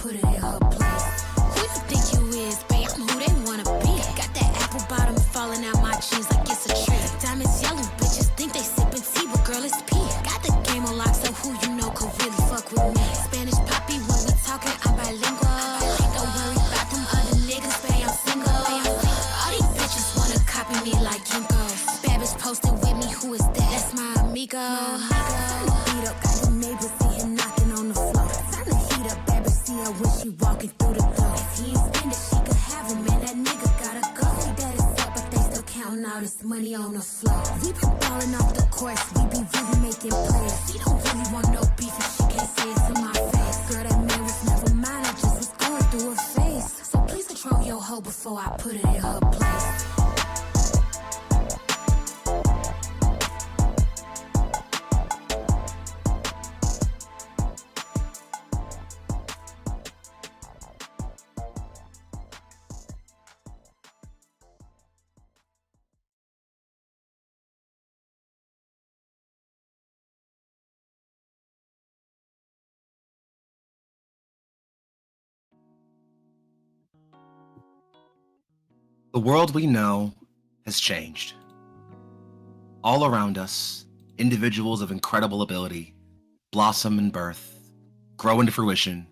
put it in her place. Who you think you is, babe? I'm who they wanna be. Got that apple bottom falling out my jeans like it's a tree. Diamonds yellow, bitches think they sippin' tea, but girl, it's pee. Got the game on lock, so who you know could really fuck with me? Spanish poppy, when we talking, I'm bilingual. Don't worry about them other niggas, babe, I'm single. All these bitches wanna copy me like Ginkgo. Bad bitch posted with me, who is that? That's my amigo. Beat up, got the neighbors in here knocking on the floor. Time to heat up, baby, see her when she walking through the door. If he ain't spend it, she could have him, man, that nigga gotta go. Say that it's up, but they still counting all this money on the floor. We been balling off the course, we be really making plays. She don't really want no beef if she can't say it to my face. Girl, that man was never mine, I just was going through her face. So please control your hoe before I put it in her place. The world we know has changed. All around us, individuals of incredible ability blossom in birth, grow into fruition,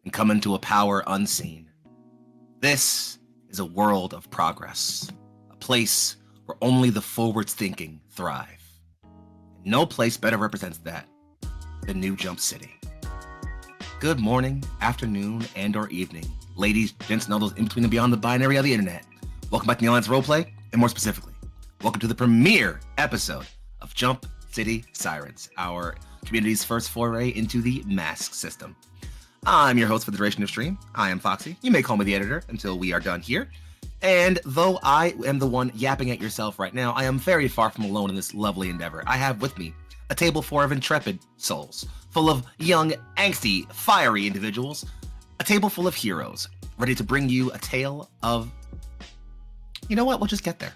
and come into a power unseen. This is a world of progress, a place where only the forward-thinking thrive. And no place better represents that than New Jump City. Good morning, afternoon, and or evening, ladies, gents, and all those in between and beyond the binary of the internet. Welcome back to the Alliance Roleplay, and more specifically, welcome to the premiere episode of Jump City Sirens, our community's first foray into the mask system. I'm your host for the duration of stream. I am Foxy. You may call me the editor until we are done here. And though I am the one yapping at yourself right now, I am very far from alone in this lovely endeavor. I have with me a table full of intrepid souls, full of young, angsty, fiery individuals, a table full of heroes, ready to bring you a tale of... You know what? We'll just get there.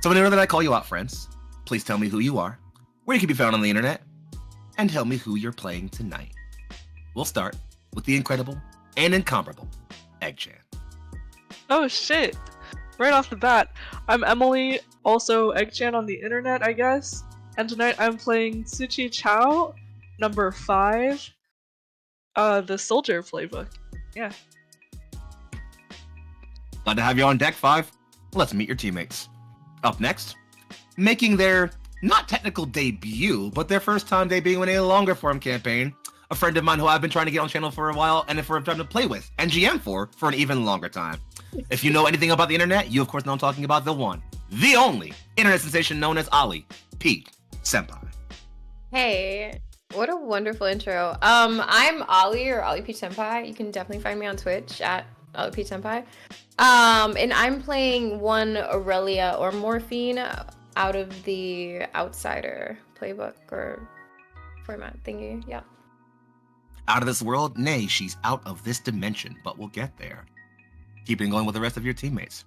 So whenever that I call you out, friends, please tell me who you are, where you can be found on the internet, and tell me who you're playing tonight. We'll start with the incredible and incomparable Egg-chan. Oh shit! Right off the bat, I'm Emily, also Egg-chan on the internet, I guess. And tonight I'm playing Tsuchi Chao, number 5, the soldier playbook. Yeah. Glad to have you on deck, 5. Let's meet your teammates. Up next, making their not technical debut, but their first time debuting in a longer form campaign, a friend of mine who I've been trying to get on channel for a while and for a time to play with and GM for an even longer time. If you know anything about the internet, you of course know I'm talking about the one, the only internet sensation known as Ollie Pete Senpai. Hey, what a wonderful intro. I'm Ollie or Ollie Pete Senpai. You can definitely find me on Twitch at Ollie Pete Senpai. And I'm playing one Aurelia or Morphine out of the Outsider playbook or format thingy. Yeah. Out of this world? Nay, she's out of this dimension, but we'll get there. Keeping going with the rest of your teammates.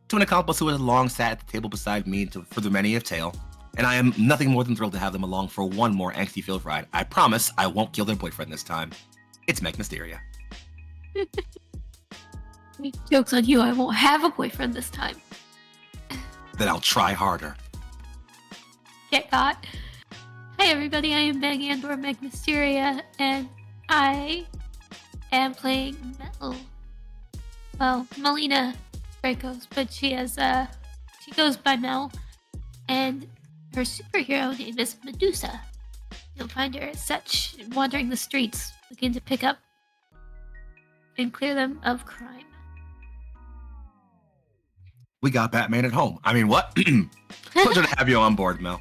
To an accomplice who has long sat at the table beside me for the many of tale, and I am nothing more than thrilled to have them along for one more angsty field ride. I promise I won't kill their boyfriend this time. It's Meg Mysteria. Joke's on you, I won't have a boyfriend this time. Then I'll try harder. Get got. Hi everybody, I am Meg and or Meg Mysteria, and I am playing Mel. Well, Melina Dracos, but she goes by Mel, and her superhero name is Medusa. You'll find her as such, wandering the streets, looking to pick up and clear them of crime. We got Batman at home. I mean, what? Pleasure to have you on board, Mel.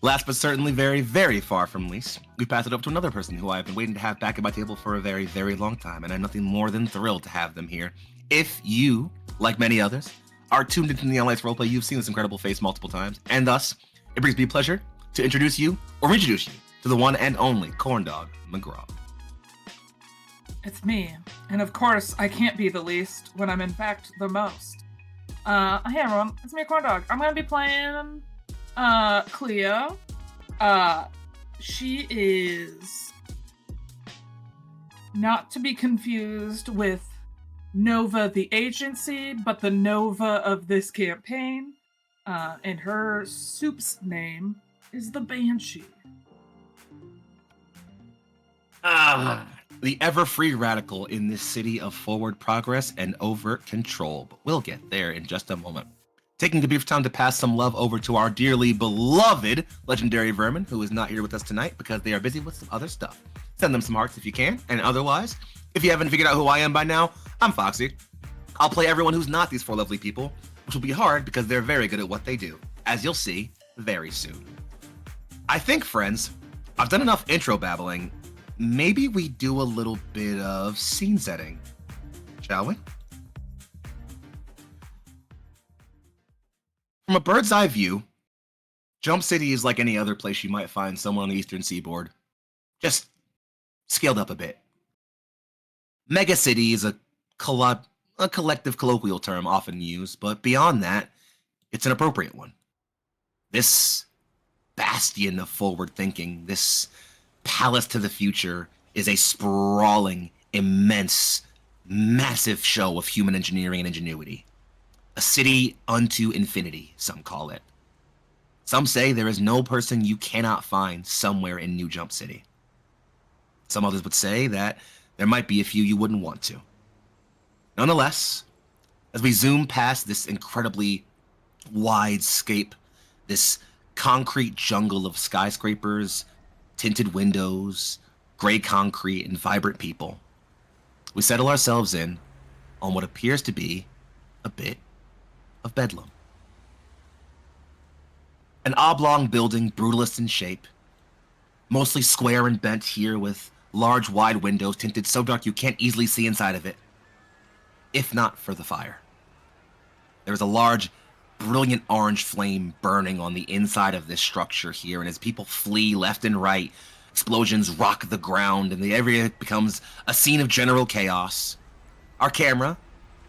Last but certainly very, very far from least, we pass it up to another person who I've been waiting to have back at my table for a very, very long time, and I'm nothing more than thrilled to have them here. If you, like many others, are tuned into the Alliance Roleplay, you've seen this incredible face multiple times, and thus, it brings me pleasure to introduce you, or reintroduce you, to the one and only Corndog McGraw. It's me, and of course, I can't be the least when I'm in fact the most. Hey everyone, it's me, Corndog. I'm gonna be playing, Cleo. She is not to be confused with Nova the agency, but the Nova of this campaign. And her soup's name is the Banshee. The ever-free radical in this city of forward progress and overt control. But we'll get there in just a moment. Taking a brief time to pass some love over to our dearly beloved legendary vermin, who is not here with us tonight because they are busy with some other stuff. Send them some hearts if you can, and otherwise, if you haven't figured out who I am by now, I'm Foxy. I'll play everyone who's not these four lovely people, which will be hard because they're very good at what they do, as you'll see very soon. I think, friends, I've done enough intro babbling. Maybe we do a little bit of scene setting, shall we? From a bird's eye view, Jump City is like any other place you might find somewhere on the eastern seaboard, just scaled up a bit. Mega City is a collective colloquial term often used, but beyond that, it's an appropriate one. This bastion of forward thinking, this palace to the future, is a sprawling, immense, massive show of human engineering and ingenuity. A city unto infinity, some call it. Some say there is no person you cannot find somewhere in New Jump City. Some others would say that there might be a few you wouldn't want to. Nonetheless, as we zoom past this incredibly wide scape, this concrete jungle of skyscrapers, tinted windows, gray concrete, and vibrant people, we settle ourselves in on what appears to be a bit of bedlam. An oblong building, brutalist in shape, mostly square and bent here with large wide windows tinted so dark you can't easily see inside of it, if not for the fire. There is a large, brilliant orange flame burning on the inside of this structure here, and as people flee left and right, explosions rock the ground and the area becomes a scene of general chaos. Our camera,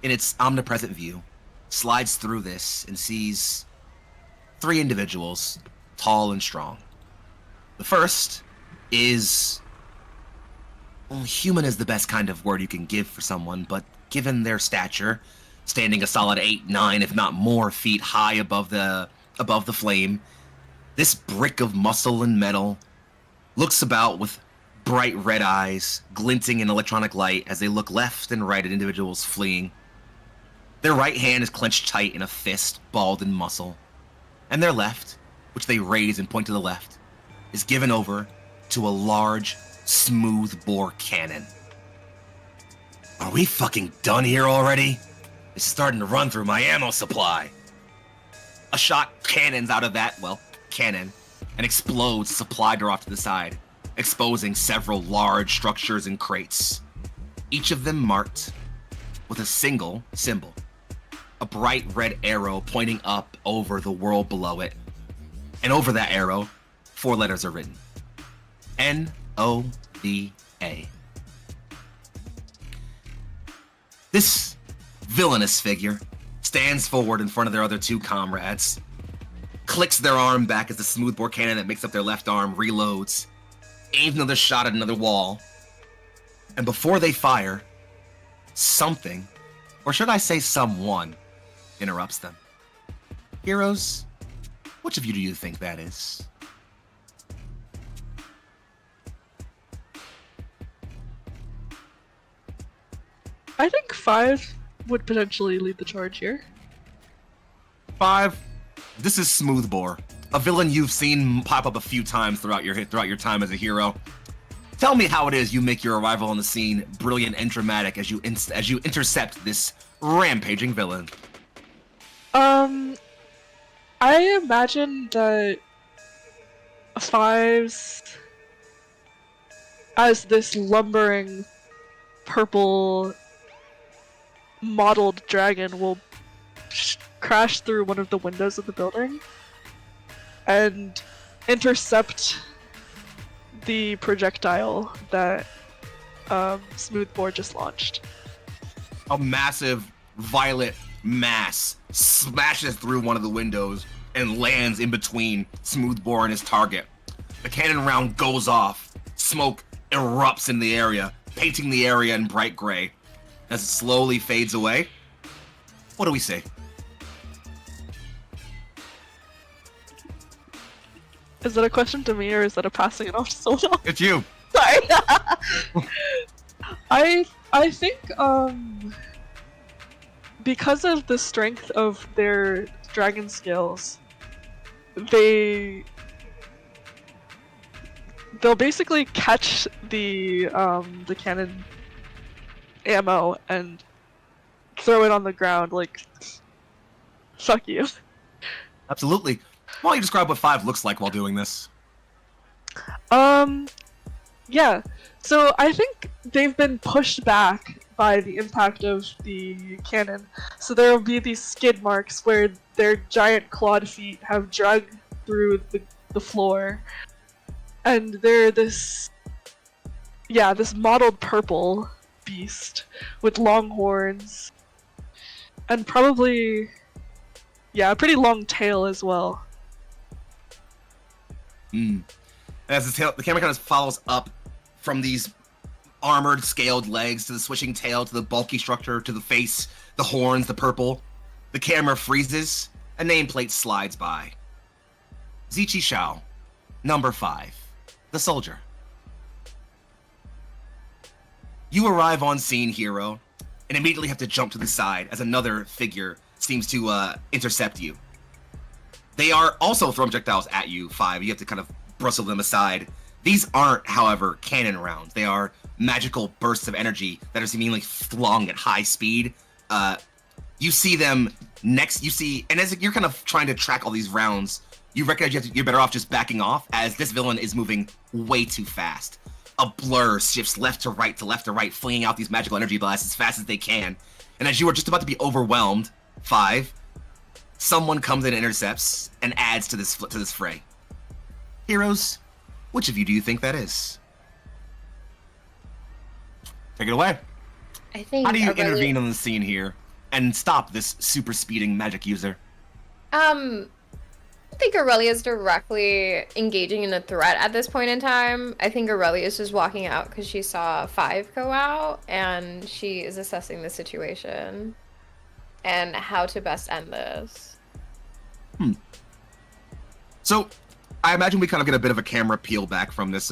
in its omnipresent view, slides through this and sees three individuals, tall and strong. The first is... well, human is the best kind of word you can give for someone, but given their stature, standing a solid 8, 9, if not more feet high above the flame, this brick of muscle and metal looks about with bright red eyes, glinting in electronic light as they look left and right at individuals fleeing. Their right hand is clenched tight in a fist, balled in muscle, and their left, which they raise and point to the left, is given over to a large, smooth-bore cannon. Are we fucking done here already? It's starting to run through my ammo supply. A shot cannons out of that, cannon, and explodes supply door off to the side, exposing several large structures and crates, each of them marked with a single symbol, a bright red arrow pointing up over the world below it, and over that arrow, 4 letters are written. N-O-V-A. This villainous figure stands forward in front of their other 2 comrades, clicks their arm back as the smoothbore cannon that makes up their left arm reloads, aims another shot at another wall, and before they fire, something, or should I say someone, interrupts them. Heroes, which of you do you think that is? I think 5 would potentially lead the charge here. 5, this is Smoothbore, a villain you've seen pop up a few times throughout your time as a hero. Tell me how it is you make your arrival on the scene brilliant and dramatic as you intercept this rampaging villain. I imagine that 5's as this lumbering purple mottled dragon will crash through one of the windows of the building and intercept the projectile that Smoothbore just launched. A massive violet mass smashes through one of the windows and lands in between Smoothbore and his target. The cannon round goes off. Smoke erupts in the area, painting the area in bright gray. As it slowly fades away, what do we see? Is that a question to me, or is that a passing it off to someone else? It's you. Sorry. I think because of the strength of their dragon skills, they'll basically catch the cannon ammo and throw it on the ground like, fuck you. Absolutely. Why don't you describe what 5 looks like while doing this? Yeah. So I think they've been pushed back by the impact of the cannon. So there will be these skid marks where their giant clawed feet have dragged through the floor. And they're this mottled purple beast with long horns. And probably, a pretty long tail as well. As the camera kind of follows up from these armored, scaled legs to the swishing tail to the bulky structure to the face, the horns, the purple. The camera freezes, a nameplate slides by. Zichi Shao, number 5, the soldier. You arrive on scene, hero, and immediately have to jump to the side as another figure seems to intercept you. They are also throwing projectiles at you, 5. You have to kind of bristle them aside. These aren't, however, cannon rounds. They are magical bursts of energy that are seemingly flung at high speed. You see them next. And as you're kind of trying to track all these rounds, you recognize you're better off just backing off, as this villain is moving way too fast. A blur shifts left to right, flinging out these magical energy blasts as fast as they can. And as you are just about to be overwhelmed, 5, someone comes in and intercepts and adds to this fray. Heroes, which of you do you think that is? Take it away. I think. How do you intervene on the scene here and stop this super speeding magic user? I don't think Aurelia is directly engaging in a threat at this point in time. I think Aurelia is just walking out because she saw 5 go out, and she is assessing the situation and how to best end this. So, I imagine we kind of get a bit of a camera peel back from this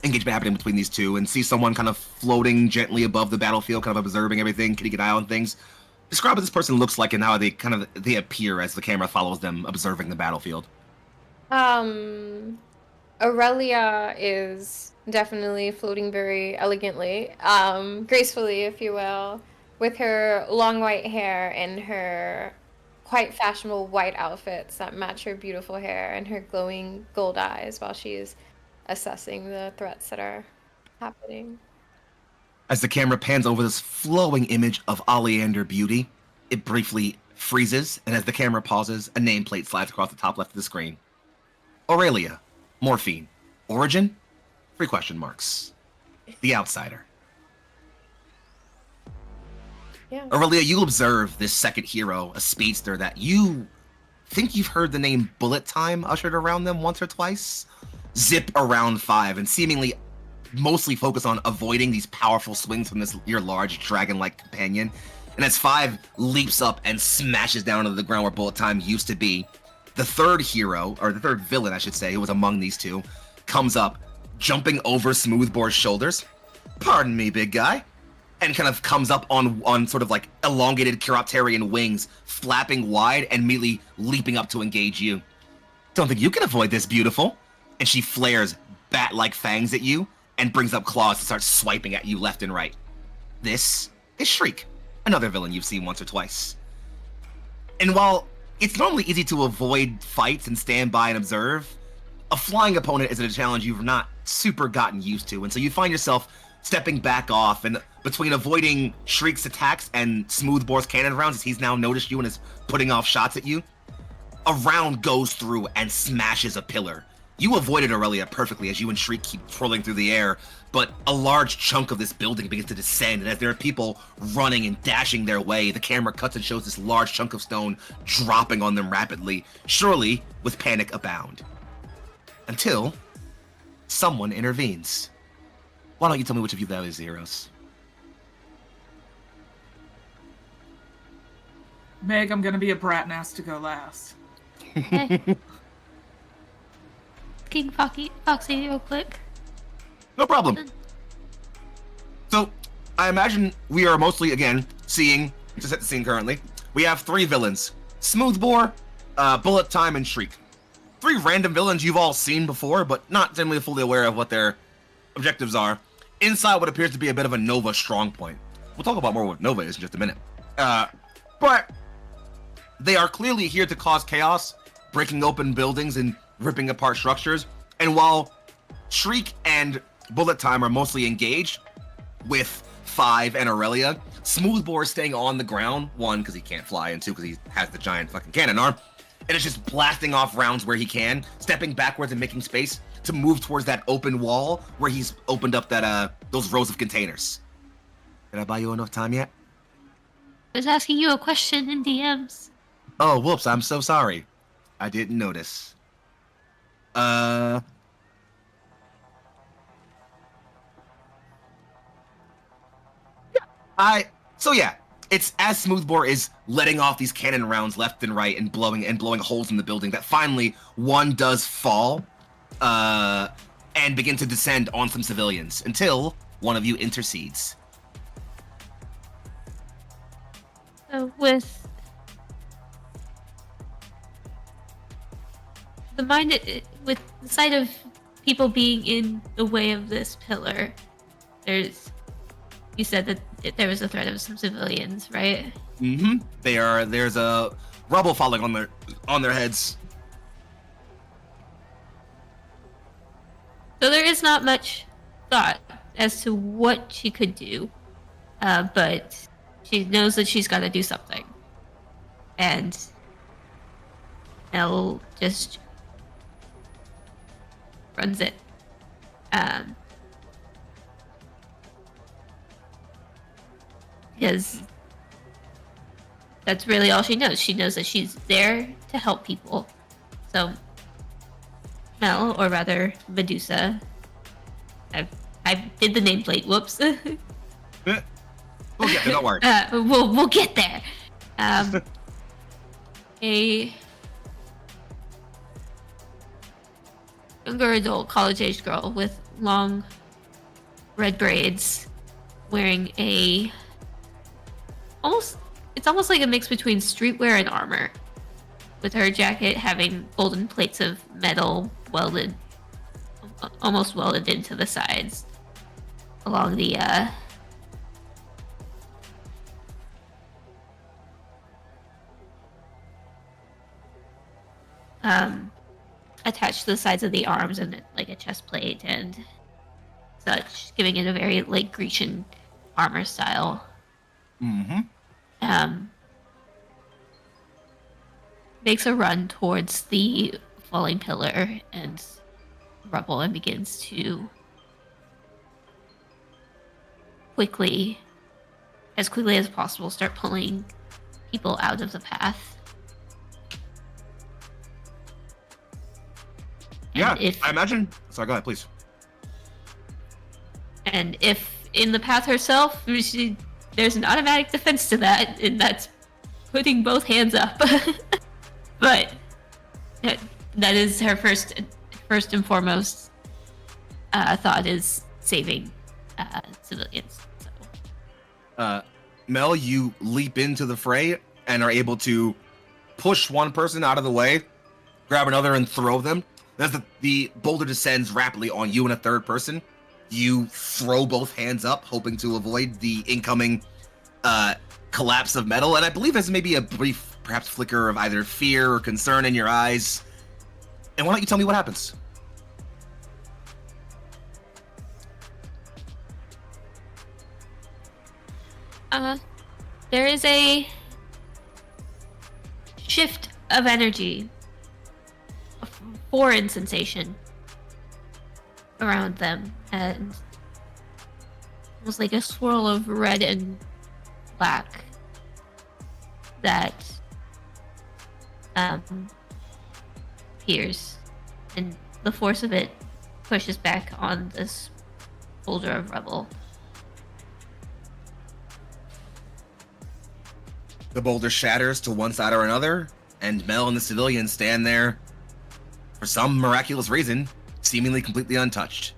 engagement happening between these two and see someone kind of floating gently above the battlefield, kind of observing everything, keeping an eye on things. Describe what this person looks like and how they appear as the camera follows them observing the battlefield. Aurelia is definitely floating very elegantly, gracefully, if you will, with her long white hair and her quite fashionable white outfits that match her beautiful hair and her glowing gold eyes while she's assessing the threats that are happening. As the camera pans over this flowing image of oleander beauty, it briefly freezes, and as the camera pauses, a nameplate slides across the top left of the screen. Aurelia, Morphine, Origin, 3 question marks. The Outsider. Yeah. Aurelia, you observe this second hero, a speedster that you think you've heard the name Bullet Time ushered around them once or twice, zip around 5 and seemingly mostly focus on avoiding these powerful swings from your large dragon-like companion. And as 5 leaps up and smashes down to the ground where Bullet Time used to be, the third hero, or the third villain, I should say, who was among these two, comes up, jumping over Smoothbore's shoulders. Pardon me, big guy. And kind of comes up on sort of like elongated Chiropterian wings, flapping wide and immediately leaping up to engage you. Don't think you can avoid this, beautiful. And she flares bat-like fangs at you and brings up claws to start swiping at you left and right. This is Shriek, another villain you've seen once or twice. And while it's normally easy to avoid fights and stand by and observe, a flying opponent is a challenge you've not super gotten used to, and so you find yourself stepping back off, and between avoiding Shriek's attacks and Smoothbore's cannon rounds as he's now noticed you and is putting off shots at you, a round goes through and smashes a pillar. You avoided Aurelia perfectly as you and Shriek keep twirling through the air, but a large chunk of this building begins to descend, and as there are people running and dashing their way, the camera cuts and shows this large chunk of stone dropping on them rapidly, surely with panic abound. Until someone intervenes. Why don't you tell me which of you values the heroes? Meg, I'm gonna be a brat and ask to go last. Okay. King Foxy, real quick. No problem. So, I imagine we are mostly, again, seeing, to set the scene currently, we have 3 villains. Smoothbore, Bullet Time, and Shriek. 3 random villains you've all seen before, but not generally fully aware of what their objectives are. Inside what appears to be a bit of a Nova strong point. We'll talk about more what Nova is in just a minute. But they are clearly here to cause chaos, breaking open buildings and ripping apart structures. And while Shriek and Bullet Time are mostly engaged with 5 and Aurelia, Smoothbore is staying on the ground, 1, because he can't fly, and 2, because he has the giant fucking cannon arm, and it's just blasting off rounds where he can, stepping backwards and making space to move towards that open wall where he's opened up that those rows of containers. Did I buy you enough time yet? I was asking you a question in DMs. Oh, whoops, I'm so sorry. I didn't notice. So yeah, it's as Smoothbore is letting off these cannon rounds left and right and blowing holes in the building that finally one does fall, and begin to descend on some civilians until one of you intercedes. With with the sight of people being in the way of this pillar, you said that there was a threat of some civilians, right? Mm-hmm. There's a rubble falling on their heads. So there is not much thought as to what she could do, but she knows that she's got to do something, and Elle just runs it. Because that's really all she knows. She knows that she's there to help people. So Mel, or rather Medusa, I did the nameplate. Whoops. We'll get there, don't worry. We'll get there. A younger adult, college-aged girl with long red braids, wearing it's almost like a mix between streetwear and armor, with her jacket having golden plates of metal almost welded into the sides along the attached to the sides of the arms, and like a chest plate and such, giving it a very like Grecian armor style. Mm-hmm. Makes a run towards the falling pillar and rubble and begins to as quickly as possible, start pulling people out of the path. Yeah, I imagine. Sorry, go ahead, please. And if in the path herself, there's an automatic defense to that, and that's putting both hands up. But that is her first and foremost thought, is saving civilians. So. Mel, you leap into the fray and are able to push one person out of the way, grab another, and throw them. As the boulder descends rapidly on you and a third person, you throw both hands up, hoping to avoid the incoming collapse of metal. And I believe there's maybe a brief, perhaps flicker of either fear or concern in your eyes. And why don't you tell me what happens? There is a shift of energy, a foreign sensation around them, and almost like a swirl of red and black that appears, and the force of it pushes back on this boulder of rubble. The boulder shatters to one side or another, and Mel and the civilians stand there, for some miraculous reason, seemingly completely untouched.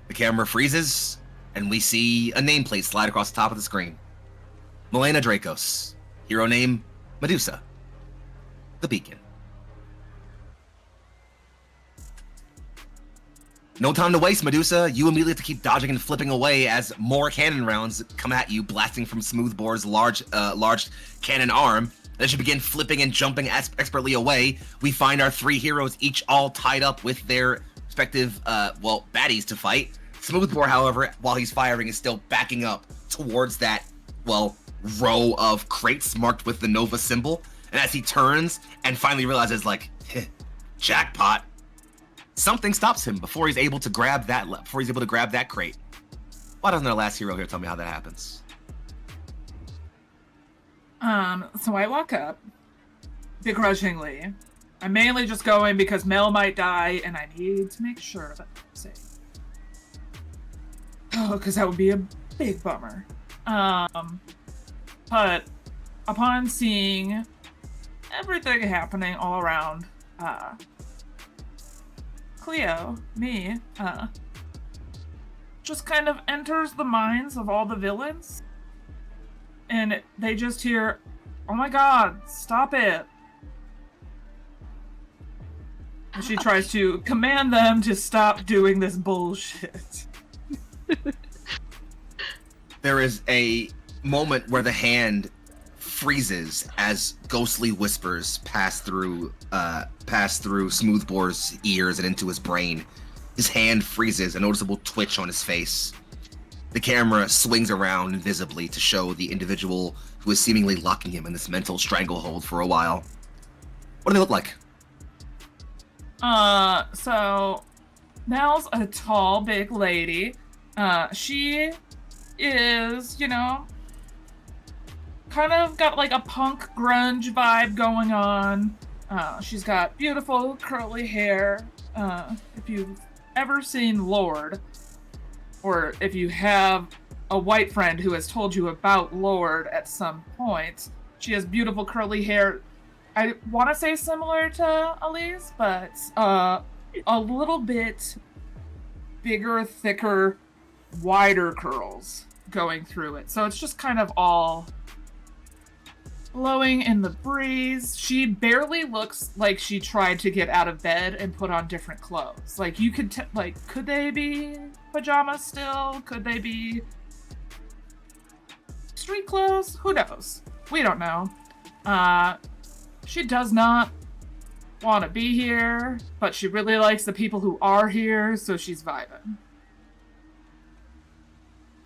The camera freezes, and we see a nameplate slide across the top of the screen. Milena Dracos, hero name Medusa, the Beacon. No time to waste, Medusa. You immediately have to keep dodging and flipping away as more cannon rounds come at you, blasting from Smoothbore's large cannon arm. As you begin flipping and jumping expertly away, we find our three heroes each all tied up with their respective, baddies to fight. Smoothbore, however, while he's firing, is still backing up towards that, row of crates marked with the Nova symbol. And as he turns and finally realizes, jackpot, something stops him before he's able to grab that crate. Why doesn't our last hero here tell me how that happens? So I walk up, begrudgingly. I'm mainly just going because Mel might die, and I need to make sure that I'm safe. Oh, because that would be a big bummer. But upon seeing everything happening all around, Cleo, me, just kind of enters the minds of all the villains. And they just hear, "Oh my god, stop it." And she tries to command them to stop doing this bullshit. There is a moment where the hand freezes as ghostly whispers pass through Smoothbore's ears and into his brain. His hand freezes, a noticeable twitch on his face. The camera swings around invisibly to show the individual who is seemingly locking him in this mental stranglehold for a while. What do they look like? So Mel's a tall, big lady. She is, kind of got like a punk grunge vibe going on. She's got beautiful curly hair. If you've ever seen Lord, or if you have a white friend who has told you about Lord at some point, she has beautiful curly hair. I want to say similar to Elise, but a little bit bigger, thicker, wider curls going through it. So it's just kind of all blowing in the breeze. She barely looks like she tried to get out of bed and put on different clothes. Like, you could could they be pajamas still? Could they be street clothes? Who knows? We don't know. She does not want to be here, but she really likes the people who are here, so she's vibing.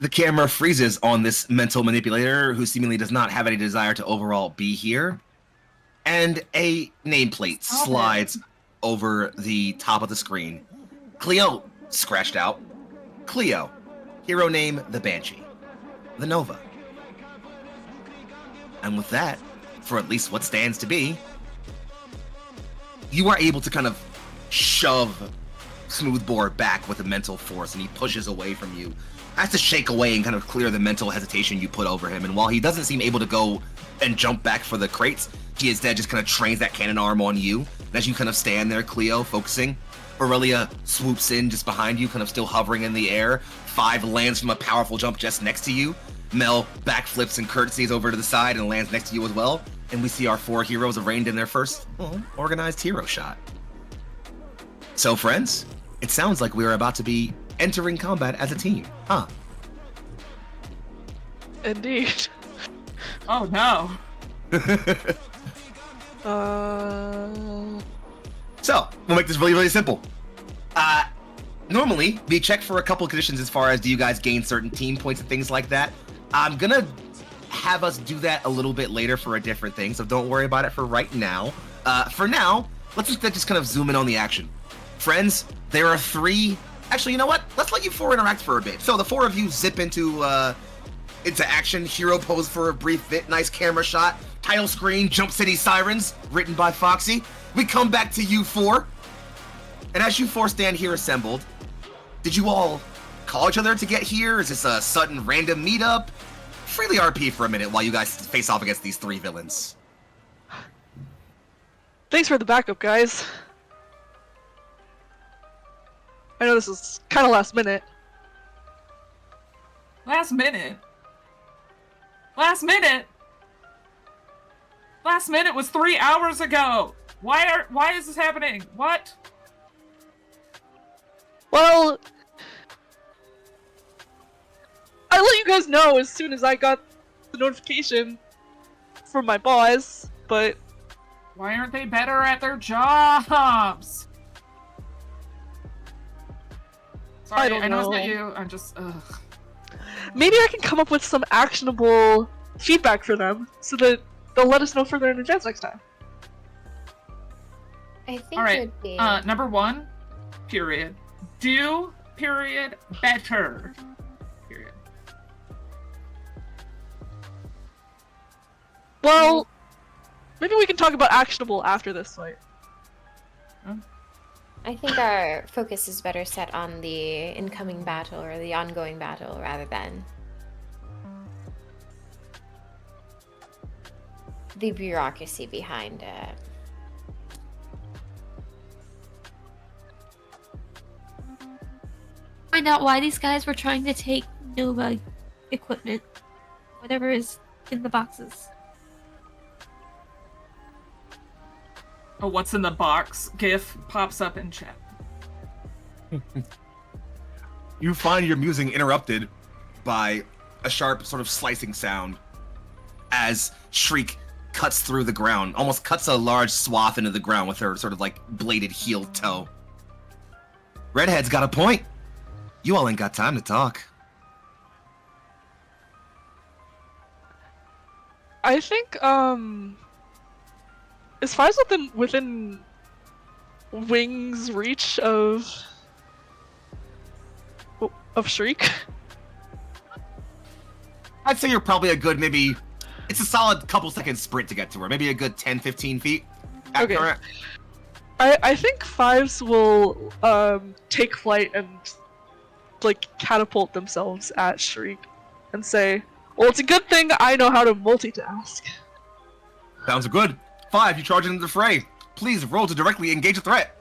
The camera freezes on this mental manipulator who seemingly does not have any desire to overall be here. And a nameplate slides over the top of the screen. Cleo, scratched out. Cleo, hero name the Banshee, the Nova. And with that, for at least what stands to be, you are able to kind of shove Smoothbore back with a mental force, and he pushes away from you. Has to shake away and kind of clear the mental hesitation you put over him. And while he doesn't seem able to go and jump back for the crates, he instead just kind of trains that cannon arm on you. And as you kind of stand there, Cleo, focusing, Aurelia swoops in just behind you, kind of still hovering in the air. 5 lands from a powerful jump just next to you. Mel backflips and curtsies over to the side and lands next to you as well. And we see our 4 heroes arraigned in their first organized hero shot. So, friends, it sounds like we are about to be entering combat as a team, huh? Indeed. Oh no. So, we'll make this really, really simple. Normally, we check for a couple conditions as far as do you guys gain certain team points and things like that. I'm gonna have us do that a little bit later for a different thing, so don't worry about it for right now. For now, let's just kind of zoom in on the action. Friends, there are 3... Actually, you know what? Let's let you 4 interact for a bit. So the 4 of you zip into action, hero pose for a brief bit, nice camera shot, title screen, Jump City Sirens, written by Foxy. We come back to you 4. And as you 4 stand here assembled, Did you all call each other to get here? Is this a sudden random meetup? Freely RP for a minute while you guys face off against these 3 villains. Thanks for the backup, guys. I know this is kind of last minute. Last minute? Last minute? Last minute was 3 hours ago! Why is this happening? What? Well, I let you guys know as soon as I got the notification from my boss, but... Why aren't they better at their jobs? Sorry, I don't know it's know. not you. I'm just, ugh. Maybe I can come up with some actionable feedback for them, so that they'll let us know further in advance next time. I think All right. it would be. Number 1, period. Do, period, better. Period. Well, maybe we can talk about actionable after this fight. I think our focus is better set on the incoming battle or the ongoing battle rather than the bureaucracy behind it. Find out why these guys were trying to take Nova equipment. Whatever is in the boxes. Oh, what's in the box? GIF pops up in chat. You find your musing interrupted by a sharp sort of slicing sound as Shriek cuts through the ground, almost cuts a large swath into the ground with her sort of like bladed heel toe. Redhead's got a point. You all ain't got time to talk. I think, is Fives within Wing's reach of Shriek? I'd say you're probably a good maybe, it's a solid couple second sprint to get to her. Maybe a good 10, 15 feet. Okay. I think Fives will take flight and like catapult themselves at Shriek and say, well, it's a good thing I know how to multitask. Sounds good. 5, you charge into the fray. Please roll to directly engage a threat.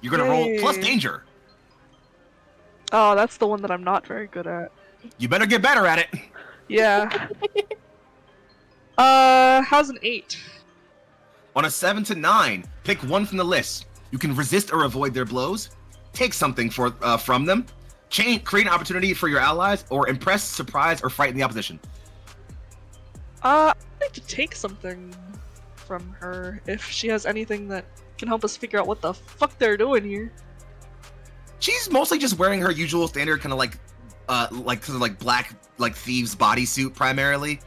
You're gonna roll plus Yay. danger. Oh, that's the one that I'm not very good at. You better get better at it. Yeah. How's an 8? On a 7 to 9, pick one from the list. You can resist or avoid their blows, take something from them, create an opportunity for your allies, or impress, surprise, or frighten the opposition. I'd like to take something from her if she has anything that can help us figure out what the fuck they're doing here. She's mostly just wearing her usual standard kind of like black like thieves bodysuit primarily.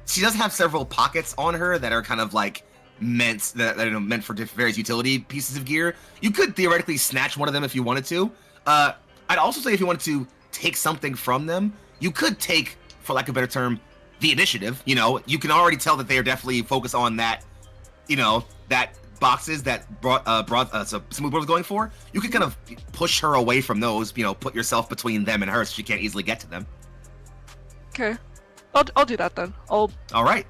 She does have several pockets on her that are kind of like meant for various utility pieces of gear. You could theoretically snatch one of them if you wanted to. I'd also say if you wanted to take something from them, you could take, for lack of a better term, the initiative. You know, you can already tell that they are definitely focused on that, you know, that boxes that Smoothboard was going for. You could kind of push her away from those, you know, put yourself between them and her so she can't easily get to them. Okay. I'll do that then. All right.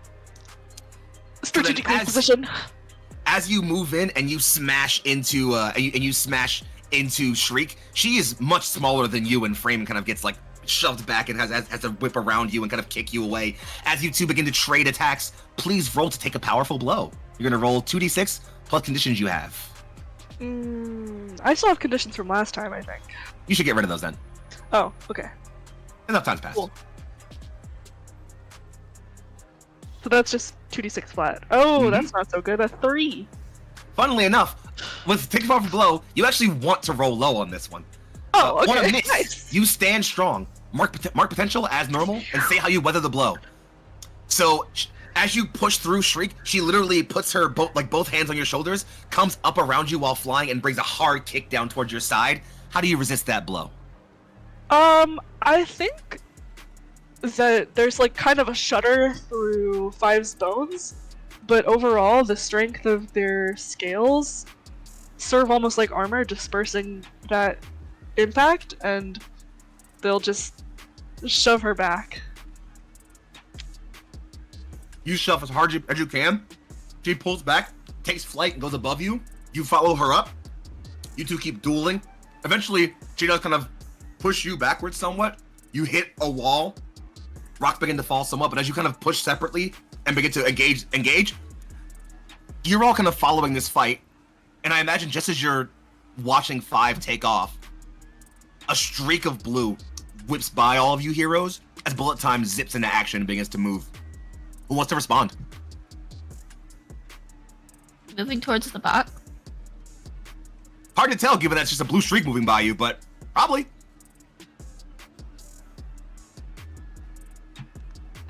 Strategically as- position. As you move in and you smash into Shriek, she is much smaller than you, and frame kind of gets like shoved back and has to whip around you and kind of kick you away. As you two begin to trade attacks, please roll to take a powerful blow. You're gonna roll 2d6 plus conditions you have. I still have conditions from last time, I think. You should get rid of those then. Oh, okay. Enough time's passed. Cool. So that's just 2d6 flat. Oh, that's not so good. A 3. Funnily enough, with take a powerful blow, you actually want to roll low on this one. Oh, okay. On a miss, Nice. you stand strong, mark potential as normal, and say how you weather the blow. So, as you push through Shriek, she literally puts her both hands on your shoulders, comes up around you while flying, and brings a hard kick down towards your side. How do you resist that blow? I think that there's like kind of a shudder through Five's bones, but overall the strength of their scales serve almost like armor, dispersing that impact, and they'll just shove her back. You shove as hard as you can. She pulls back, takes flight, and goes above you. You follow her up. You two keep dueling. Eventually, she does kind of push you backwards somewhat. You hit a wall. Rocks begin to fall somewhat, but as you kind of push separately and begin to engage, you're all kind of following this fight. And I imagine just as you're watching 5 take off, a streak of blue whips by all of you heroes as bullet time zips into action and begins to move. Who wants to respond? Moving towards the box. Hard to tell given that's just a blue streak moving by you, but probably.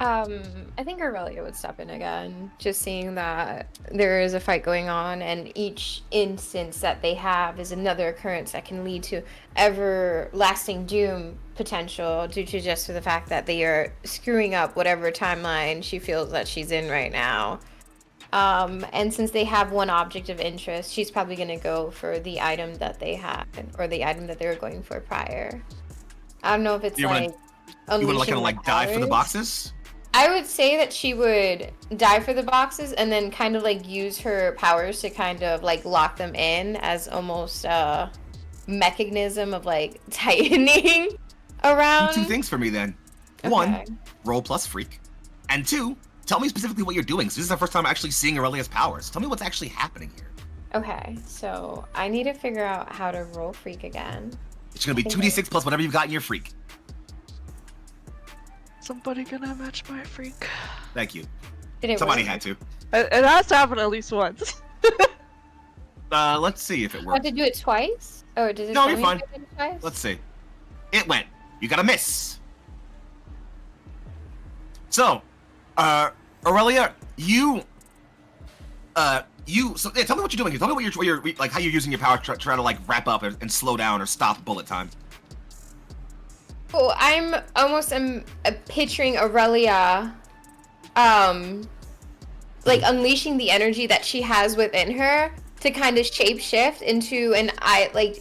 I think Aurelia would step in again, just seeing that there is a fight going on, and each instance that they have is another occurrence that can lead to everlasting doom potential due to just the fact that they are screwing up whatever timeline she feels that she's in right now. And since they have one object of interest, she's probably going to go for the item that they had, or the item that they were going for prior. I don't know if it's you want to kind of like dive for the boxes? I would say that she would dive for the boxes and then kind of like use her powers to kind of like lock them in as almost a mechanism of like tightening around. Do 2 things for me then. Okay. 1, roll plus freak. And 2, tell me specifically what you're doing. So this is the first time I'm actually seeing Aurelia's powers. Tell me what's actually happening here. Okay, so I need to figure out how to roll freak again. It's going to be 2d6 plus whatever you've got in your freak. Somebody gonna match my freak. Thank you. Did it Somebody work? had to. It has to happen at least once. Let's see if it I have works. to do it twice? Or does it No, tell you're me fine. to do it twice? Let's see. It went. You got a miss. So, Aurelia, so yeah, tell me what you're doing here. Tell me what you're like, how you're using your power to try to like wrap up and slow down or stop bullet time. Well, I'm almost picturing Aurelia, like unleashing the energy that she has within her to kind of shapeshift into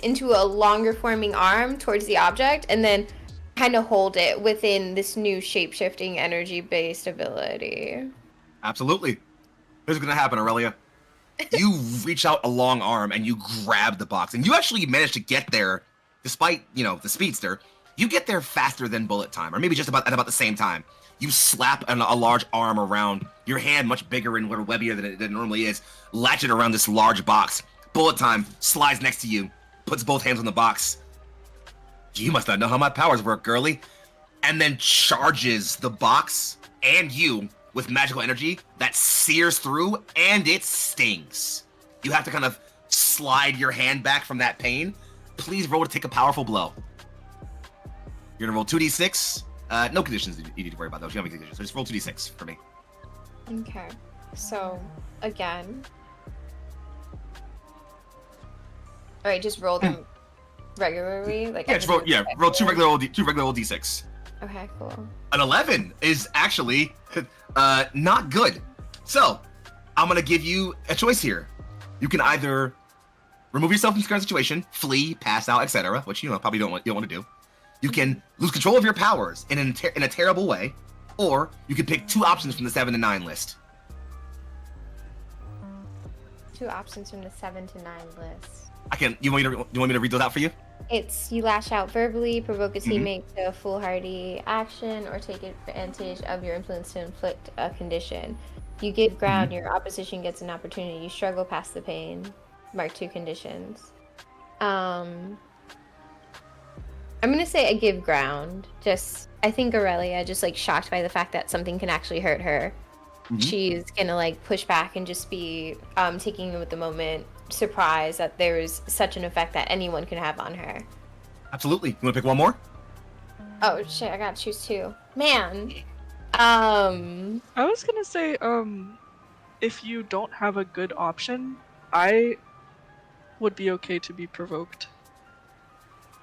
into a longer forming arm towards the object, and then kind of hold it within this new shape-shifting energy-based ability. Absolutely. Here's what's gonna happen, Aurelia. You reach out a long arm and you grab the box, and you actually manage to get there, despite the speedster. You get there faster than bullet time, or maybe just at about the same time. You slap a large arm around your hand, much bigger and webbier than it normally is, latch it around this large box. Bullet time slides next to you, puts both hands on the box. You must not know how my powers work, girly. And then charges the box and you with magical energy that sears through, and it stings. You have to kind of slide your hand back from that pain. Please roll to take a powerful blow. You're gonna roll 2d6. No conditions you need to worry about those. You don't have any conditions, so just roll 2d6 for me. Okay, so again. Alright, just roll them regularly? Like Yeah, just roll. Yeah, roll two regular old d6. Okay, cool. An 11 is actually not good. So I'm gonna give you a choice here. You can either remove yourself from the current situation, flee, pass out, etc., which probably you don't want to do. You can lose control of your powers in a terrible way, or you can pick 2 options from the 7 to 9 list. 2 options from the 7 to 9 list. You want me to read those out for you? It's you lash out verbally, provoke a teammate to a foolhardy action, or take advantage of your influence to inflict a condition. You give ground, your opposition gets an opportunity. You struggle past the pain. Mark 2 conditions. I'm gonna say I give ground. I think Aurelia, just like shocked by the fact that something can actually hurt her. She's gonna like push back and just be taking with the moment, surprised that there's such an effect that anyone can have on her. Absolutely. You want to pick one more? Oh shit! I gotta choose 2. Man. I was gonna say, if you don't have a good option, I would be okay to be provoked.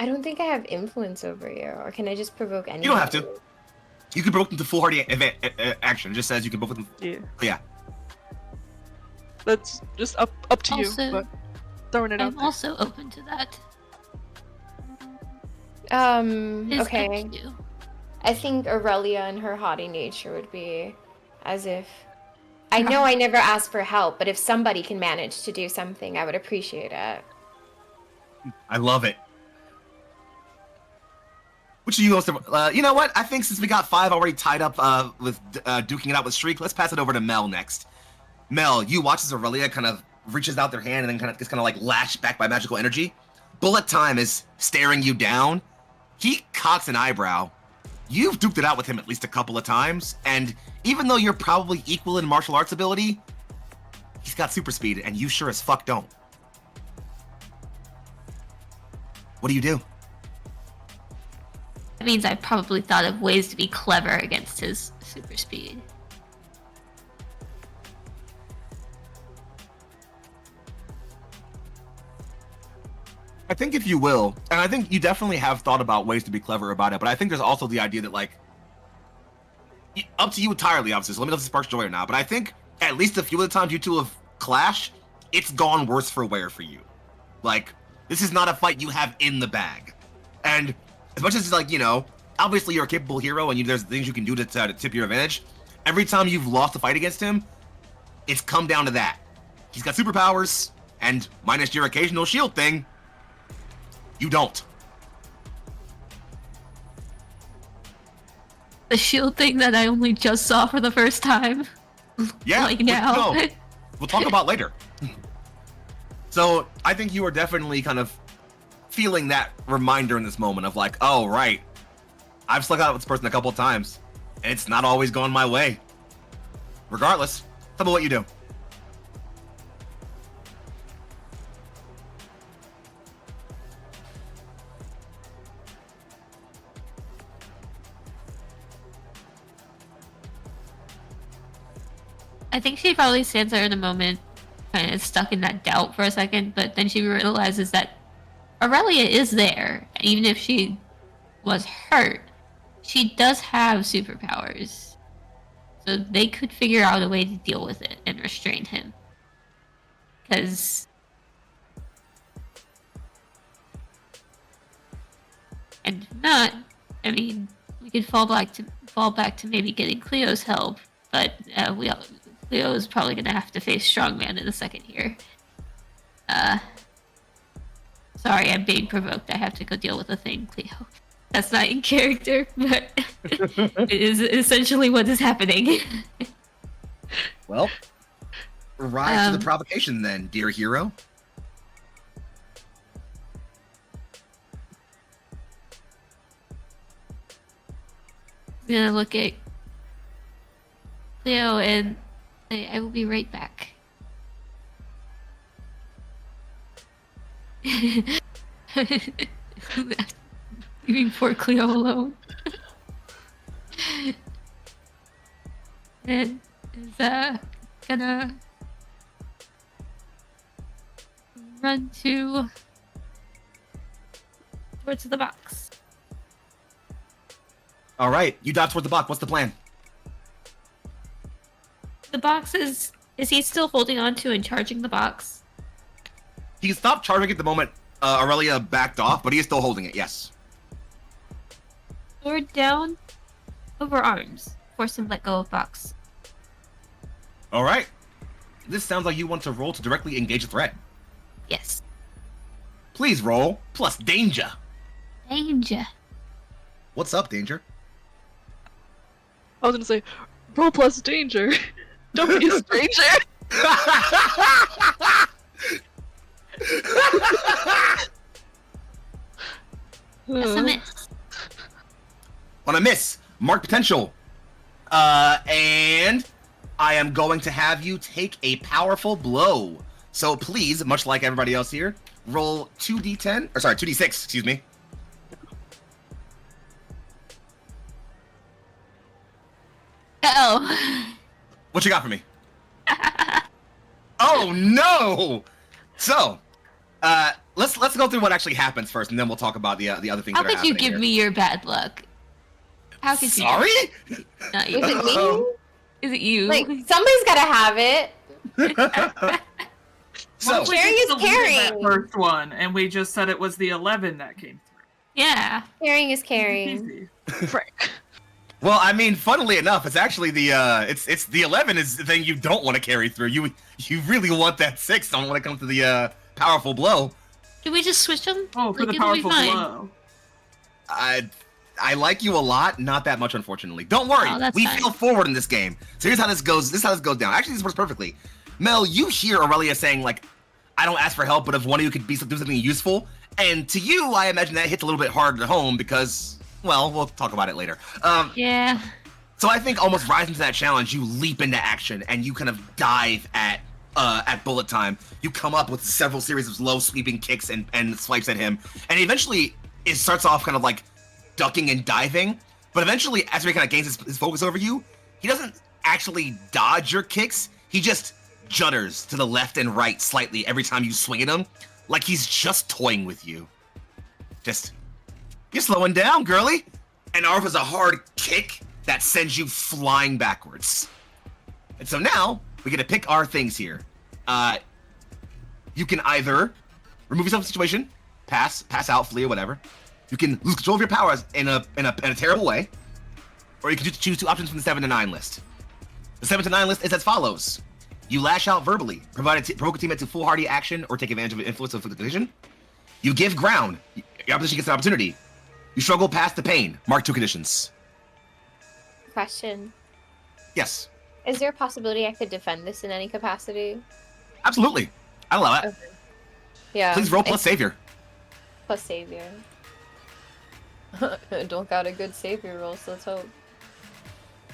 I don't think I have influence over you, or can I just provoke anyone? You don't have to. You can provoke them to foolhardy action. It just says you can provoke them. Yeah. That's just up to Also, you, but throwing it out I'm there. also open to that. It's up Okay. to you. I think Aurelia and her haughty nature would be as if... I know I never asked for help, but if somebody can manage to do something, I would appreciate it. I love it. Which of you wants to... you know what? I think since we got 5 already tied up with duking it out with Shriek, let's pass it over to Mel next. Mel, you watch as Aurelia kind of reaches out their hand and then gets kind of like lashed back by magical energy. Bullet Time is staring you down. He cocks an eyebrow. You've duked it out with him at least a couple of times, and even though you're probably equal in martial arts ability, he's got super speed, and you sure as fuck don't. What do you do? That means I probably thought of ways to be clever against his super speed. I think if you will, and I think you definitely have thought about ways to be clever about it, but I think there's also the idea that, like, up to you entirely, obviously, so let me know if this sparks joy or not, but I think at least a few of the times you two have clashed, it's gone worse for wear for you. Like, this is not a fight you have in the bag. And as much as it's like, you know, obviously you're a capable hero and there's things you can do to tip your advantage, every time you've lost a fight against him, it's come down to that. He's got superpowers, and minus your occasional shield thing, you don't. The shield thing that I only just saw for the first time. Yeah, like now. No, we'll talk about later. So I think you are definitely kind of feeling that reminder in this moment of like, oh, right. I've slugged out with this person a couple of times, and it's not always gone my way. Regardless, tell me what you do. I think she probably stands there in a moment, kind of stuck in that doubt for a second, but then she realizes that Aurelia is there. Even if she was hurt, she does have superpowers. So they could figure out a way to deal with it and restrain him. Because... And if not, I mean, we could fall back to maybe getting Cleo's help, but Cleo is probably gonna have to face Strongman in a second here. Sorry, I'm being provoked. I have to go deal with a thing, Cleo. That's not in character, but it is essentially what is happening. Well, rise to the provocation then, dear hero. I'm gonna look at Cleo and I will be right back. Leaving poor Cleo alone. And is gonna run towards the box. All right, you dodge towards the box. What's the plan? The box is he still holding on to and charging the box? He stopped charging at the moment Aurelia backed off, but he is still holding it, yes. Sword down, over arms. Force him let go of box. All right. This sounds like you want to roll to directly engage the threat. Yes. Please roll, plus danger. Danger. What's up, danger? I was gonna say, roll plus danger. Don't be a stranger. That's a miss. On a miss, mark potential. And I am going to have you take a powerful blow. So please, much like everybody else here, roll 2d10, or sorry, 2d6, excuse me. Uh-oh. What you got for me? Oh no! So, let's go through what actually happens first, and then we'll talk about the other things. How that are could you happening give here. me your bad luck? How could you? Sorry? Not you. Is it me? Is it you? Like, somebody's gotta have it. So, What if we Carrie just is deleted that carrying. first one, and we just said it was the 11 that came through. Yeah. Caring is caring. Easy. Frick. Well, I mean, funnily enough, it's actually the it's the 11 is the thing you don't want to carry through. You really want that 6 when it comes to the powerful blow. Can we just switch them? Oh, for the it'll be powerful fine. blow. I like you a lot, not that much, unfortunately. Don't worry, Oh, that's we fine. feel forward in this game. So here's how this goes. This is how this goes down. Actually, this works perfectly. Mel, you hear Aurelia saying like, "I don't ask for help, but if one of you could do something useful," and to you, I imagine that hits a little bit harder at home because, well, we'll talk about it later. Yeah. So I think almost rising to that challenge, you leap into action and you kind of dive at bullet time. You come up with several series of low sweeping kicks and swipes at him, and eventually it starts off kind of like ducking and diving, but eventually as he kind of gains his focus over you, he doesn't actually dodge your kicks. He just judders to the left and right slightly every time you swing at him, like he's just toying with you. Just, you're slowing down, girly. And offers a hard kick that sends you flying backwards. And so now we get to pick our things here. You can either remove yourself from the situation, pass out, flee, or whatever. You can lose control of your powers in a terrible way, or you can just choose 2 options from the 7 to 9 list. The 7 to 9 list is as follows: you lash out verbally, provoke a teammate to foolhardy action, or take advantage of an influence of the division. You give ground, your opposition gets an opportunity. You struggle past the pain, mark 2 conditions. Question. Yes, Is there a possibility I could defend this in any capacity? absolutely. I allow that. Okay. Yeah. Please roll plus savior. Plus savior. Don't got a good savior roll, so let's hope.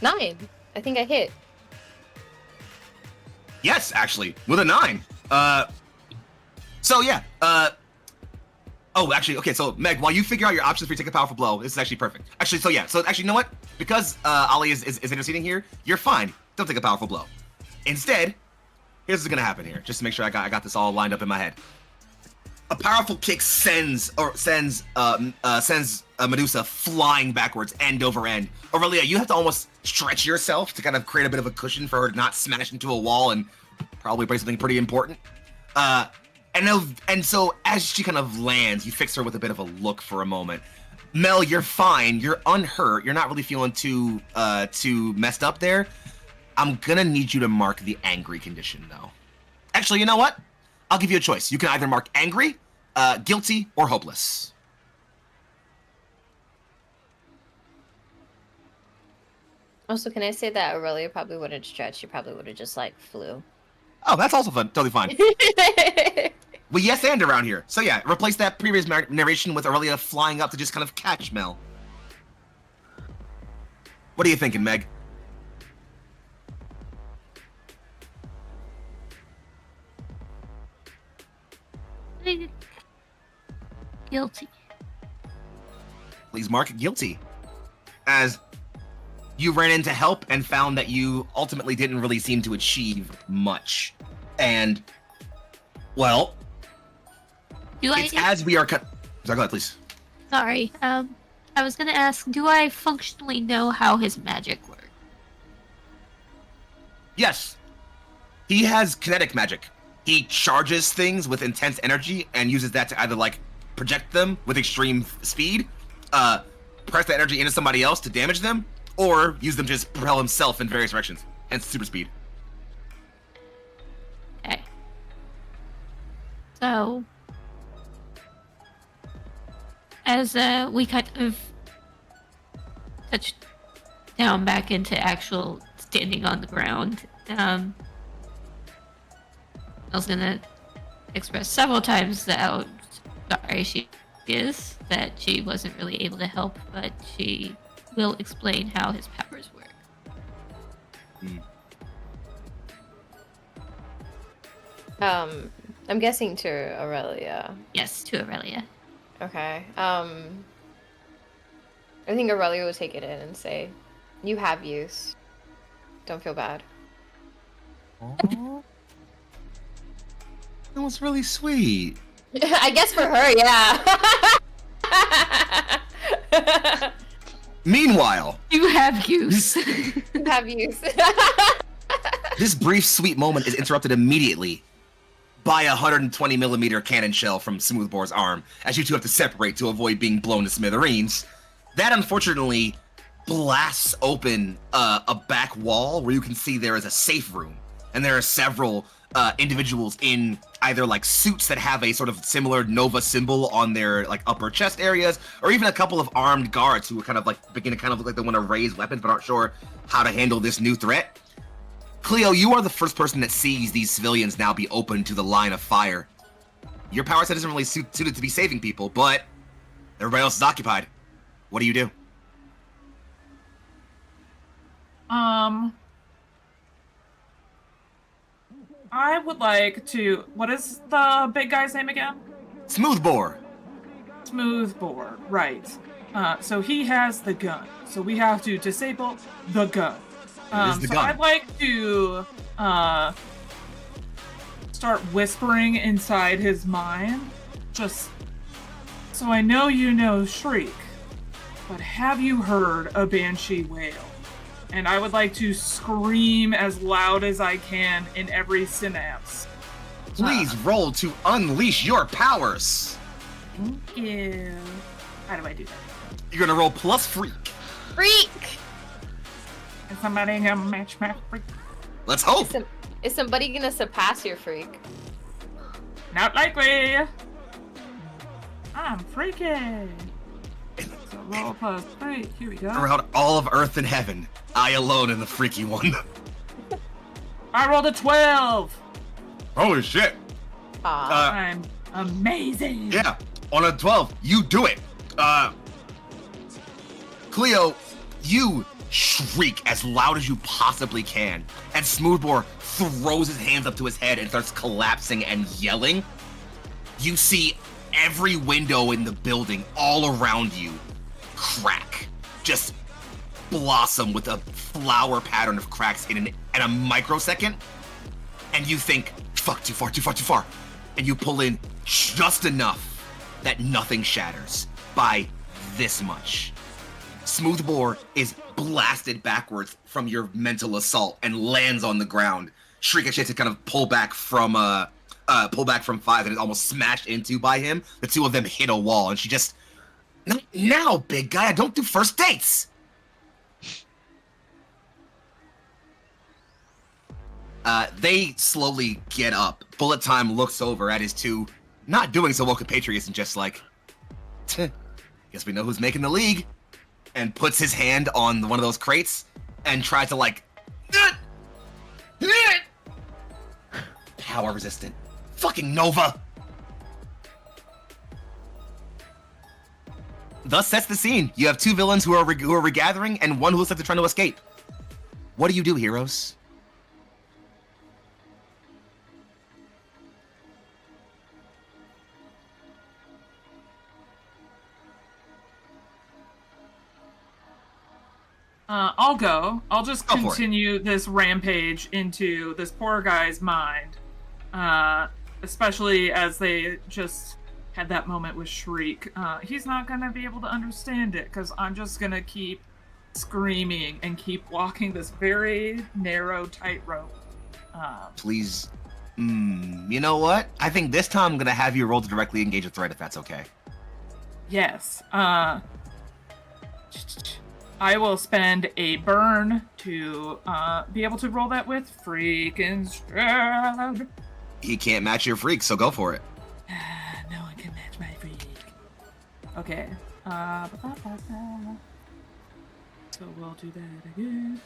9. I think I hit. Yes, actually, with a 9. So yeah. Oh, actually, okay. So Meg, while you figure out your options for you to take a powerful blow, this is actually perfect. Actually, so yeah. So actually, you know what? Because Ollie is interceding here, you're fine. Don't take a powerful blow. Instead, here's what's gonna happen here. Just to make sure I got this all lined up in my head. A powerful kick sends Medusa flying backwards, end over end. Aurelia, you have to almost stretch yourself to kind of create a bit of a cushion for her to not smash into a wall and probably break something pretty important. And so as she kind of lands, you fix her with a bit of a look for a moment. Mel, you're fine. You're unhurt. You're not really feeling too messed up there. I'm gonna need you to mark the angry condition, though. Actually, you know what? I'll give you a choice. You can either mark angry, guilty, or hopeless. Also, can I say that Aurelia probably wouldn't stretch? She probably would have just, like, flew. Oh, that's also fun. Totally fine. We yes and around here. So yeah, replace that previous narration with Aurelia flying up to just kind of catch Mel. What are you thinking, Meg? Guilty. Please mark guilty. As you ran in to help and found that you ultimately didn't really seem to achieve much. And, well, as we are cut. Sorry, go ahead, please. Sorry. I was gonna ask, do I functionally know how his magic works? Yes. He has kinetic magic. He charges things with intense energy and uses that to either, like, project them with extreme speed, press that energy into somebody else to damage them, or use them to just propel himself in various directions, hence super speed. Okay. So, as we kind of touched down back into actual standing on the ground, I was gonna express several times how sorry she is that she wasn't really able to help, but she will explain how his powers work. I'm guessing to Aurelia. Yes, to Aurelia. Okay. I think Aurelia will take it in and say, "You have use. Don't feel bad." Oh. That was really sweet. I guess for her, yeah. Meanwhile, You have use. You have use. this brief, sweet moment is interrupted immediately by a 120 millimeter cannon shell from Smoothbore's arm, as you two have to separate to avoid being blown to smithereens. That unfortunately blasts open a back wall where you can see there is a safe room, and there are several individuals in either like suits that have a sort of similar Nova symbol on their like upper chest areas, or even a couple of armed guards who are kind of like begin to kind of look like they want to raise weapons but aren't sure how to handle this new threat. Cleo, you are the first person that sees these civilians now be open to the line of fire. Your power set isn't really suited to be saving people, but everybody else is occupied. What do you do? I would like to. What is the big guy's name again? Smoothbore. Smoothbore, right. So he has the gun. So we have to disable the gun. The gun. I'd like to start whispering inside his mind. Just so I know you know Shriek, but have you heard a banshee wail? And I would like to scream as loud as I can in every synapse. Please roll to unleash your powers. Thank you. How do I do that? You're gonna roll plus freak. Freak! Is somebody gonna match my freak? Let's hope. Is somebody gonna surpass your freak? Not likely. I'm freaky. So roll plus freak. Here we go. Around all of Earth and Heaven, I alone am the freaky one. I rolled a 12. Holy shit. I'm amazing. Yeah, on a 12, you do it. Cleo, you shriek as loud as you possibly can, and Smoothbore throws his hands up to his head and starts collapsing and yelling. You see every window in the building all around you crack, just blossom with a flower pattern of cracks in a microsecond, and you think, fuck, too far, and you pull in just enough that nothing shatters by this much. Smoothbore is blasted backwards from your mental assault and lands on the ground. Shriek actually has to kind of pull back from 5 and is almost smashed into by him. The two of them hit a wall, and she just, not now, big guy, I don't do first dates. They slowly get up. Bullet Time looks over at his two not doing so well compatriots and just like, guess we know who's making the league, and puts his hand on one of those crates and tries to like, power resistant. Fucking Nova. Thus sets the scene. You have two villains who are regathering and one who looks like they're trying to escape. What do you do, heroes? I'll go. I'll just Go for it. continue this rampage into this poor guy's mind. Especially as they just had that moment with Shriek. He's not gonna be able to understand it, because I'm just gonna keep screaming and keep walking this very narrow tightrope. Please. You know what? I think this time I'm gonna have you roll to directly engage a threat, if that's okay. Yes. I will spend a burn to be able to roll that with freaking stride. He can't match your freak, so go for it. No one can match my freak. Okay. So we'll do that again.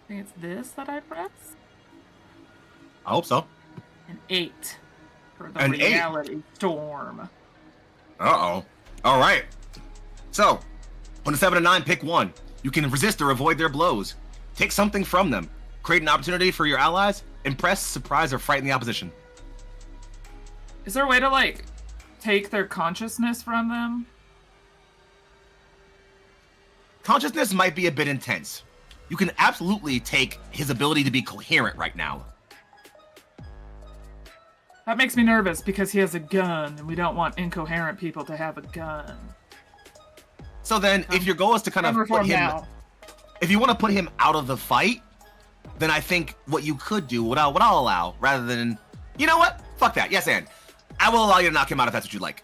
I think it's this that I press. I hope so. An 8 for the An 8? reality storm. Uh-oh. All right. So, on a 7 and 9, pick one. You can resist or avoid their blows. Take something from them. Create an opportunity for your allies. Impress, surprise, or frighten the opposition. Is there a way to, like, take their consciousness from them? Consciousness might be a bit intense. You can absolutely take his ability to be coherent right now. That makes me nervous because he has a gun, and we don't want incoherent people to have a gun. So then, if your goal is to kind of put him... now. If you want to put him out of the fight, then I think what you could do, what I'll allow, rather than You know what? Fuck that. Yes, and I will allow you to knock him out if that's what you like.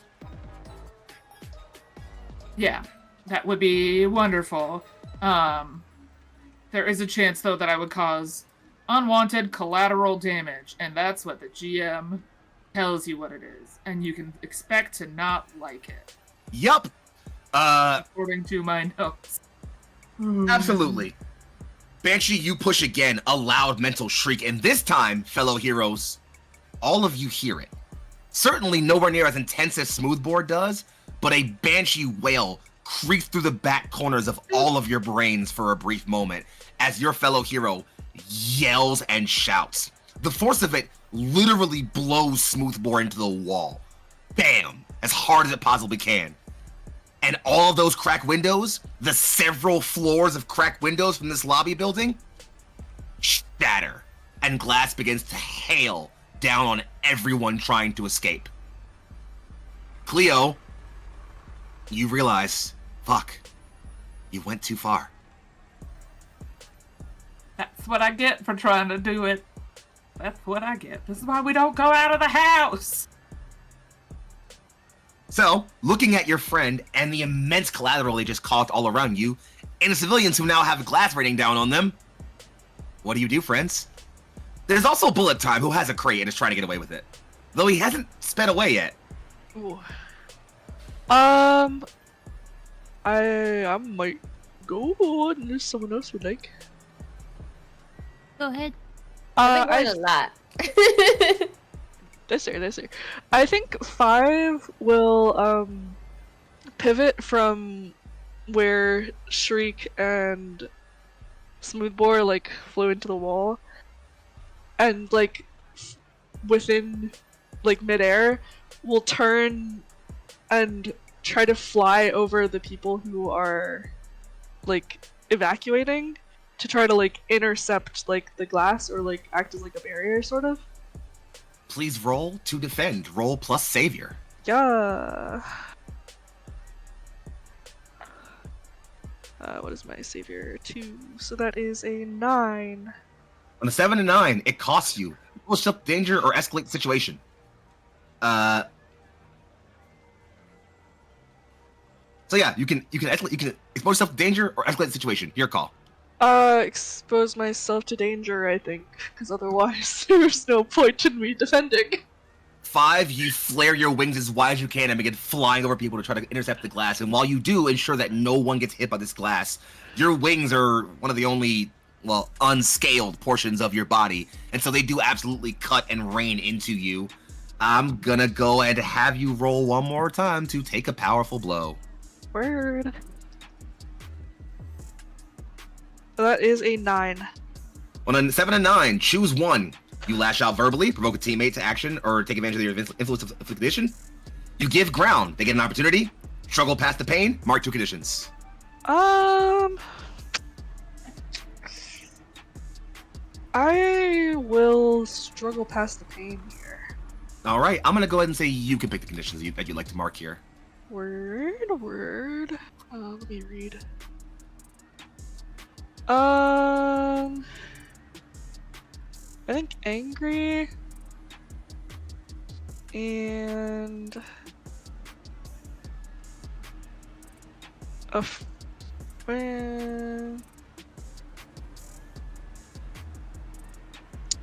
Yeah, that would be wonderful. There is a chance, though, that I would cause unwanted collateral damage, and that's what the GM tells you what it is, and you can expect to not like it. Yup. According to my notes. Absolutely. Banshee, you push again, a loud mental shriek, and this time, fellow heroes, all of you hear it. Certainly nowhere near as intense as Smoothbore does, but a Banshee wail creeps through the back corners of all of your brains for a brief moment as your fellow hero yells and shouts. The force of it literally blows Smoothbore into the wall. Bam! As hard as it possibly can. And all of those cracked windows, the several floors of cracked windows from this lobby building, shatter, and glass begins to hail down on everyone trying to escape. Cleo, you realize, fuck, you went too far. That's what I get for trying to do it. That's what I get. This is why we don't go out of the house. So, looking at your friend and the immense collateral they just caused all around you, and the civilians who now have glass raining down on them, what do you do, friends? There's also Bullet Time, who has a crate and is trying to get away with it. Though he hasn't sped away yet. Ooh. I might go unless someone else would like. Go ahead. I think a lot. This year. I think 5 will pivot from where Shriek and Smoothbore like flew into the wall, and like within like midair will turn and try to fly over the people who are like evacuating to try to like intercept like the glass or like act as like a barrier sort of. Please roll to defend. Roll plus savior. Yeah. What is my savior? 2. So that is a 9. On a 7 and 9, it costs you. Push up danger or escalate the situation. So yeah, you can expose yourself to danger or escalate the situation. Your call. Expose myself to danger, I think, because otherwise there's no point in me defending. 5, you flare your wings as wide as you can and begin flying over people to try to intercept the glass. And while you do, ensure that no one gets hit by this glass. Your wings are one of the only, well, unscaled portions of your body, and so they do absolutely cut and rain into you. I'm gonna go and have you roll one more time to take a powerful blow. Word. That is a 9. On a 7 and 9, choose one. You lash out verbally, provoke a teammate to action, or take advantage of your influence of the condition. You give ground. They get an opportunity. Struggle past the pain. Mark 2 conditions. I will struggle past the pain here. All right, I'm gonna go ahead and say you can pick the conditions that you'd like to mark here. Word. Let me read. I think angry and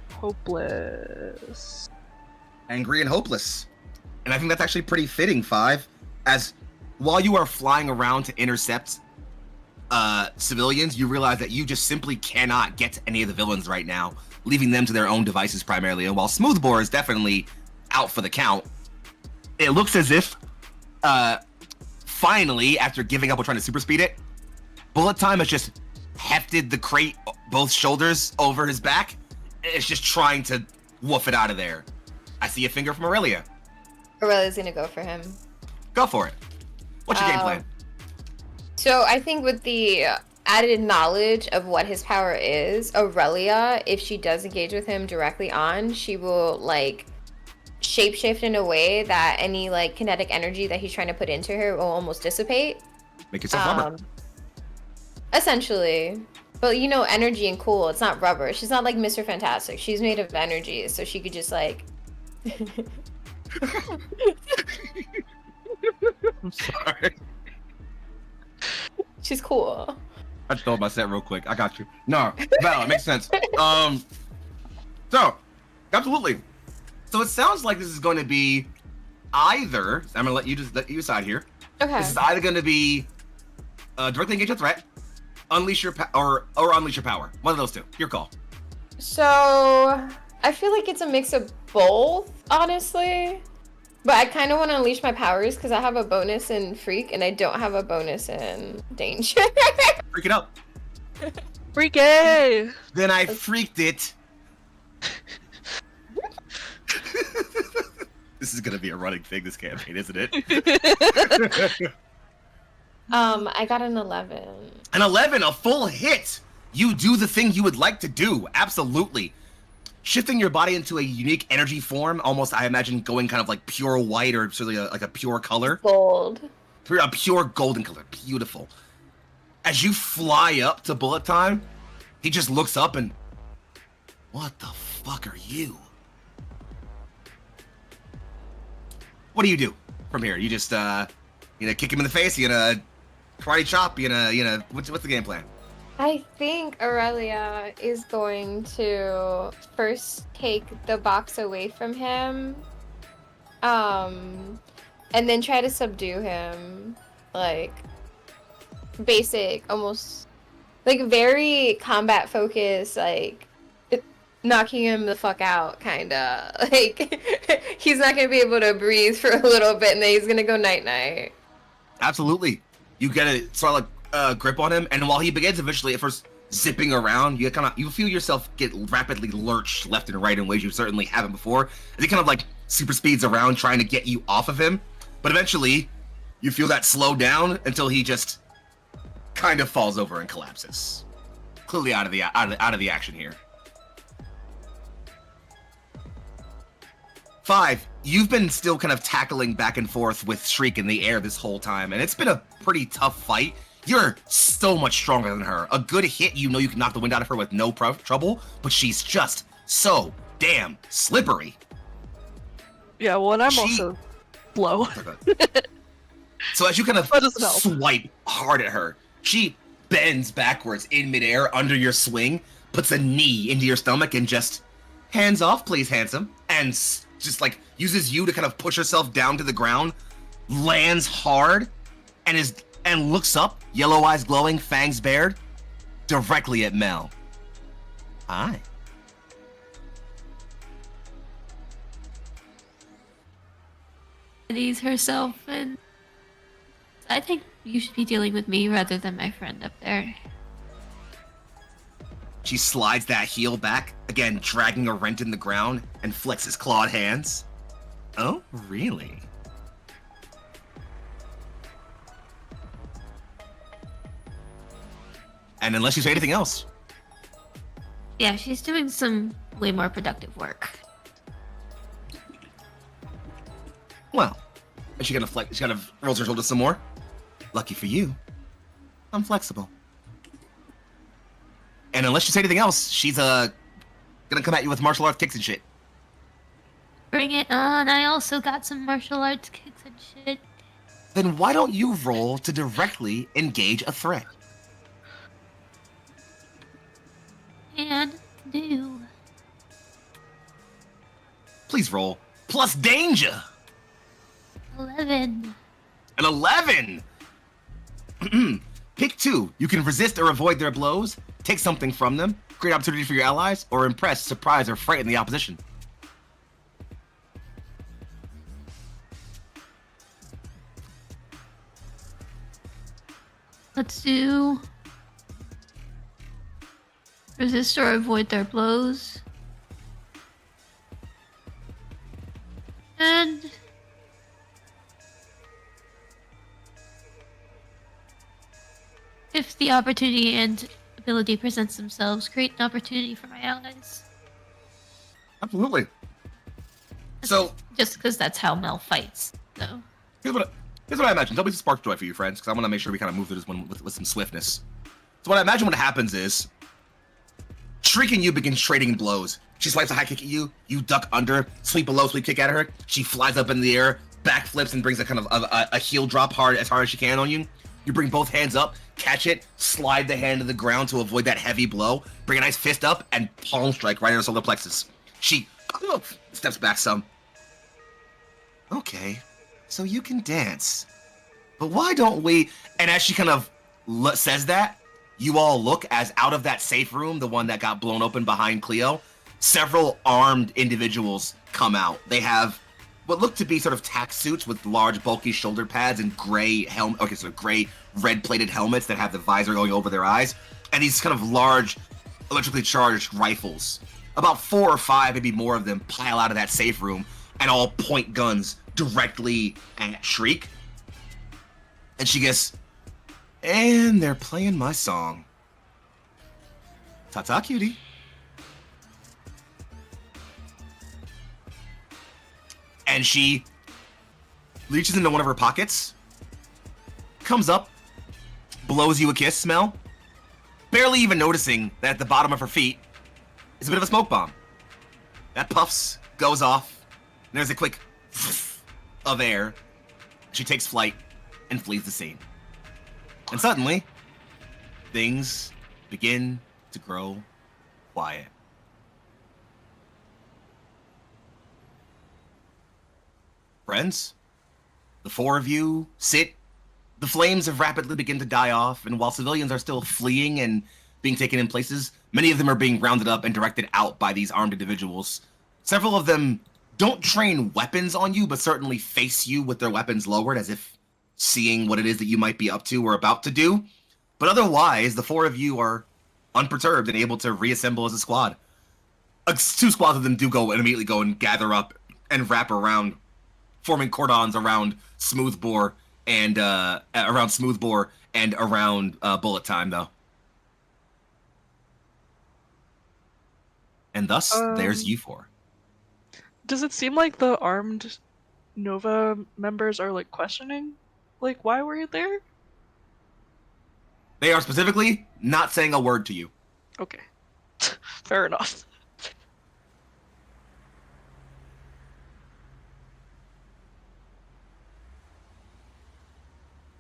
hopeless. Angry and hopeless. And I think that's actually pretty fitting, 5, as while you are flying around to intercept civilians, you realize that you just simply cannot get to any of the villains right now, leaving them to their own devices primarily. And while Smoothbore is definitely out for the count, it looks as if finally, after giving up or trying to super speed it, Bullet Time has just hefted the crate both shoulders over his back. It's just trying to woof it out of there. I see a finger from Aurelia. Aurelia's gonna go for him. Go for it. What's your game plan? So I think with the added knowledge of what his power is, Aurelia, if she does engage with him directly on, she will like shapeshift in a way that any like kinetic energy that he's trying to put into her will almost dissipate. Make yourself rubber. Essentially. But you know, energy and cool, it's not rubber. She's not like Mr. Fantastic. She's made of energy, so she could just like I'm sorry. She's cool. I just told my set real quick. I got you. No, valid, makes sense. So, absolutely. So it sounds like this is going to be either. I'm gonna let you decide here. Okay. This is either going to be directly engage a threat, unleash your or unleash your power. One of those two. Your call. So I feel like it's a mix of both, honestly. But I kind of want to unleash my powers because I have a bonus in freak and I don't have a bonus in danger. Freak it up. Freaky! Then I freaked it. This is gonna be a running thing this campaign, isn't it? I got an 11. An 11, a full hit. You do the thing you would like to do. Absolutely. Shifting your body into a unique energy form, almost I imagine going kind of like pure white or sort of like a pure color. Gold. A pure golden color. Beautiful. As you fly up to bullet time, he just looks up and, what the fuck are you? What do you do from here? You just, kick him in the face? You gonna karate chop? You gonna, what's the game plan? I think Aurelia is going to first take the box away from him, and then try to subdue him, like basic, almost like very combat focused, like knocking him the fuck out, kinda. Like he's not gonna be able to breathe for a little bit, and then he's gonna go night night. Absolutely. You get a sort of like grip on him, and while he begins eventually at first zipping around, you feel yourself get rapidly lurched left and right in ways you certainly haven't before. As he kind of like super speeds around trying to get you off of him, but eventually you feel that slow down until he just kind of falls over and collapses, clearly out of the action here. 5, you've been still kind of tackling back and forth with Shriek in the air this whole time, and it's been a pretty tough fight. You're so much stronger than her. A good hit, you can knock the wind out of her with no trouble, but she's just so damn slippery. Yeah, well, and I'm also slow. So as you kind of That doesn't help. swipe hard at her, she bends backwards in midair under your swing, puts a knee into your stomach, and just, hands off, please, handsome, and just like uses you to kind of push herself down to the ground, lands hard, and looks up, yellow eyes glowing, fangs bared, directly at Mel. Hi. Ease herself, and I think you should be dealing with me rather than my friend up there. She slides that heel back, again dragging a rent in the ground, and flexes clawed hands. Oh, really? And unless you say anything else. Yeah, she's doing some way more productive work. Well, and she kind of rolls her shoulders some more. Lucky for you, I'm flexible. And unless you say anything else, she's gonna come at you with martial arts kicks and shit. Bring it on, I also got some martial arts kicks and shit. Then why don't you roll to directly engage a threat? And do. Please roll. Plus danger! 11. An 11! Pick 2. You can resist or avoid their blows, take something from them, create opportunity for your allies, or impress, surprise, or frighten the opposition. Let's do resist or avoid their blows. And if the opportunity and ability presents themselves, create an opportunity for my allies. Absolutely. So, Just because that's how Mel fights, so. here's what I imagine. There'll be some spark joy for you, friends, because I want to make sure we kind of move through this one with some swiftness. So what I imagine what happens is, Shriek and you begin trading blows. She swipes a high kick at you. You duck under, sweep a low sweep kick at her. She flies up in the air, backflips, and brings a kind of a heel drop as hard as she can on you. You bring both hands up, catch it, slide the hand to the ground to avoid that heavy blow. Bring a nice fist up and palm strike right in her solar plexus. She steps back some. Okay, so you can dance. But why don't we... And as she kind of says that, you all look as out of that safe room, the one that got blown open behind Cleo, several armed individuals come out. They have what look to be sort of tack suits with large, bulky shoulder pads and gray gray, red-plated helmets that have the visor going over their eyes, and these kind of large, electrically charged rifles. About 4 or 5, maybe more of them, pile out of that safe room and all point guns directly at Shriek. And she gets, and they're playing my song. Ta-ta, cutie. And she reaches into one of her pockets, comes up, blows you a kiss smell, barely even noticing that at the bottom of her feet is a bit of a smoke bomb. That puffs, goes off, and there's a quick of air. She takes flight and flees the scene. And suddenly, things begin to grow quiet. Friends, the 4 of you sit. The flames have rapidly begun to die off, and while civilians are still fleeing and being taken in places, many of them are being rounded up and directed out by these armed individuals. Several of them don't train weapons on you, but certainly face you with their weapons lowered as if seeing what it is that you might be up to or about to do. But otherwise, the 4 of you are unperturbed and able to reassemble as a squad. 2 squads of them do go and immediately go and gather up and wrap around, forming cordons around Smoothbore and around Bullet Time, though. And thus, there's you 4. Does it seem like the armed Nova members are like questioning, like, why were you there? They are specifically not saying a word to you. Okay, fair enough.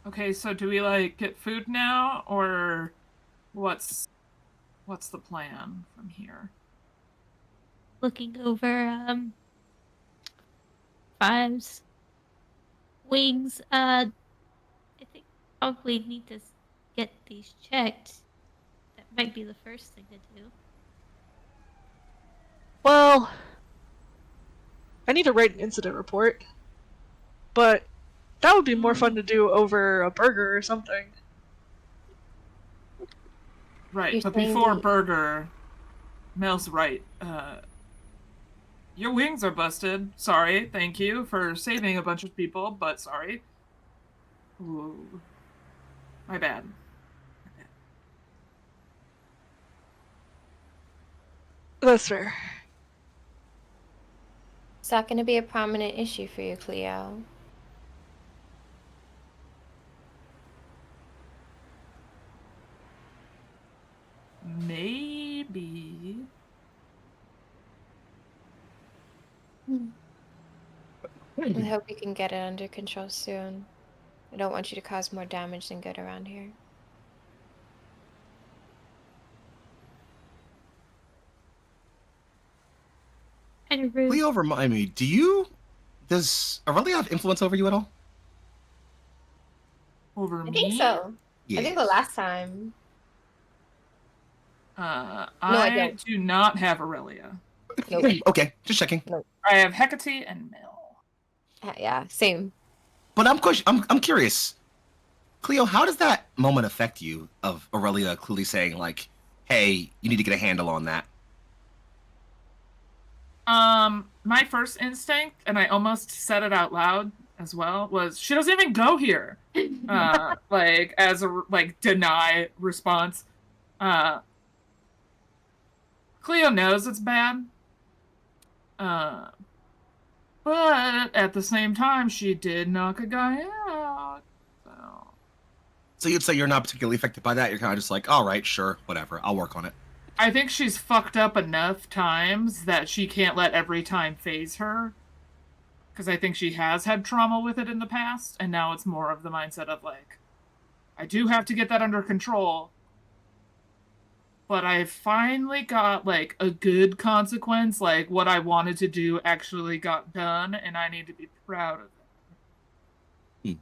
Okay, so do we like get food now, or what's the plan from here? Looking over Five's wings. I think probably need to get these checked. That might be the first thing to do. Well, I need to write an incident report, but that would be more fun to do over a burger or something. Right, You're but saying before the- burger, Mel's right. Your wings are busted. Sorry, thank you for saving a bunch of people, but sorry. Ooh. My bad. That's fair. Is that going to be a prominent issue for you, Cleo? Maybe. I hope you can get it under control soon. I don't want you to cause more damage than good around here. Kind of rude. Leo, remind me, does Aurelia have influence over you at all? Over I me? think so. Yeah. I think the last time. I don't. do not have Aurelia. Nope. Okay, just checking. I have Hecate and Mel. Yeah, same. But I'm curious. Cleo, how does that moment affect you of Aurelia clearly saying, like, hey, you need to get a handle on that? My first instinct, and I almost said it out loud as well, was she doesn't even go here. Like as a deny response. Cleo knows it's bad. But at the same time, she did knock a guy out. So you'd say you're not particularly affected by that? You're kind of just like, all right, sure, whatever, I'll work on it. I think she's fucked up enough times that she can't let every time phase her. Because I think she has had trauma with it in the past, and now it's more of the mindset of like, I do have to get that under control, but I finally got like a good consequence, like what I wanted to do actually got done, and I need to be proud of it.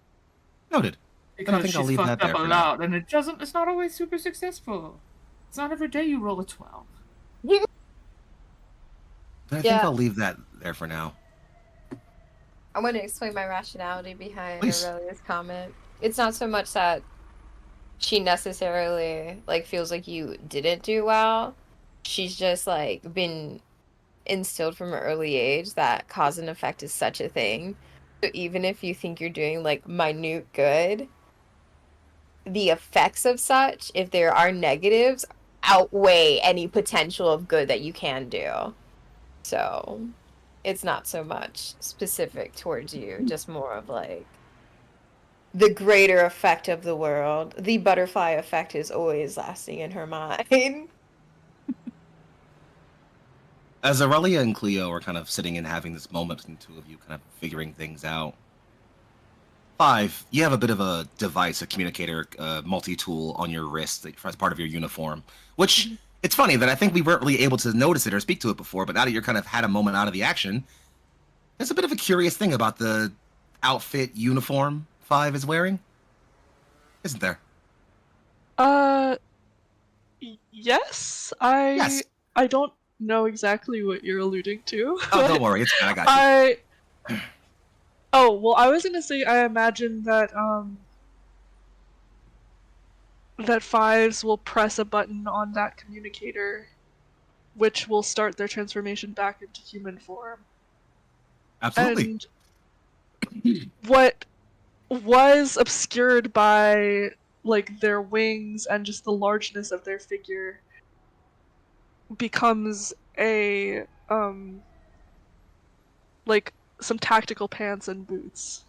Noted. Because I think I'll she's leave that fucked there up a for lot, now. and it's not always super successful. It's not every day you roll a 12. I think Yeah. I'll leave that there for now. I want to explain my rationality behind Please. Aurelia's comment. It's not so much that she necessarily like feels like you didn't do well. She's just like been instilled from an early age that cause and effect is such a thing. So even if you think you're doing like minute good, the effects of such, if there are negatives, outweigh any potential of good that you can do. So it's not so much specific towards you, just more of like the greater effect of the world. The butterfly effect is always lasting in her mind. As Aurelia and Cleo are kind of sitting and having this moment between the two of you, kind of figuring things out. 5, you have a bit of a device, a communicator, multi-tool on your wrist as part of your uniform, which it's funny that I think we weren't really able to notice it or speak to it before, but now that you're kind of had a moment out of the action, there's a bit of a curious thing about the outfit uniform 5 is wearing, isn't there? Yes. Yes. I don't know exactly what you're alluding to. Oh, don't worry, it's fine. I got you. Oh, well, I was gonna say I imagine that that fives will press a button on that communicator, which will start their transformation back into human form. Absolutely. And what was obscured by like their wings and just the largeness of their figure becomes a like some tactical pants and boots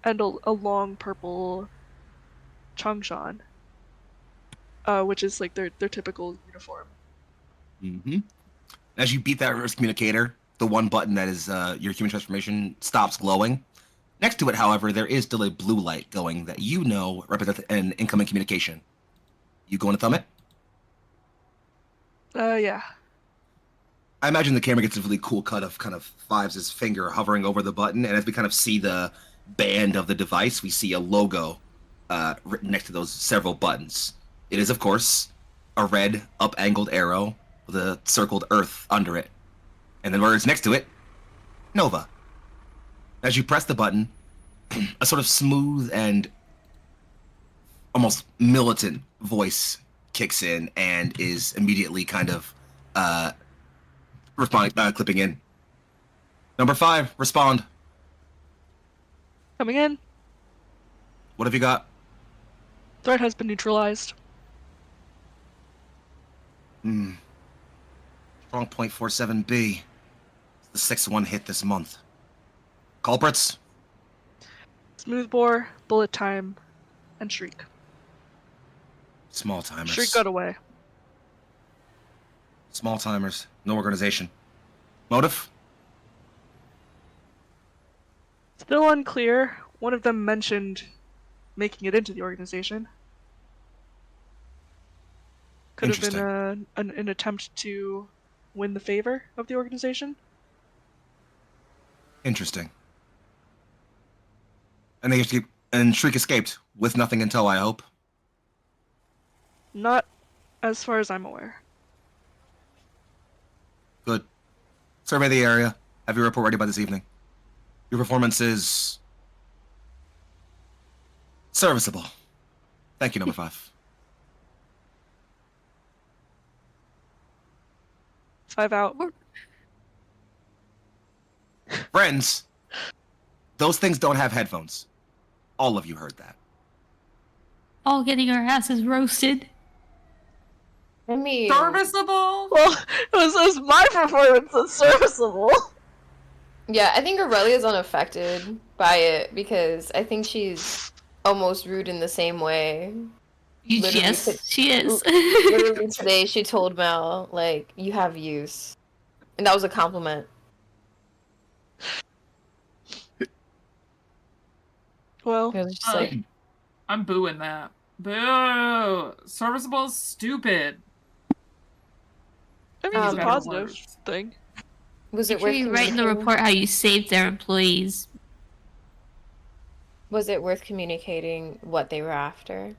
and a long purple changshan, which is like their typical uniform. Mm-hmm. As you beat that reverse communicator, the one button that is your human transformation stops glowing. Next to it, however, there is still a blue light going that you know represents an incoming communication. You going to thumb it? Yeah. I imagine the camera gets a really cool cut of kind of Fives' finger hovering over the button, and as we kind of see the band of the device, we see a logo written next to those several buttons. It is, of course, a red up-angled arrow with a circled Earth under it. And the words next to it, Nova. As you press the button, a sort of smooth and almost militant voice kicks in and is immediately kind of clipping in. Number 5, respond. Coming in. What have you got? Threat has been neutralized. Strong point 47B. The 6th one hit this month. Culprits? Smooth bore, bullet time, and shriek. Small timers. Shriek got away. Small timers. No organization. Motive? Still unclear. One of them mentioned making it into the organization. Could have been an attempt to win the favor of the organization. Interesting. And Shriek escaped with nothing in tow, I hope. Not as far as I'm aware. Good. Survey the area. Have your report ready by this evening. Your performance is serviceable. Thank you, number 5. 5 out. Friends, those things don't have headphones. All of you heard that. All getting our asses roasted. I mean, Serviceable? Well, it was my performance that's serviceable. yeah, I think Aurelia's unaffected by it because I think she's almost rude in the same way. Literally Yes, she is. literally today she told Mel, like, you have use. And that was a compliment. Well, It was just like, I'm booing that. Boo! Serviceable is stupid. I mean, it's a Better positive words. thing. was Make it sure worth you write in the communicating? report how you saved their employees. Was it worth communicating what they were after?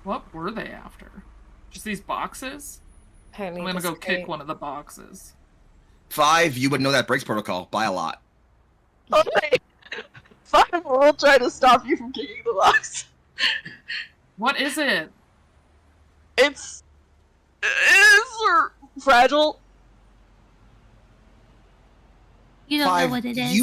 What were they after? Just these boxes? Apparently I'm gonna this go kick guy- one of the boxes. 5, you would know that breaks protocol by a lot. Okay. 5 will try to stop you from kicking the box. What is it? It's fragile. You don't know 5, what it is.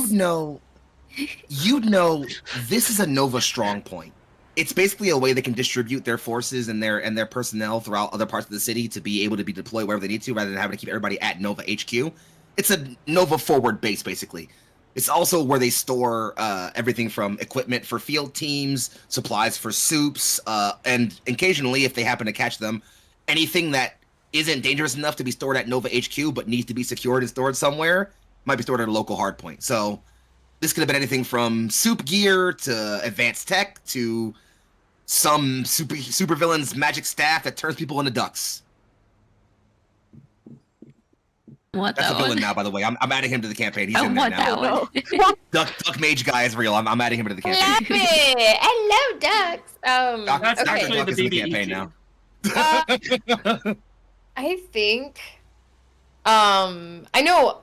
you'd know this is a Nova strong point. It's basically a way they can distribute their forces and their personnel throughout other parts of the city to be able to be deployed wherever they need to, rather than having to keep everybody at Nova HQ. It's a Nova forward base, basically. It's also where they store everything from equipment for field teams, supplies for soups, and occasionally, if they happen to catch them, anything that isn't dangerous enough to be stored at Nova HQ but needs to be secured and stored somewhere might be stored at a local hardpoint. So this could have been anything from soup gear to advanced tech to some supervillain's magic staff that turns people into ducks. Want That's that a villain one? now, by the way. I'm adding him to the campaign. He's I in there want now. that one. Duck Mage guy is real. I'm adding him to the Love campaign. it! I love ducks. That's Okay. actually Duck the is in the BBE campaign team. now. I think, I know,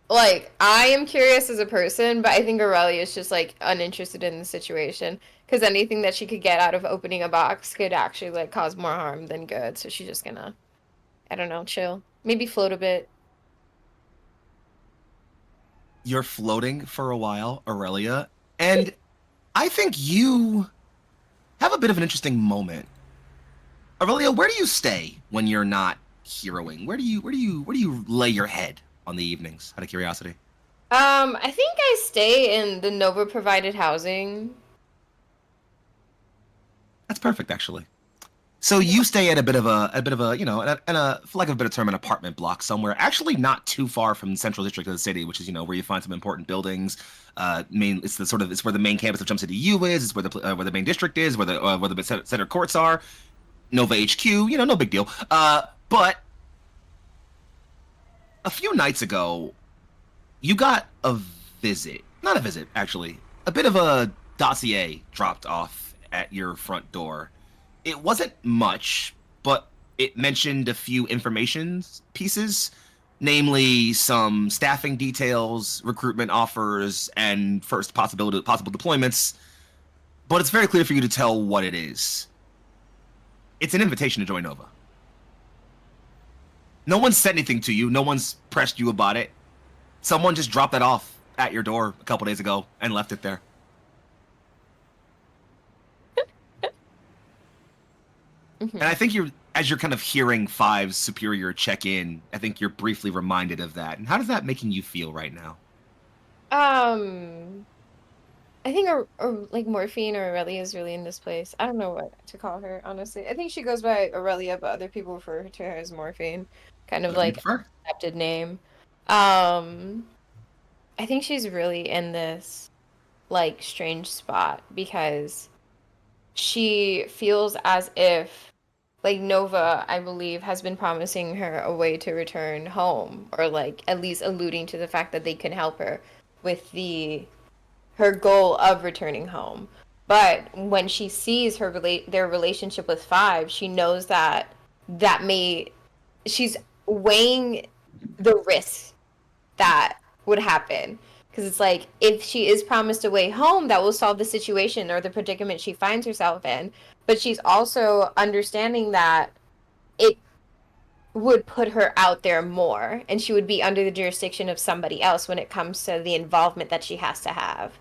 like, I am curious as a person, but I think Aurelia is just, like, uninterested in the situation. Because anything that she could get out of opening a box could actually, like, cause more harm than good. So she's just gonna, I don't know, chill. Maybe float a bit. You're floating for a while, Aurelia, and I think you have a bit of an interesting moment. Aurelia, where do you stay when you're not heroing? Where do you lay your head on the evenings? Out of curiosity. I think I stay in the Nova provided housing. That's perfect, actually. So you stay at a bit of a, you know, in a for lack of a better term, an apartment block somewhere, actually not too far from the central district of the city, which is, you know, where you find some important buildings. It's where the main campus of Jump City U is. It's where the main district is, where the center courts are. Nova HQ, you know, no big deal. But a few nights ago, you got a visit. Not a visit, actually. A bit of a dossier dropped off at your front door. It wasn't much, but it mentioned a few information pieces, namely some staffing details, recruitment offers, and first possible deployments. But it's very clear for you to tell what it is. It's an invitation to join Nova. No one's said anything to you. No one's pressed you about it. Someone just dropped that off at your door a couple days ago and left it there. And I think as you're kind of hearing Five's superior check in, I think you're briefly reminded of that. And how does that making you feel right now? I think like Morphine or Aurelia is really in this place. I don't know what to call her, honestly. I think she goes by Aurelia, but other people refer to her as Morphine. Kind of Whatever you like prefer. accepted name. I think she's really in this like strange spot because she feels as if like Nova, I believe, has been promising her a way to return home, or like at least alluding to the fact that they can help her with her goal of returning home. But when she sees their relationship with Five, she knows that she's weighing the risk that would happen. Because it's like, if she is promised a way home, that will solve the situation or the predicament she finds herself in. But she's also understanding that it would put her out there more, and she would be under the jurisdiction of somebody else when it comes to the involvement that she has to have.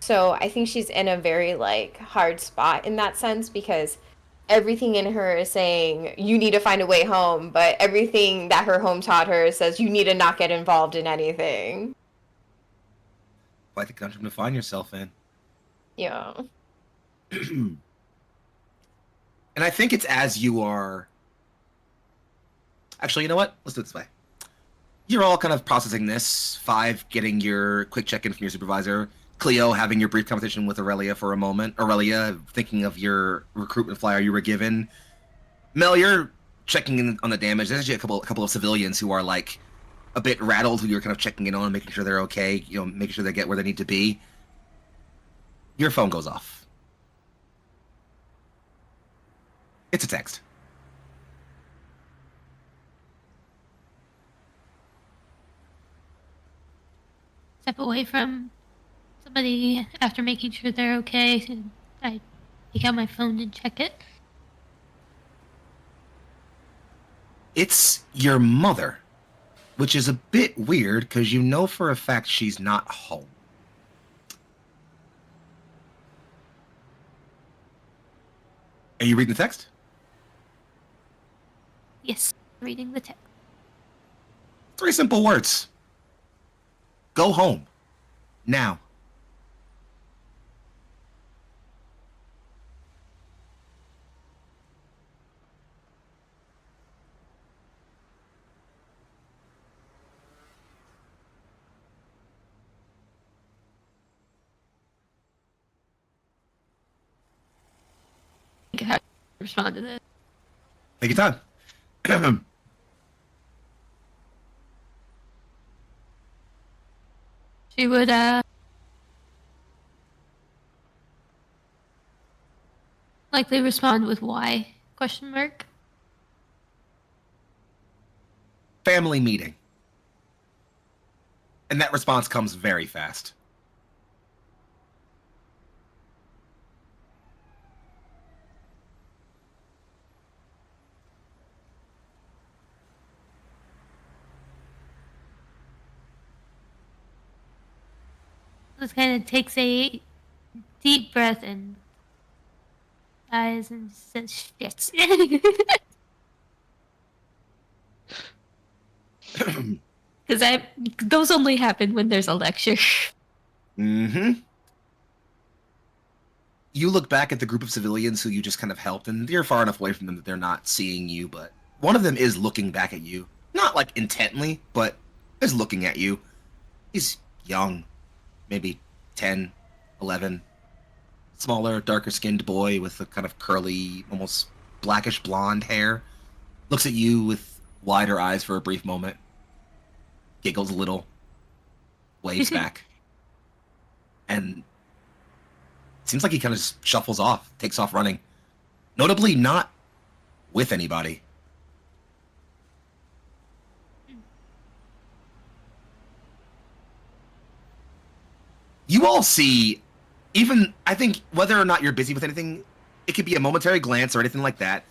So I think she's in a very like hard spot in that sense, because everything in her is saying you need to find a way home, but everything that her home taught her says you need to not get involved in anything. Quite the conundrum to find yourself in. Yeah. And I think it's as you are. Actually, you know what? Let's do it this way. You're all kind of processing this. Five, getting your quick check-in from your supervisor. Cleo, having your brief conversation with Aurelia for a moment. Aurelia, thinking of your recruitment flyer you were given. Mel, you're checking in on the damage. There's actually a couple of civilians who are like a bit rattled, who you're kind of checking in on, making sure they're okay. You know, making sure they get where they need to be. Your phone goes off. It's a text. Step away from somebody after making sure they're okay, and I take out my phone and check it. It's your mother, which is a bit weird because you know for a fact she's not home. Are you reading the text? Yes, reading the text. 3 simple words. Go home. Now. I think I have to respond to this. Take your time. She would, likely respond with why? Question mark. Family meeting. And that response comes very fast. Just kind of takes a deep breath and sighs and says, shit. Because those only happen when there's a lecture. Mm-hmm. You look back at the group of civilians who you just kind of helped, and you're far enough away from them that they're not seeing you, but one of them is looking back at you. Not like intently, but is looking at you. He's young. Maybe 10, 11. Smaller, darker skinned boy with a kind of curly, almost blackish blonde hair. Looks at you with wider eyes for a brief moment. Giggles a little. Waves back. And seems like he kind of just shuffles off, takes off running. Notably not with anybody. You all see, even, I think, whether or not you're busy with anything, it could be a momentary glance or anything like that.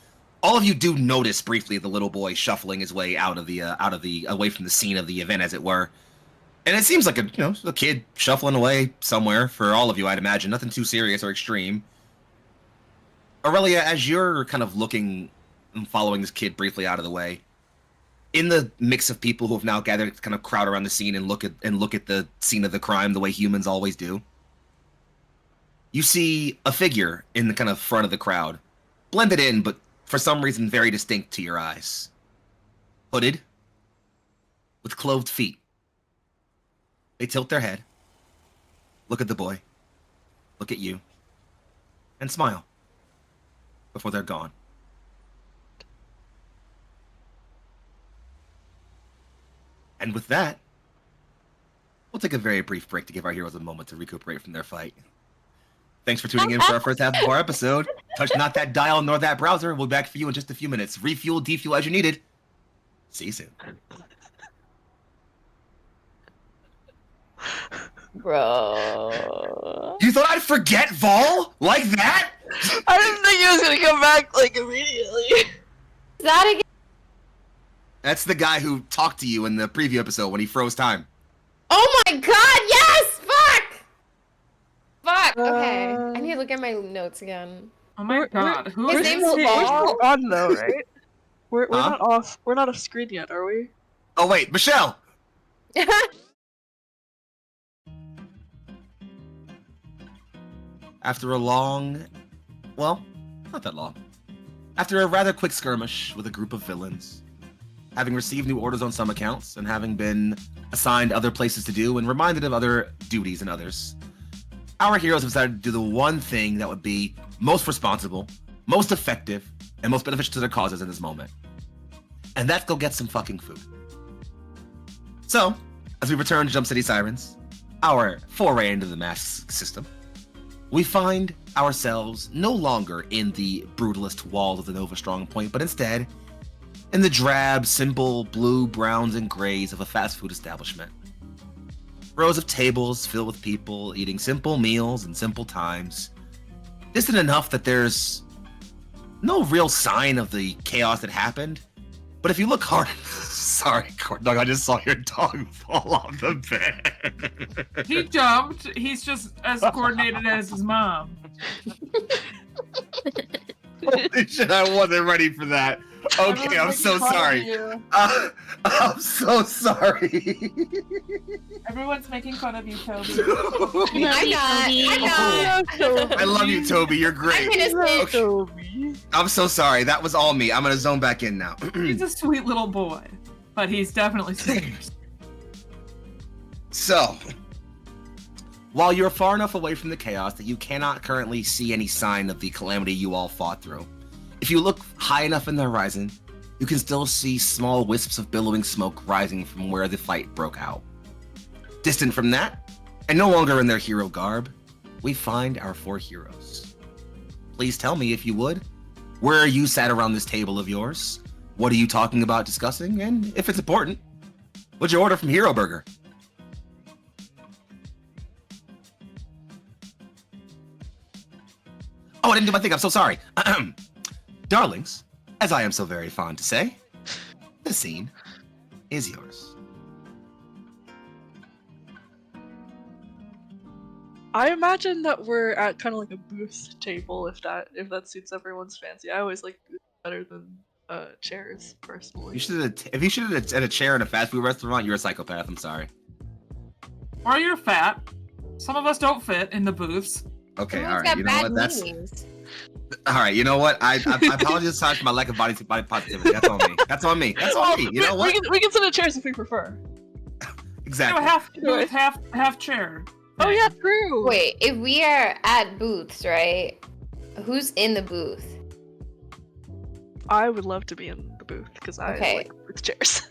All of you do notice briefly the little boy shuffling his way away from the scene of the event, as it were. And it seems like a kid shuffling away somewhere for all of you, I'd imagine. Nothing too serious or extreme. Aurelia, as you're kind of looking and following this kid briefly out of the way, in the mix of people who have now gathered to kind of crowd around the scene and look at the scene of the crime the way humans always do, you see a figure in the kind of front of the crowd, blended in, but for some reason very distinct to your eyes. Hooded, with clothed feet. They tilt their head, look at the boy, look at you, and smile before they're gone. And with that, we'll take a very brief break to give our heroes a moment to recuperate from their fight. Thanks for tuning in for our first half of our episode. Touch not that dial nor that browser. We'll be back for you in just a few minutes. Refuel, defuel as you needed. See you soon. Bro. You thought I'd forget Vol? Like that? I didn't think he was gonna come back like immediately. Is that again? That's the guy who talked to you in the preview episode when he froze time. Oh my god, yes! Fuck! Fuck, okay. I need to look at my notes again. Oh my god, who His is name's this? We're still on though, right? We're Huh? not off. We're not off screen yet, are we? Oh wait, Michelle! After a long well, not that long. After a rather quick skirmish with a group of villains, having received new orders on some accounts, and having been assigned other places to do and reminded of other duties and others, our heroes have decided to do the one thing that would be most responsible, most effective, and most beneficial to their causes in this moment. And that's go get some fucking food. So, as we return to Jump City Sirens, our foray into the mask system, we find ourselves no longer in the brutalist walls of the Nova Strong Point, but instead in the drab, simple blue, browns, and grays of a fast food establishment. Rows of tables filled with people eating simple meals in simple times. Distant enough that there's no real sign of the chaos that happened. But if you look hard, sorry, Corn Dog, I just saw your dog fall off the bed. He jumped. He's just as coordinated as his mom. Holy shit, I wasn't ready for that. Okay, I'm so sorry. I'm so sorry. Everyone's making fun of you, Toby. Love you, Toby. I love you, Toby. You're great. I'm innocent. Toby. I'm so sorry. That was all me. I'm gonna zone back in now. He's a sweet little boy, but he's definitely serious. So, while you're far enough away from the chaos that you cannot currently see any sign of the calamity you all fought through, if you look high enough in the horizon, you can still see small wisps of billowing smoke rising from where the fight broke out. Distant from that, and no longer in their hero garb, we find our four heroes. Please tell me, if you would, where are you sat around this table of yours? What are you talking about discussing? And if it's important, what'd you order from Hero Burger? Oh, I didn't do my thing. I'm so sorry. Darlings, as I am so very fond to say, the scene is yours. I imagine that we're at kind of like a booth table, if that suits everyone's fancy. I always like booths better than chairs, personally. If you should have at a chair in a fast food restaurant, you're a psychopath. I'm sorry. Or you're fat. Some of us don't fit in the booths. Okay, Everyone's all right. got You know bad what? That's knees. all right. You know what? I apologize for my lack of body positivity. That's on me. That's on me. That's on me. You know what? We can sit in chairs if we prefer. Exactly. Half booth, half chair. Oh yeah, true. Wait, if we are at booths, right? Who's in the booth? I would love to be in the booth because I Okay. like booth chairs.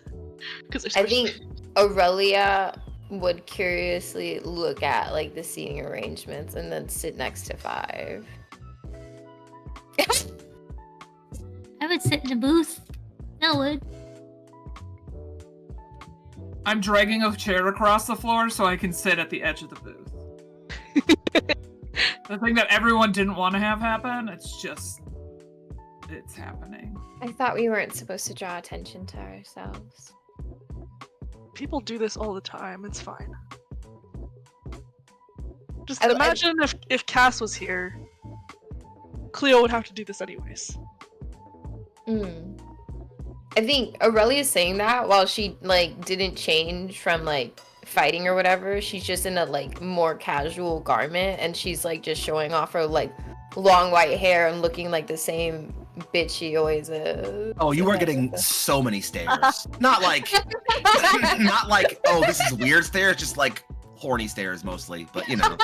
Because I think Aurelia would curiously look at like the seating arrangements and then sit next to 5. I would sit in the booth. I would. I'm dragging a chair across the floor so I can sit at the edge of the booth. The thing that everyone didn't want to have happen, it's happening. I thought we weren't supposed to draw attention to ourselves. people do this all the time. It's fine. Just I- imagine if Cass was here, Cleo would have to do this anyways. I think Aurelia is saying that while she like didn't change from like fighting or whatever. She's just in a like more casual garment and she's like just showing off her like long white hair and looking like the same bitch she always is. Oh, you are getting so many stares. Not like, not like, oh, this is weird stares, just like horny stares mostly, but you know.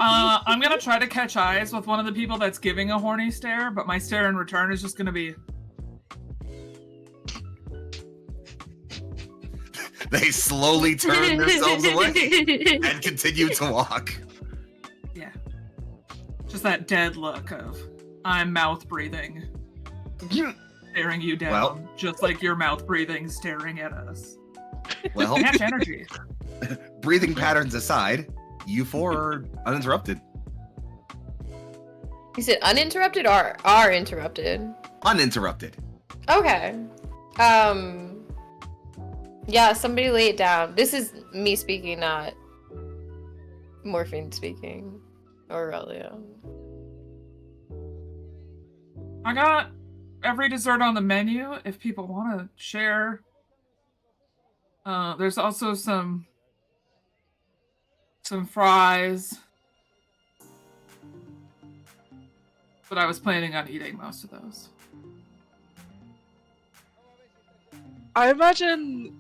I'm gonna try to catch eyes with one of the people that's giving a horny stare, but my stare in return is just gonna be... They slowly turn themselves away and continue to walk. Yeah. Just that dead look of, I'm mouth breathing, staring you down, Well. just like your mouth breathing staring at us. Well, Match energy. breathing patterns aside, you four are uninterrupted. You said uninterrupted or are interrupted? Uninterrupted. Okay. Yeah, somebody lay it down. This is me speaking, not Morphine speaking. Aurelia. I got every dessert on the menu if people want to share. There's also some But I was planning on eating most of those. I imagine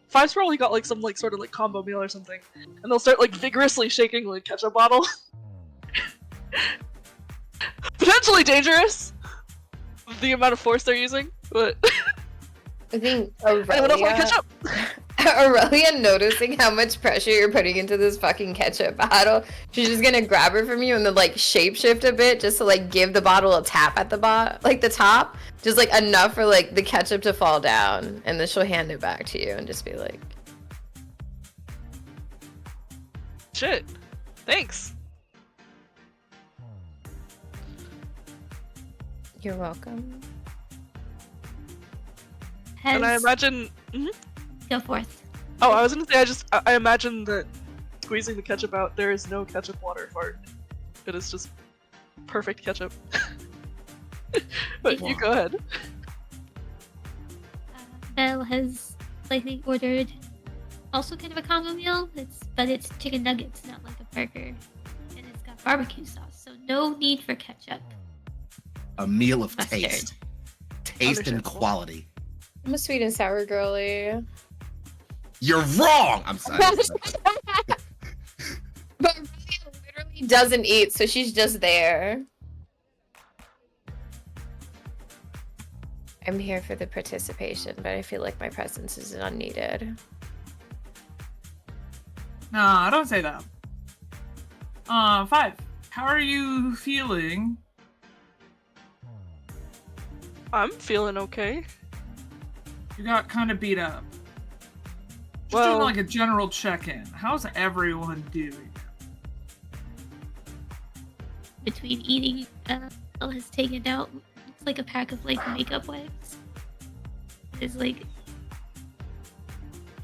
Five's probably got like some like sort of like combo meal or something, and they'll start like vigorously shaking like ketchup bottle. Potentially dangerous, the amount of force they're using, but I think anyone else want ketchup? Aurelia noticing how much pressure you're putting into this fucking ketchup bottle, she's just gonna grab it from you and then like shapeshift a bit just to like give the bottle a tap at the like the top, just like enough for like the ketchup to fall down, and then she'll hand it back to you and just be like, Shit, thanks. "You're welcome." And I imagine. Go forth. Oh, I was gonna say, I imagine that squeezing the ketchup out, there is no ketchup water fart. It is just perfect ketchup. But you go ahead. Belle has slightly ordered also kind of a combo meal, but it's chicken nuggets, not like a burger. And it's got barbecue sauce, so no need for ketchup. A meal of Mustard. taste and Understandable. quality. I'm a sweet and sour girly. You're wrong. I'm sorry. But Aurelia literally doesn't eat, so she's just there. I'm here for the participation, but I feel like my presence is unneeded. Nah, don't say that. Five. How are you feeling? I'm feeling okay. You got kind of beat up. Just Well- doing like a general check-in. How's everyone doing? Between eating, Belle has taken out, it's like a pack of like makeup wipes. It's like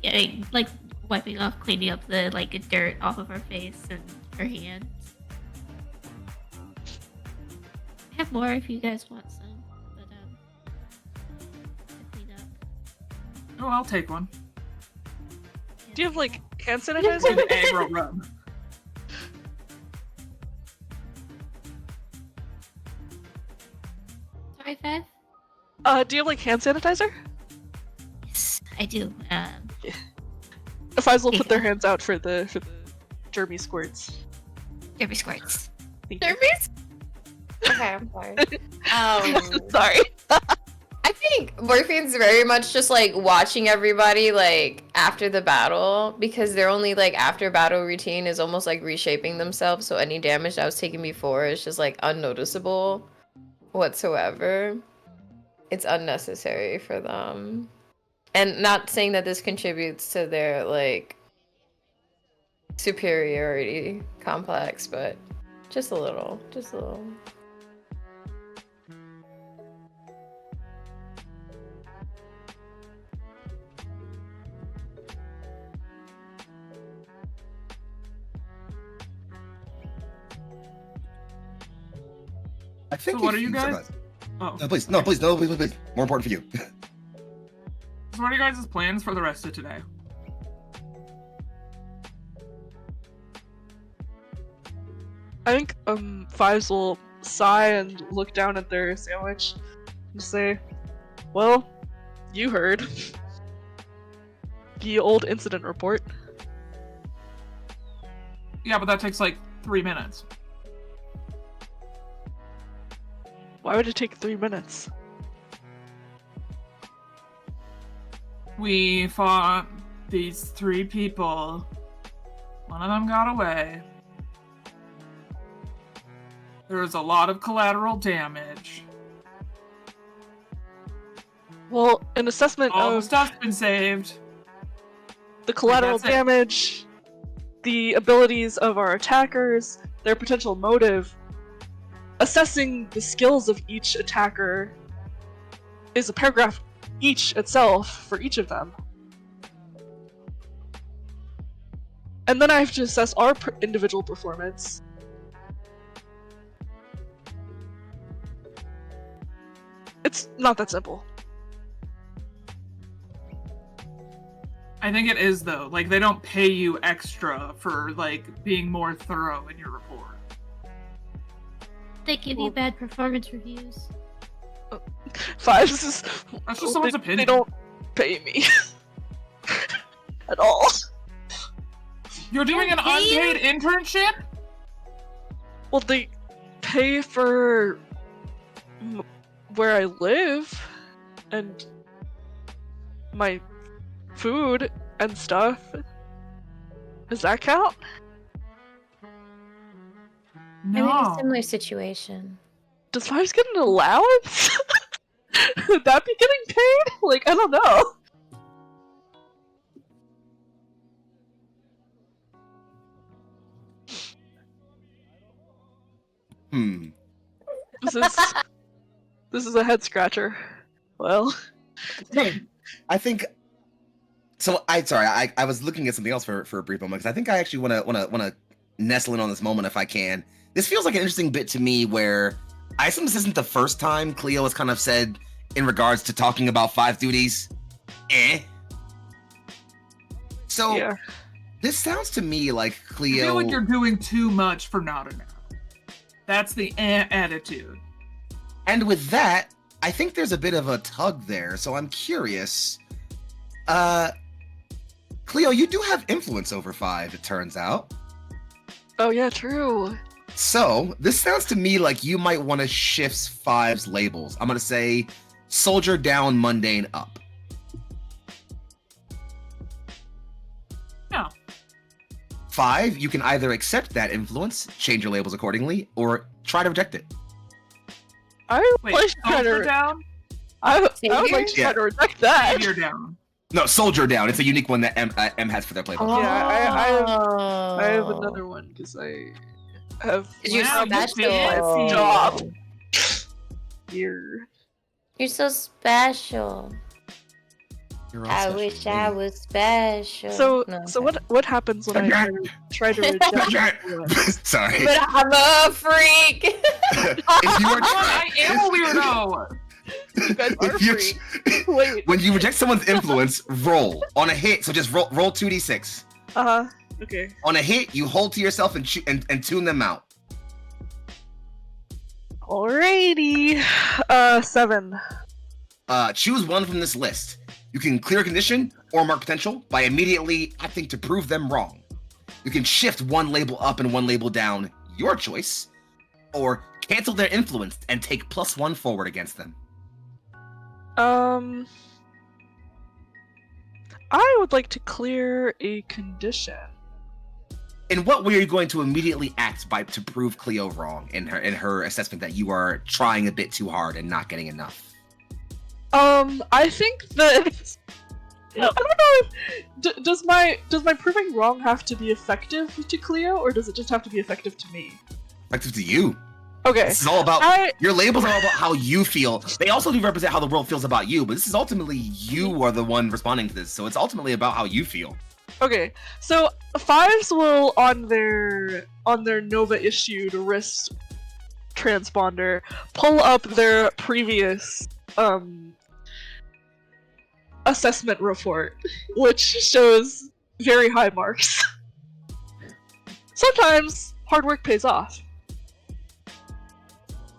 getting like wiping off, cleaning up the like dirt off of her face and her hands. I have more if you guys want some, but to clean up. Oh, I'll take one. Do you have like hand Give sanitizer? the aggro rub. Sorry, Five? Do you have like hand sanitizer? Yes, I do. The Fives will put their hands out for the germy squirts. Derby squirts. Thank you. Okay, I'm sorry. Sorry. I think Morphine's very much just like watching everybody like after the battle, because their only like after battle routine is almost like reshaping themselves, so any damage that was taken before is just like unnoticeable whatsoever. It's unnecessary for them. And not saying that this contributes to their like superiority complex, but just a little. I think. So what if are you guys? survive- Oh, No, please. No, please. No, please. Please. More important for you. so what are you guys' plans for the rest of today? I think Fives will sigh and look down at their sandwich and say, "Well, you heard the old incident report." Yeah, but that takes like 3 minutes. Why would it take 3 minutes? We fought these 3 people. One of them got away. There was a lot of collateral damage. Well, an assessment All the of stuff's been saved. the collateral that's it. damage, the abilities of our attackers, their potential motive, assessing the skills of each attacker is a paragraph each itself for each of them. And then I have to assess our individual performance. It's not that simple. I think it is though. Like they don't pay you extra for like being more thorough in your report. They give you bad performance reviews. Fives is That's just someone's opinion. They don't pay me at all. You're doing an unpaid internship? Well, they pay for where I live and my food and stuff. Does that count? I'm in a No. similar situation. Does Fives get an allowance? Would that be getting paid? Like, I don't know. This is a head scratcher. Well, I think. So I was looking at something else for a brief moment because I think I actually want to nestle in on this moment if I can. This feels like an interesting bit to me where I assume this isn't the first time Cleo has kind of said in regards to talking about Five duties. So yeah. this sounds to me like I Cleo. feel like you're doing too much for not enough. That's the attitude. And with that, I think there's a bit of a tug there. So I'm curious. Cleo, you do have influence over Five, it turns out. Oh yeah, true. So this sounds to me like you might want to shift Five's labels. I'm gonna say soldier down, mundane up. No. Five, you can either accept that influence, change your labels accordingly, or try to reject it. I would Wait, like to try soldier to. down? I would Savior? like to try Yeah. to reject that. You're down. No, soldier down. It's a unique one that M has for their playbook. Yeah, I have another one because I have. Is you're Wow, you special. Job. Here. You're so special. You're all I special, wish baby. I was special. So, No, so okay. what happens when I try to reject? Sorry. But I'm a freak. If you are I am a weirdo. You guys are if you- free. Wait. when you reject someone's influence, roll on a hit. So just roll 2d6. Okay. On a hit, you hold to yourself and tune them out. Alrighty. 7. Choose one from this list. You can clear a condition or mark potential by immediately acting to prove them wrong. You can shift one label up and one label down, your choice, or cancel their influence and take +1 forward against them. I would like to clear a condition. In what way are you going to immediately act to prove Cleo wrong in her assessment that you are trying a bit too hard and not getting enough? I think that I don't know if does my proving wrong have to be effective to Cleo, or does it just have to be effective to me? Effective to you. Okay. This is all about your labels are all about how you feel. They also do represent how the world feels about you, but this is ultimately you are the one responding to this, so it's ultimately about how you feel. Okay, so Fives will on their Nova issued wrist transponder pull up their previous assessment report, which shows very high marks. Sometimes hard work pays off.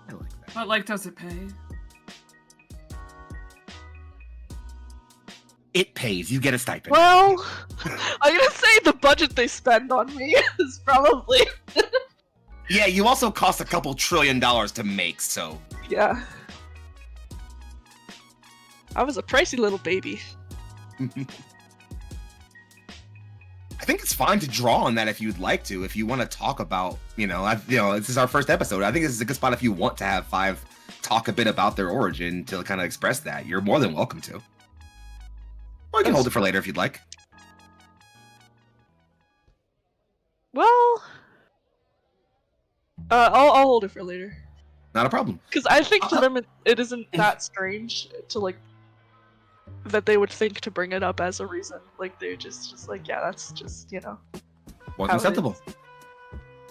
I like that. But, like, does it pay? It pays. You get a stipend. Well, I'm gonna say the budget they spend on me is probably Yeah, you also cost a couple $1 trillion to make, so yeah. I was a pricey little baby. I think it's fine to draw on that if you'd like to. If you want to talk about, this is our first episode. I think this is a good spot if you want to have Five talk a bit about their origin to kind of express that. You're more than welcome to. Or you can hold it for later if you'd like. Well, I'll hold it for later. Not a problem. Because I think to them it isn't that strange to like that they would think to bring it up as a reason. Like they're just like, yeah, that's just Wasn't how it acceptable. is.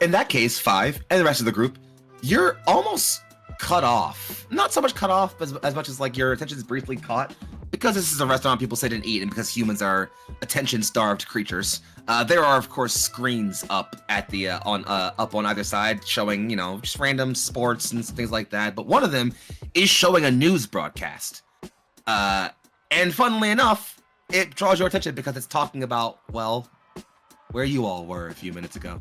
In that case, Five and the rest of the group, you're almost cut off. Not so much cut off as much as like your attention is briefly caught. because this is a restaurant people sit and eat, and because humans are attention-starved creatures, there are of course screens up at the up on either side showing, just random sports and things like that. But one of them is showing a news broadcast, and funnily enough, it draws your attention because it's talking about, well, where you all were a few minutes ago.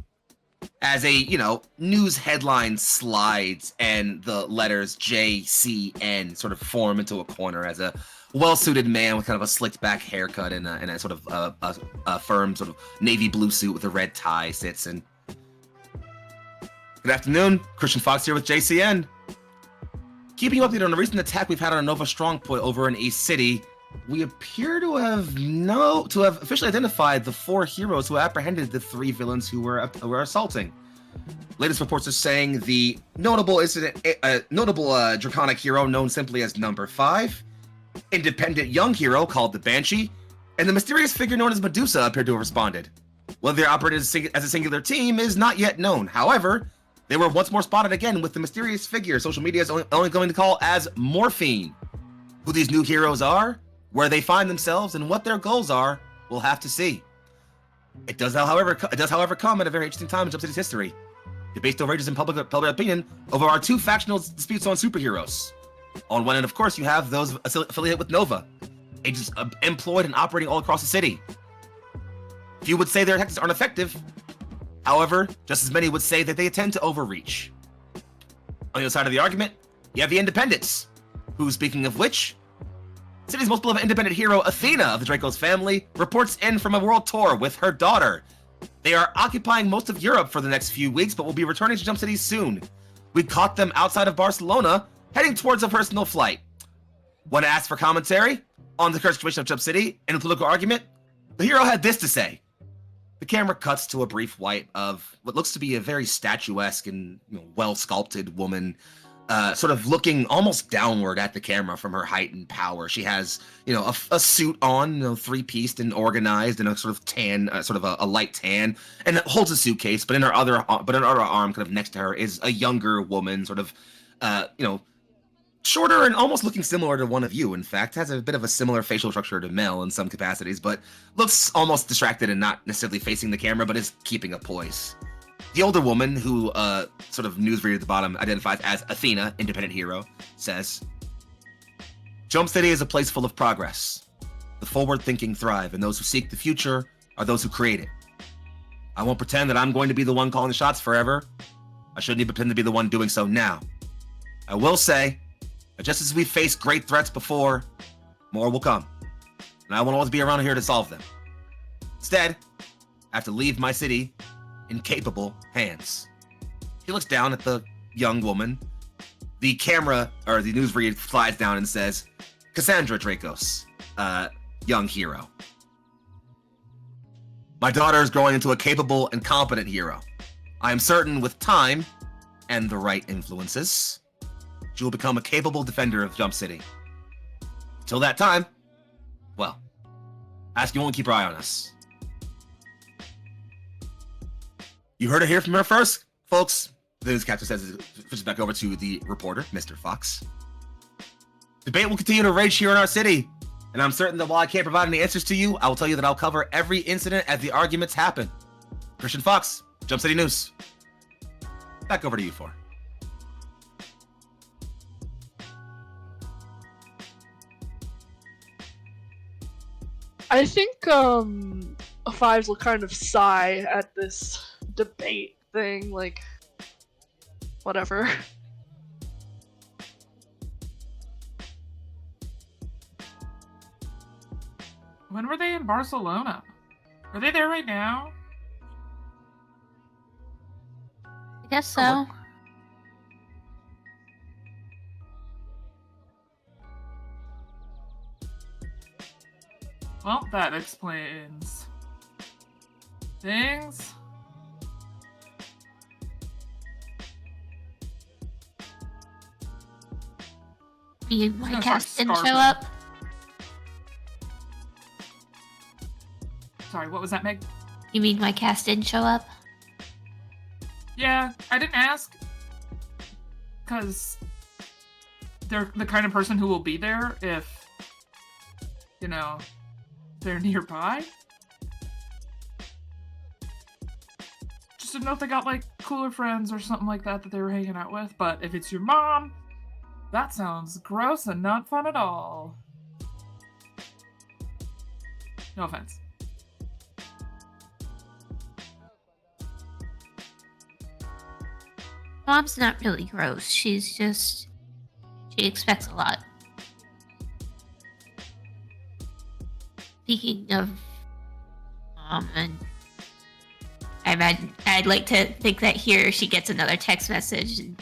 As a, news headline slides and the letters JCN sort of form into a corner as a well-suited man with kind of a slicked back haircut and a sort of a firm sort of navy blue suit with a red tie sits in. Good afternoon, Christian Fox here with JCN. Keeping you updated on the recent attack we've had on a Nova strongpoint over in East City, we appear to have officially identified the 4 heroes who apprehended the 3 villains who were assaulting. Latest reports are saying the notable draconic hero known simply as Number 5, independent young hero called the Banshee, and the mysterious figure known as Medusa appeared to have responded. Whether they operated as a singular team is not yet known. However, they were once more spotted again with the mysterious figure social media is only going to call as Morphine. Who these new heroes are, where they find themselves, and what their goals are, we'll have to see. It does, however, come at a very interesting time in Jump City's history. Debate still rages in public opinion over our 2 factional disputes on superheroes. On one end, of course, you have those affiliated with Nova, agents employed and operating all across the city. Few would say their tactics aren't effective. However, just as many would say that they tend to overreach. On the other side of the argument, you have the Independents, who, speaking of which, City's most beloved independent hero, Athena of the Draco's family, reports in from a world tour with her daughter. They are occupying most of Europe for the next few weeks, but will be returning to Jump City soon. We caught them outside of Barcelona, heading towards a personal flight. Want to ask for commentary on the current situation of Jump City and a political argument? The hero had this to say. The camera cuts to a brief wipe of what looks to be a very statuesque and well-sculpted woman, sort of looking almost downward at the camera from her height and power. She has, a suit on, 3-pieced and organized in a sort of tan, sort of a light tan, and holds a suitcase. But in her other arm, kind of next to her, is a younger woman, sort of, shorter and almost looking similar to one of you. In fact, has a bit of a similar facial structure to Mel in some capacities, but looks almost distracted and not necessarily facing the camera, but is keeping a poise. The older woman, who sort of newsreader at the bottom identifies as Athena, independent hero, says, Jump City is a place full of progress. The forward-thinking thrive, and those who seek the future are those who create it. I won't pretend that I'm going to be the one calling the shots forever. I shouldn't even pretend to be the one doing so now. I will say that just as we've faced great threats before, more will come. And I won't always be around here to solve them. Instead, I have to leave my city in capable hands. He looks down at the young woman. The camera, or the newsreader, slides down and says, Cassandra Dracos, young hero. My daughter is growing into a capable and competent hero. I am certain with time and the right influences, she will become a capable defender of Jump City. Till that time, well, I ask you only keep your eye on us. You heard it here from her first, folks. The newscaster says, switches back over to the reporter, Mr. Fox. Debate will continue to rage here in our city, and I'm certain that while I can't provide any answers to you, I will tell you that I'll cover every incident as the arguments happen. Christian Fox, Jump City News. Back over to you, 4. I think 5s will kind of sigh at this debate thing, like, whatever. When were they in Barcelona? Are they there right now? I guess so. Well, that explains things. My cast didn't show scarfing. up. Sorry, what was that, Meg? You mean my cast didn't show up? Yeah, I didn't ask. Because they're the kind of person who will be there if you know, they're nearby. Just didn't know if they got like cooler friends or something like that they were hanging out with. But if it's your mom, that sounds gross and not fun at all. No offense. Mom's not really gross. She expects a lot. Speaking of mom, and I imagine I'd like to think that here she gets another text message and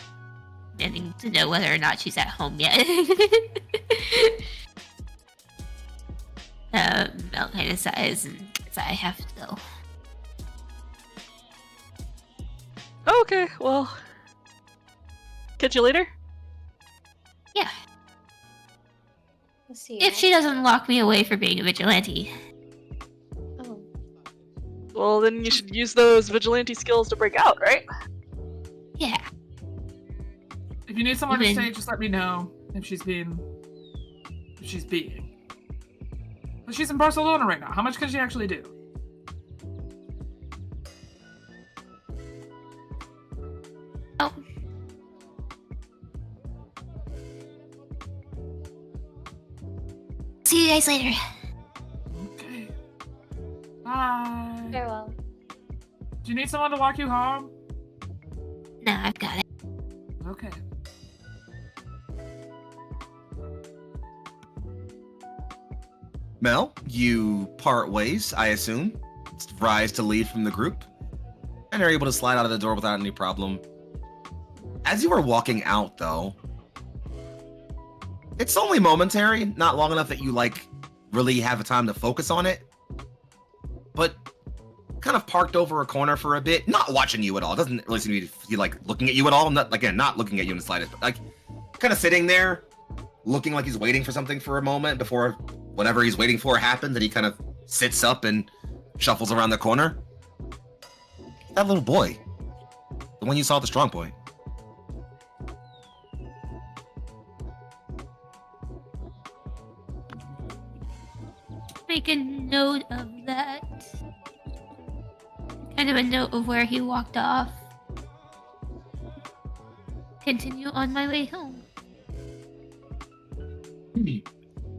demanding to know whether or not she's at home yet. Mel kind of sighs and says, I have to go. Okay, well, catch you later. Yeah, Let's see. if she doesn't lock me away for being a vigilante. Oh. Well, then you should use those vigilante skills to break out, right? Yeah. If you need someone to Even- stay, just let me know if she's being. But she's in Barcelona right now. How much can she actually do? Oh. See you guys later. Okay. Bye. Farewell. Do you need someone to walk you home? No, I've got it. Okay. Mel, you part ways, I assume. Rise to leave from the group, and are able to slide out of the door without any problem. As you are walking out, though, it's only momentary, not long enough that you, like, really have a time to focus on it. But kind of parked over a corner for a bit, not watching you at all. It doesn't really seem to be, like, looking at you at all. Not looking at you in the slightest, but, like, kind of sitting there, looking like he's waiting for something for a moment before whatever he's waiting for happens, and he kind of sits up and shuffles around the corner. That little boy. The one you saw at the strong point. Make a note of that. Kind of a note of where he walked off. Continue on my way home.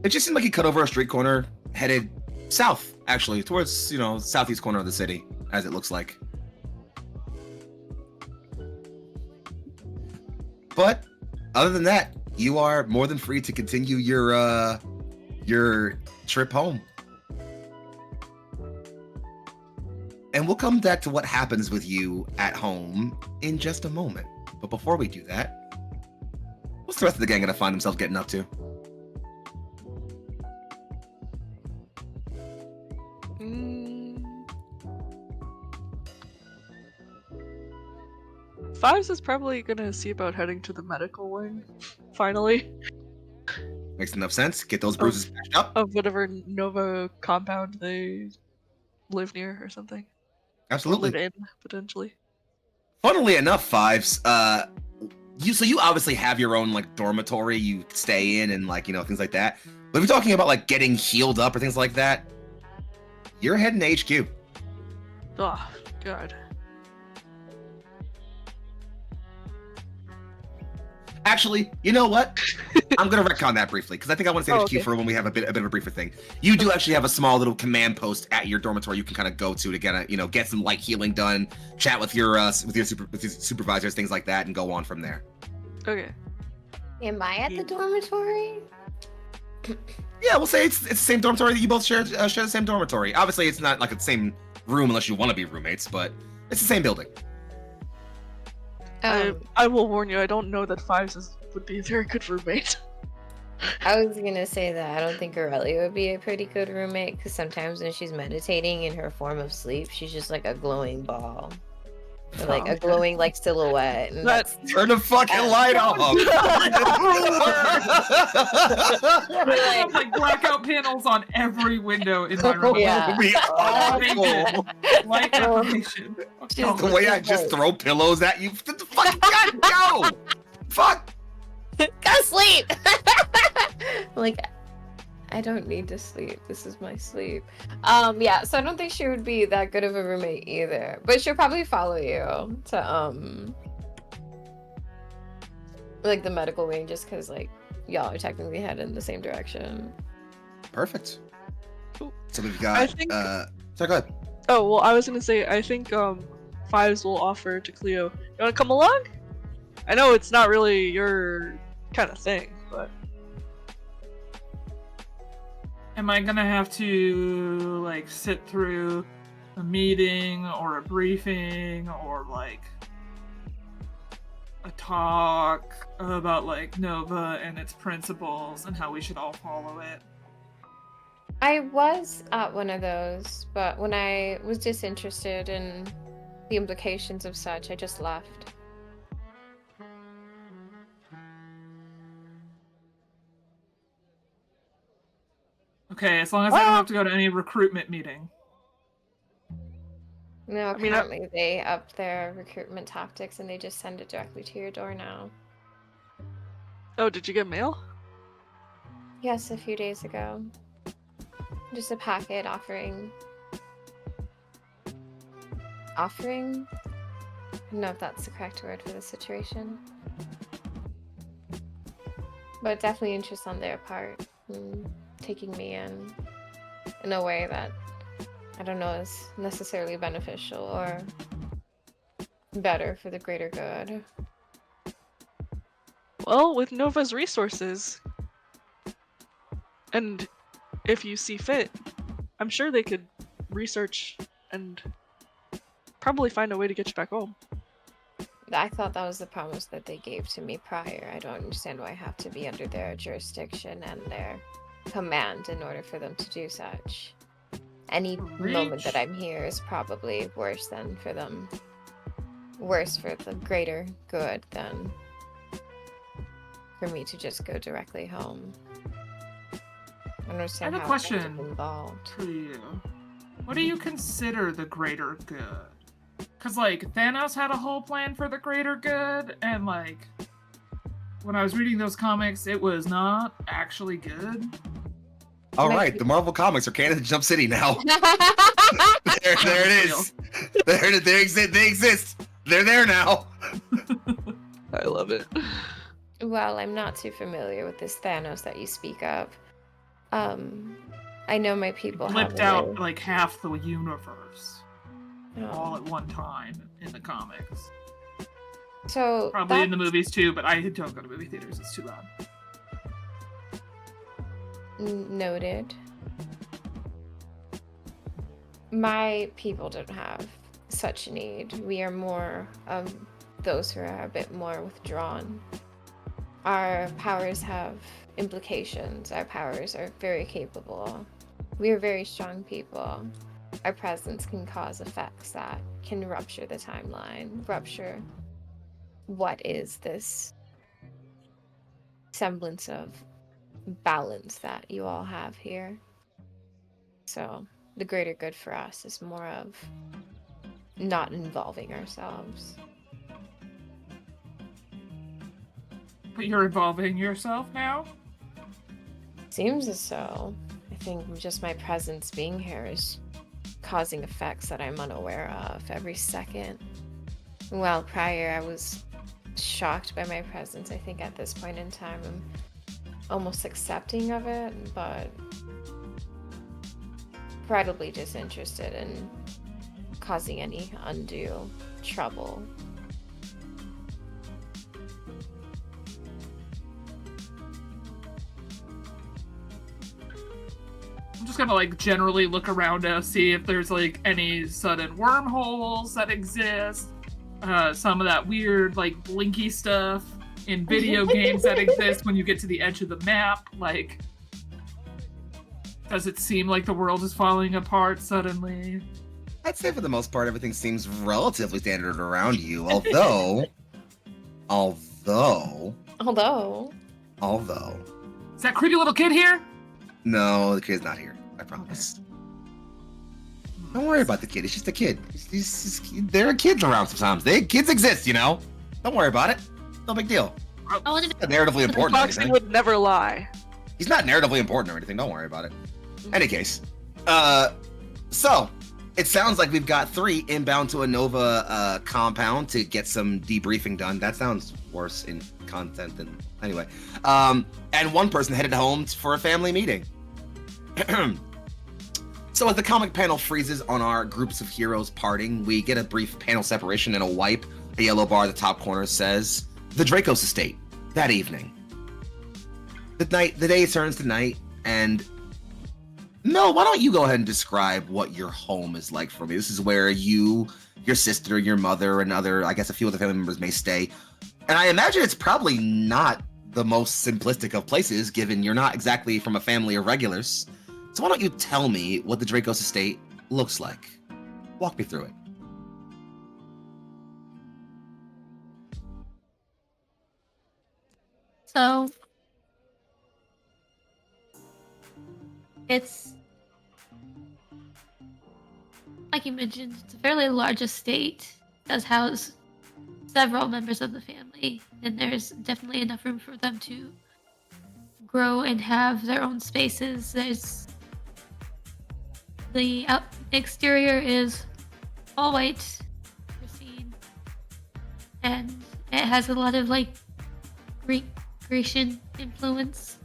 It just seemed like he cut over a street corner, headed south, actually, towards, southeast corner of the city, as it looks like. But other than that, you are more than free to continue your trip home. And we'll come back to what happens with you at home in just a moment. But before we do that, what's the rest of the gang gonna find themselves getting up to? Fives is probably gonna see about heading to the medical wing, finally, Makes enough sense. Get those bruises patched up. of whatever Nova compound they live near or something. Absolutely. Live in, potentially. Funnily enough, Fives, you obviously have your own like dormitory you stay in and like things like that. But if you're talking about like getting healed up or things like that, you're heading to HQ. Oh, God. Actually, you know what? I'm gonna retcon that briefly because I think I want to say HQ for when we have a bit of a briefer thing. You do actually have a small little command post at your dormitory you can kind of go to get some light healing done, chat with your supervisors, things like that, and go on from there. Okay. Am I at the dormitory? Yeah, we'll say it's the same dormitory that you both share the same dormitory. Obviously, it's not like the same room unless you want to be roommates, but it's the same building. I will warn you, I don't know that Fives would be a very good roommate. I was gonna say that I don't think Aurelia would be a pretty good roommate because sometimes when she's meditating in her form of sleep, she's just like a glowing ball. Or like a glowing like silhouette. And that's Turn the fucking light off. I have like blackout panels on every window in my room. Yeah. That would be awful. Light application. The way I just throw pillows at you. The fuck, God, go! Fuck! go sleep. Like I don't need to sleep. This is my sleep. Yeah, so I don't think she would be that good of a roommate either. But she'll probably follow you to like the medical wing just because like y'all are technically headed in the same direction. Perfect. Cool. So we've got I think- sorry, go ahead. Oh, well, I was gonna say, I think Fives will offer to Cleo, you wanna come along? I know it's not really your kind of thing, but... Am I gonna have to like sit through a meeting or a briefing or like a talk about like Nova and its principles and how we should all follow it? I was at one of those, but when I was disinterested in the implications of such, I just left. Okay, as long as I don't have to go to any recruitment meeting. No, I mean, apparently they upped their recruitment tactics and they just send it directly to your door now. Oh, did you get mail? Yes, a few days ago. Just a packet offering. Offering? I don't know if that's the correct word for the situation. But definitely interest on their part in taking me in a way that I don't know is necessarily beneficial or better for the greater good. Well, with Nova's resources, and if you see fit, I'm sure they could research and probably find a way to get you back home. I thought that was the promise that they gave to me prior. I don't understand why I have to be under their jurisdiction and their command in order for them to do such. Any moment that I'm here is probably worse than for them. Worse for the greater good than for me to just go directly home. I understand I have a how things are question involved. for you. What do you consider the greater good? Because, like, Thanos had a whole plan for the greater good, and, like, when I was reading those comics, it was not actually good. All right, the Marvel comics are canon to Jump City now. there it is. They exist. They're there now. I love it. Well, I'm not too familiar with this Thanos that you speak of. I know my people have Flipped a out, way- like, half the universe Oh. all at one time in the comics. So Probably in the that's movies, too, but I don't go to movie theaters. It's too loud. noted. My people don't have such need. We are more of those who are a bit more withdrawn. Our powers have implications. Our powers are very capable. We are very strong people. Our presence can cause effects that can rupture the timeline, rupture what is this semblance of balance that you all have here. So the greater good for us is more of not involving ourselves. But you're involving yourself now? Seems as so. I think just my presence being here is causing effects that I'm unaware of every second. While prior I was shocked by my presence, I think at this point in time I'm almost accepting of it, but incredibly disinterested in causing any undue trouble. I'm just gonna like generally look around us, see if there's like any sudden wormholes that exist, some of that weird like blinky stuff in video games that exist when you get to the edge of the map. Like, does it seem like the world is falling apart suddenly? I'd say for the most part, everything seems relatively standard around you. Although, Is that creepy little kid here? no, the kid's not here. I promise. Don't worry about the kid. He's just a kid. There are kids around sometimes. Kids exist, you know. Don't worry about it. No big deal. I wanted to Not narratively important. or Foxy anything. would never lie. He's not narratively important or anything. Don't worry about it. Any case, so it sounds like we've got 3 inbound to a Nova compound to get some debriefing done. That sounds worse in content than anyway. And 1 person headed home for a family meeting. So as the comic panel freezes on our groups of heroes parting, we get a brief panel separation and a wipe. A yellow bar at the top corner says, "The Dracos Estate, that evening." The day turns to night, and Mel, why don't you go ahead and describe what your home is like for me? This is where you, your sister, your mother, and I guess a few other family members may stay. And I imagine it's probably not the most simplistic of places, given you're not exactly from a family of regulars. So why don't you tell me what the Dracos Estate looks like? Walk me through it. So it's like you mentioned, it's a fairly large estate. It does house several members of the family, and there's definitely enough room for them to grow and have their own spaces. There's the exterior is all white, pristine, and it has a lot of like Grecian influence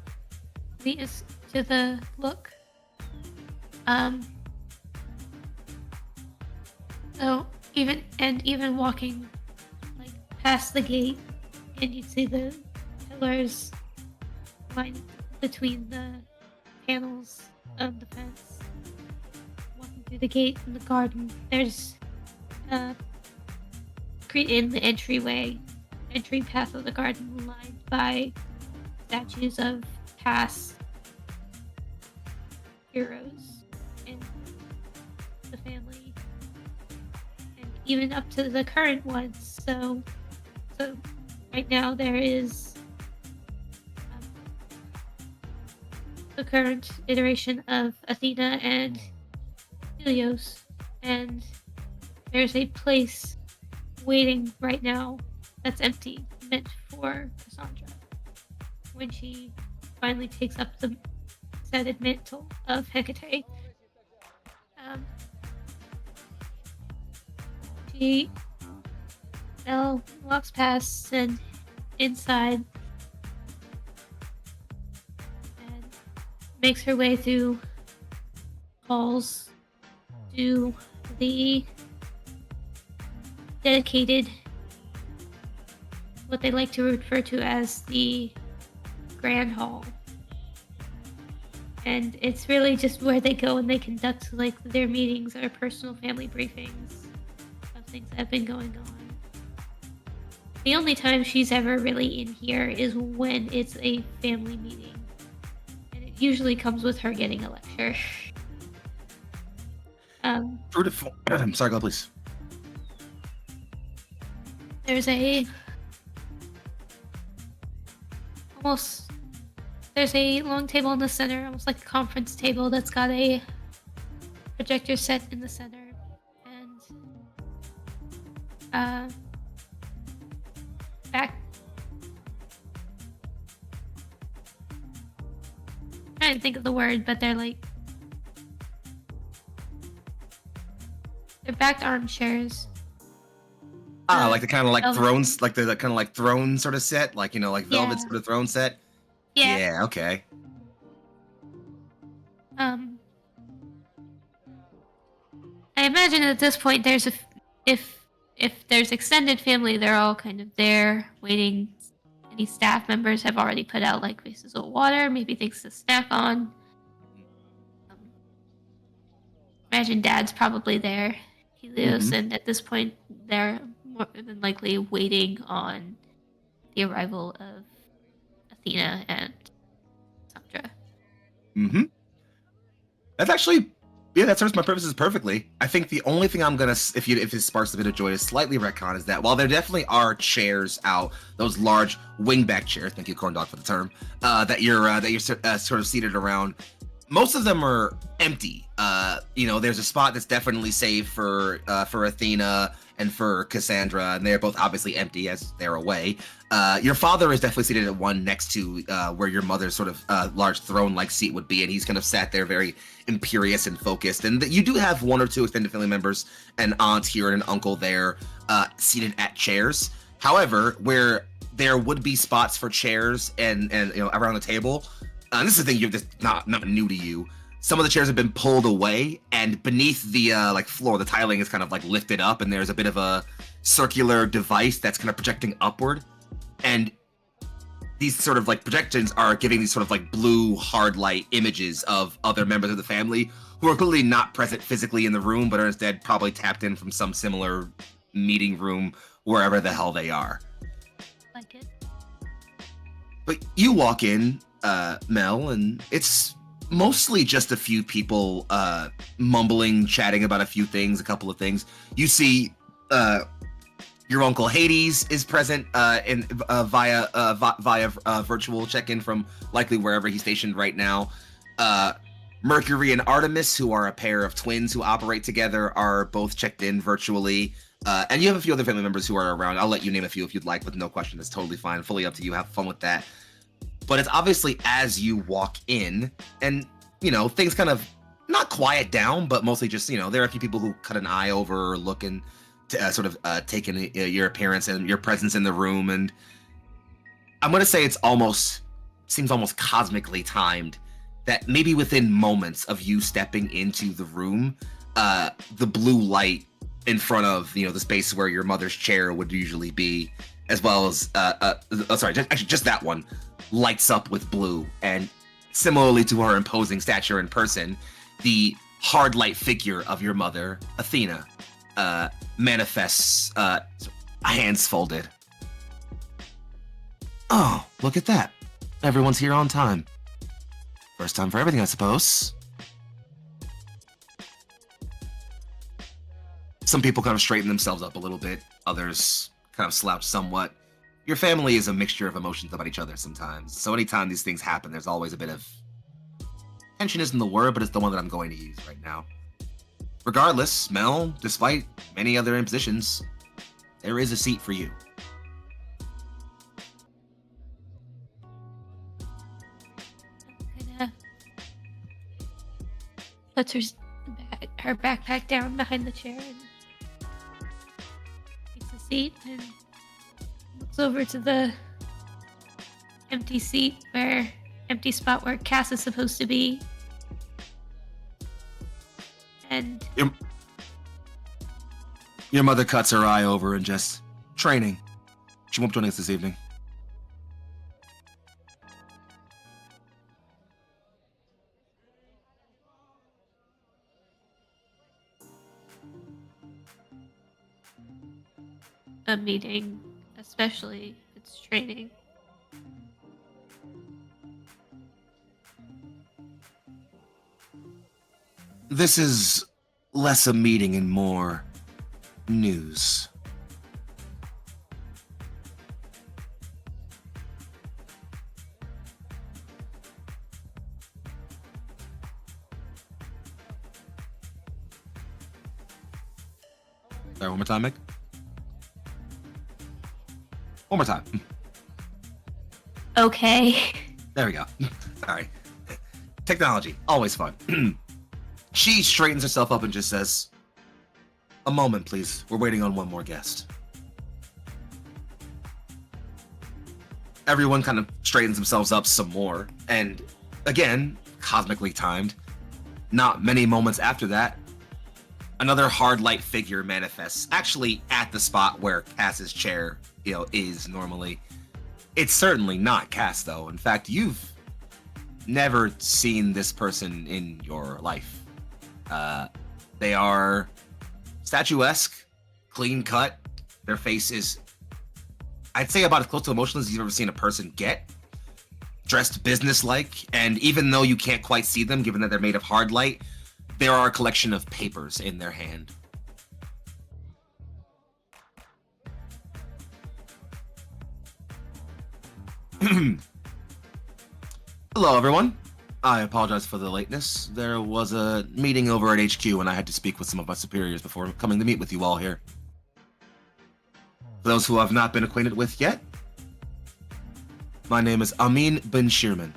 to the look. So even walking like past the gate, and you see the pillars lined between the panels of the fence. Walking through the gate in the garden, there's in the entry path of the garden lined by statues of past heroes in the family, and even up to the current ones. So right now there is the current iteration of Athena and Helios, and there's a place waiting right now that's empty, meant for Cassandra when she finally takes up the said mantle of Hecate. She now walks past and inside and makes her way through halls to the dedicated, what they like to refer to as the Grand Hall. And it's really just where they go and they conduct like their meetings or personal family briefings of things that have been going on. The only time she's ever really in here is when it's a family meeting. And it usually comes with her getting a lecture. I'm sorry, go please. There's a long table in the center, almost like a conference table that's got a projector set in the center, and back. I'm trying to think of the word, but they're backed armchairs. Like the kind of like thrones, like the kind of like throne sort of set, like, you know, like velvet sort of throne set. Yeah. Yeah. Okay. I imagine at this point there's if there's extended family, they're all kind of there waiting. Any staff members have already put out like vases of water, maybe things to snack on. Imagine Dad's probably there, Helios, and at this point they're more than likely waiting on the arrival of Athena and Sandra. That's actually, that serves my purposes perfectly. I think the only thing I'm gonna, if it sparks a bit of joy, is slightly retcon is that while there definitely are chairs out, those large wingback chairs, thank you Corndog for the term, that you're sort of seated around, most of them are empty. You know, there's a spot that's definitely saved for Athena and for Cassandra, and they're both obviously empty as they're away. Your father is definitely seated at one next to where your mother's sort of large throne-like seat would be, and he's kind of sat there very imperious and focused. And you do have one or two extended family members, an aunt here and an uncle there, seated at chairs. However, where there would be spots for chairs and around the table, and this is the thing that's not new to you. Some of the chairs have been pulled away, and beneath the floor, the tiling is kind of like lifted up, and there's a bit of a circular device that's kind of projecting upward. And these sort of like projections are giving these sort of like blue hard light images of other members of the family who are clearly not present physically in the room, but are instead probably tapped in from some similar meeting room wherever the hell they are. Like it. But you walk in, Mel, and it's mostly just a few people mumbling, chatting about a few things, a couple of things. You see your uncle Hades is present via virtual check-in from likely wherever he's stationed right now. Mercury and Artemis, who are a pair of twins who operate together, are both checked in virtually. And you have a few other family members who are around. I'll let you name a few if you'd like, with no question. It's totally fine. Fully up to you. Have fun with that. But it's obviously as you walk in, and, things kind of not quiet down, but mostly just, there are a few people who cut an eye over or look and take in your appearance and your presence in the room. And I'm going to say seems almost cosmically timed that maybe within moments of you stepping into the room, the blue light in front of, the space where your mother's chair would usually be, as well as, just that one, lights up with blue. And similarly to her imposing stature in person, the hard light figure of your mother, Athena, manifests, hands folded. Oh, look at that. Everyone's here on time. First time for everything, I suppose. Some people kind of straighten themselves up a little bit. Others kind of slouch somewhat. Your family is a mixture of emotions about each other sometimes. So anytime these things happen, there's always a bit of... Tension isn't the word, but it's the one that I'm going to use right now. Regardless, Mel, despite many other impositions, there is a seat for you. Gonna puts her backpack down behind the chair and takes a seat and looks over to the empty spot where Cass is supposed to be. And your mother cuts her eye over and just training. She won't be joining us this evening. a meeting, especially if it's training. This is less a meeting and more news. Sorry, one more time, Mick. One more time. Okay. There we go. Sorry. Technology, always fun. She straightens herself up and just says, "A moment, please. We're waiting on one more guest." Everyone kind of straightens themselves up some more. And again, cosmically timed, not many moments after that, another hard light figure manifests, actually at the spot where Cass's chair, is normally. It's certainly not Cass, though. In fact, you've never seen this person in your life. They are statuesque, clean cut. Their face is, I'd say, about as close to emotionless as you've ever seen a person get. Dressed businesslike, and even though you can't quite see them, given that they're made of hard light, there are a collection of papers in their hand. Hello, everyone. I apologize for the lateness. There was a meeting over at HQ and I had to speak with some of my superiors before coming to meet with you all here. For those who I've not been acquainted with yet, my name is Amin bin Shirman.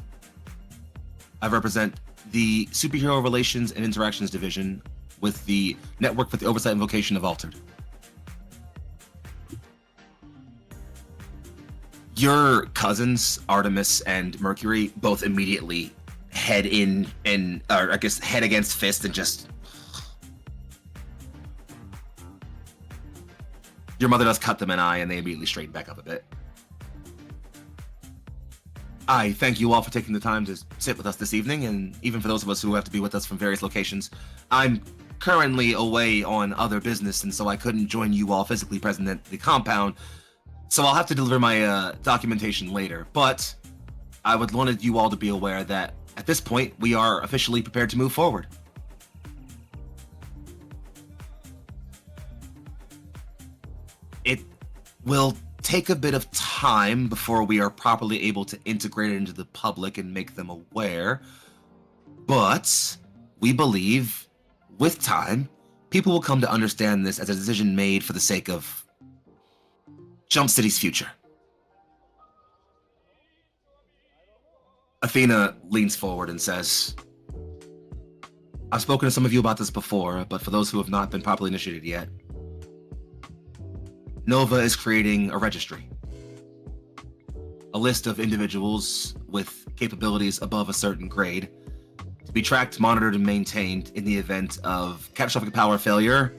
I represent the Superhero Relations and Interactions Division with the Network for the Oversight and Vocation of Altered. Your cousins, Artemis and Mercury, both immediately head against fist and just... Your mother does cut them an eye and they immediately straighten back up a bit. I thank you all for taking the time to sit with us this evening, and even for those of us who have to be with us from various locations. I'm currently away on other business, and so I couldn't join you all physically present at the compound, so I'll have to deliver my documentation later. But I would wanted you all to be aware that at this point, we are officially prepared to move forward. It will take a bit of time before we are properly able to integrate it into the public and make them aware, but we believe with time, people will come to understand this as a decision made for the sake of Jump City's future. Athena leans forward and says, I've spoken to some of you about this before, but for those who have not been properly initiated yet, Nova is creating a registry. A list of individuals with capabilities above a certain grade to be tracked, monitored, and maintained in the event of catastrophic power failure,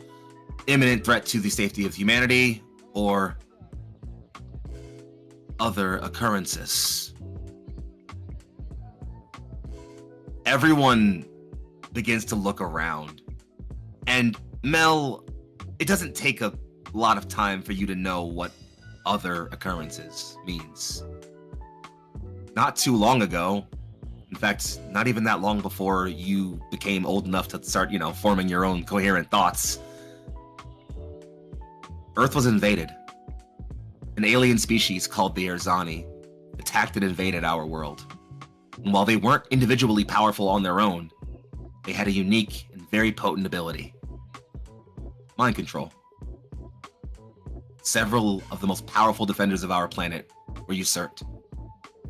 imminent threat to the safety of humanity, or other occurrences. Everyone begins to look around. And Mel, it doesn't take a lot of time for you to know what other occurrences means. Not too long ago, in fact, not even that long before you became old enough to start, forming your own coherent thoughts, Earth was invaded. An alien species called the Erzani attacked and invaded our world. And while they weren't individually powerful on their own, they had a unique and very potent ability: mind control. Several of the most powerful defenders of our planet were usurped,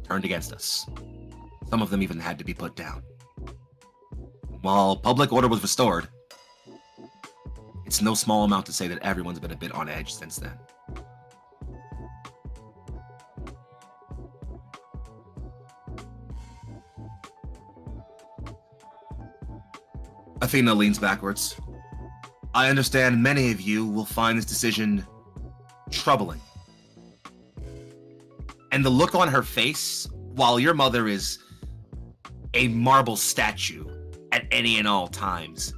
turned against us. Some of them even had to be put down. While public order was restored, it's no small amount to say that everyone's been a bit on edge since then. Athena leans backwards. I understand many of you will find this decision troubling. And the look on her face, while your mother is a marble statue at any and all times,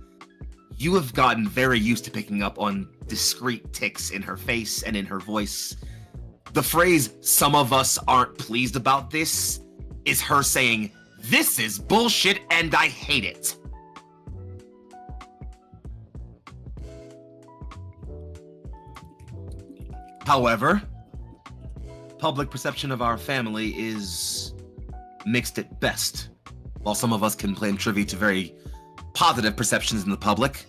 you have gotten very used to picking up on discreet tics in her face and in her voice. The phrase, "some of us aren't pleased about this," is her saying, "This is bullshit and I hate it." However, public perception of our family is mixed at best. While some of us can claim trivia to very positive perceptions in the public,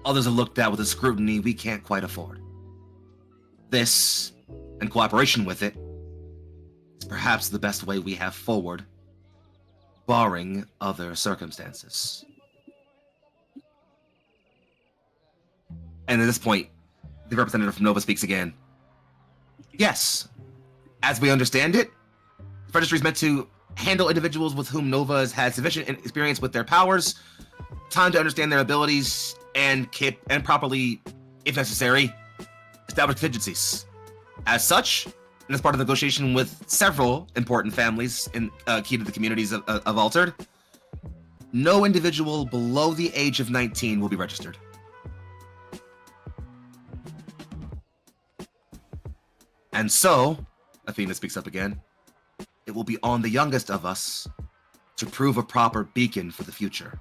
others are looked at with a scrutiny we can't quite afford. This, and cooperation with it, is perhaps the best way we have forward, barring other circumstances. And at this point, the representative from Nova speaks again. Yes, as we understand it, the registry is meant to handle individuals with whom Nova has had sufficient experience with their powers, time to understand their abilities, and properly, if necessary, establish contingencies. As such, and as part of the negotiation with several important families key to the communities of Altered, no individual below the age of 19 will be registered. And so, Athena speaks up again, it will be on the youngest of us to prove a proper beacon for the future.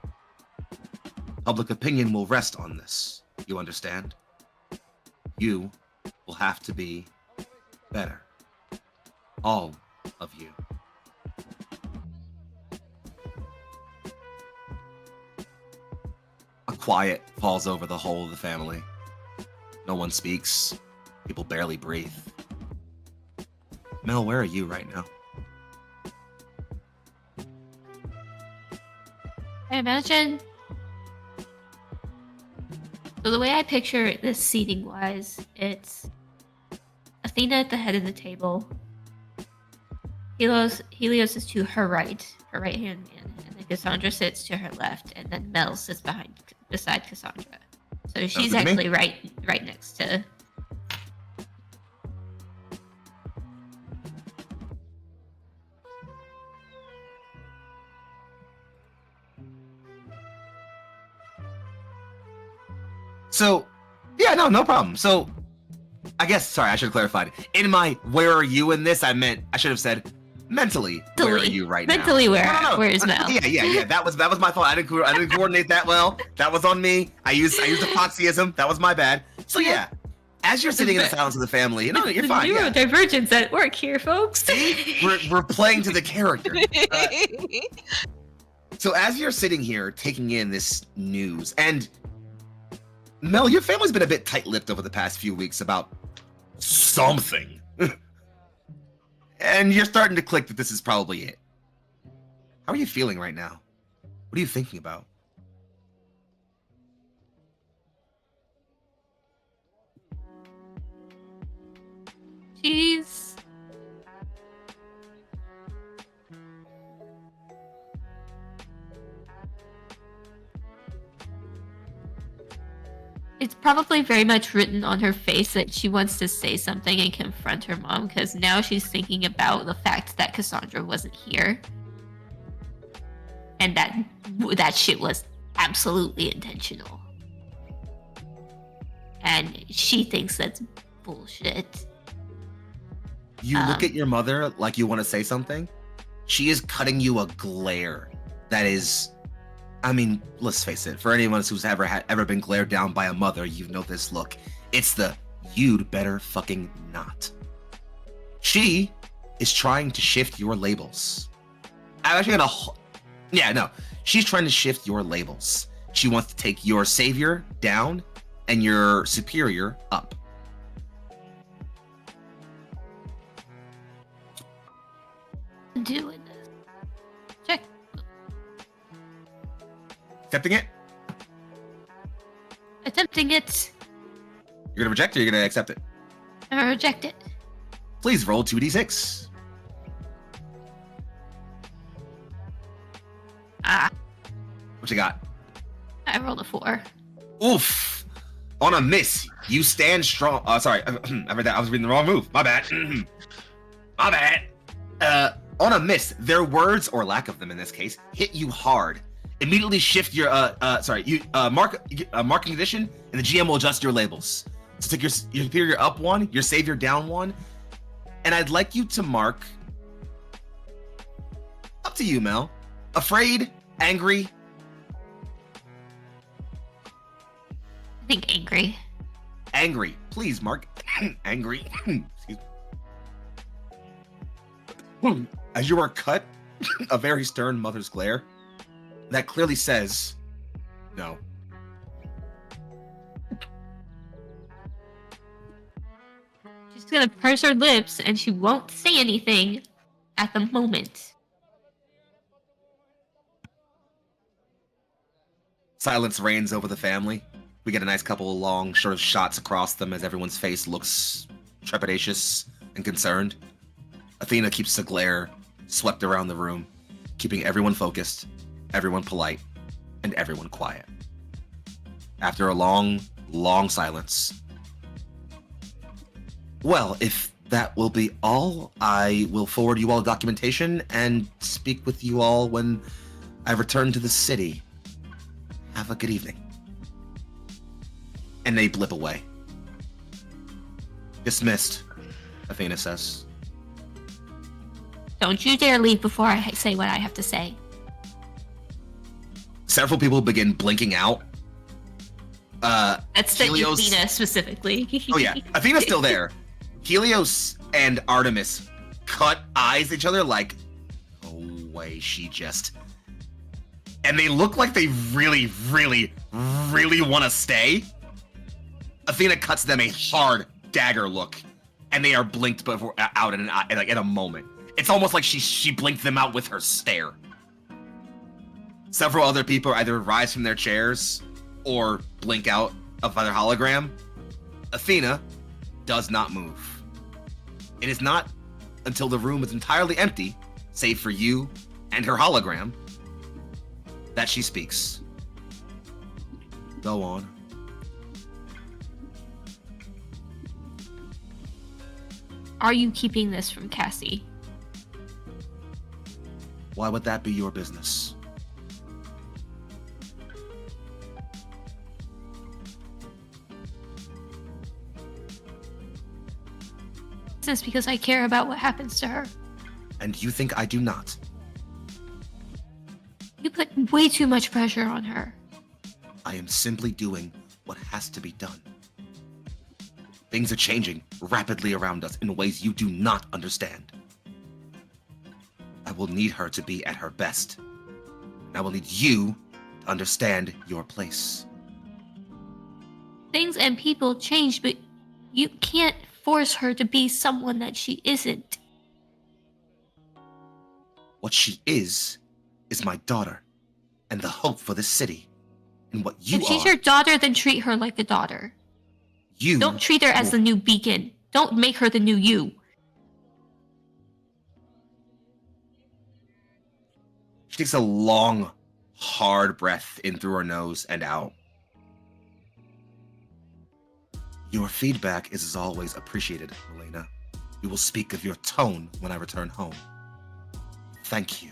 Public opinion will rest on this, you understand? You will have to be better. All of you. A quiet falls over the whole of the family. No one speaks. People barely breathe. Mel, where are you right now? I imagine. So the way I picture this seating wise, it's Athena at the head of the table. Helios is to her right hand man, and then Cassandra sits to her left, and then Mel sits beside Cassandra. So she's actually right next to. So, yeah, no problem. So, I guess, sorry, I should have clarified. In my where are you in this, I should have said mentally, where are you right now? Mentally, where is Mel? Yeah. That was my fault. I didn't coordinate that well. That was on me. I used epoxyism. That was my bad. So yeah, as you're sitting in the silence of the family, you're fine. Neurodivergence at work here, folks. See, we're playing to the character. So as you're sitting here taking in this news, and Mel, your family's been a bit tight-lipped over the past few weeks about something. And you're starting to click that this is probably it. How are you feeling right now? What are you thinking about? She's... It's probably very much written on her face that she wants to say something and confront her mom, because now she's thinking about the fact that Cassandra wasn't here. And that shit was absolutely intentional. And she thinks that's bullshit. You look at your mother like you want to say something. She is cutting you a glare that is... I mean, let's face it. For anyone who's ever been glared down by a mother, you know this look. It's the "you'd better fucking not." She is trying to shift your labels. I'm actually gonna. She's trying to shift your labels. She wants to take your savior down and your superior up. Doing this. Check. Accepting it? Attempting it. You're gonna reject or you're gonna accept it? I'm gonna reject it. Please roll 2d6. What you got? I rolled a 4. Oof. On a miss, you stand strong. Sorry, I read that. I was reading the wrong move. My bad. My bad. On a miss, their words, or lack of them in this case, hit you hard. Immediately shift your marking condition, and the GM will adjust your labels. So take your superior up 1, your savior down 1, and I'd like you to mark. Up to you, Mel. Afraid, angry. I think angry. Angry. Please mark angry. Excuse me. As you are cut, a very stern mother's glare that clearly says no. She's gonna purse her lips and she won't say anything at the moment. Silence reigns over the family. We get a nice couple of long sort of shots across them as everyone's face looks trepidatious and concerned. Athena keeps the glare swept around the room, keeping everyone focused, everyone polite, and everyone quiet. After a long, long silence. Well, if that will be all, I will forward you all documentation and speak with you all when I return to the city. Have a good evening. And they blip away. Dismissed, Athena says. Don't you dare leave before I say what I have to say. Several people begin blinking out. That's the Helios... Athena specifically. Oh yeah, Athena's still there. Helios and Artemis cut eyes at each other like, oh way, she just... And they look like they really, really, really want to stay. Athena cuts them a hard, dagger look, and they are blinked before out in a moment. It's almost like she blinked them out with her stare. Several other people either rise from their chairs or blink out of their hologram. Athena does not move. It is not until the room is entirely empty, save for you and her hologram, that she speaks. Go on. Are you keeping this from Cassie? Why would that be your business? It's because I care about what happens to her. And you think I do not? You put way too much pressure on her. I am simply doing what has to be done. Things are changing rapidly around us in ways you do not understand. I will need her to be at her best. And I will need you to understand your place. Things and people change, but you can't force her to be someone that she isn't. What she is my daughter, and the hope for this city. And what you If she's are, your daughter, then treat her like a daughter. you Don't treat her as the new beacon. Don't make her the new you. She takes a long, hard breath in through her nose and out. Your feedback is as always appreciated, Elena. We will speak of your tone when I return home. Thank you.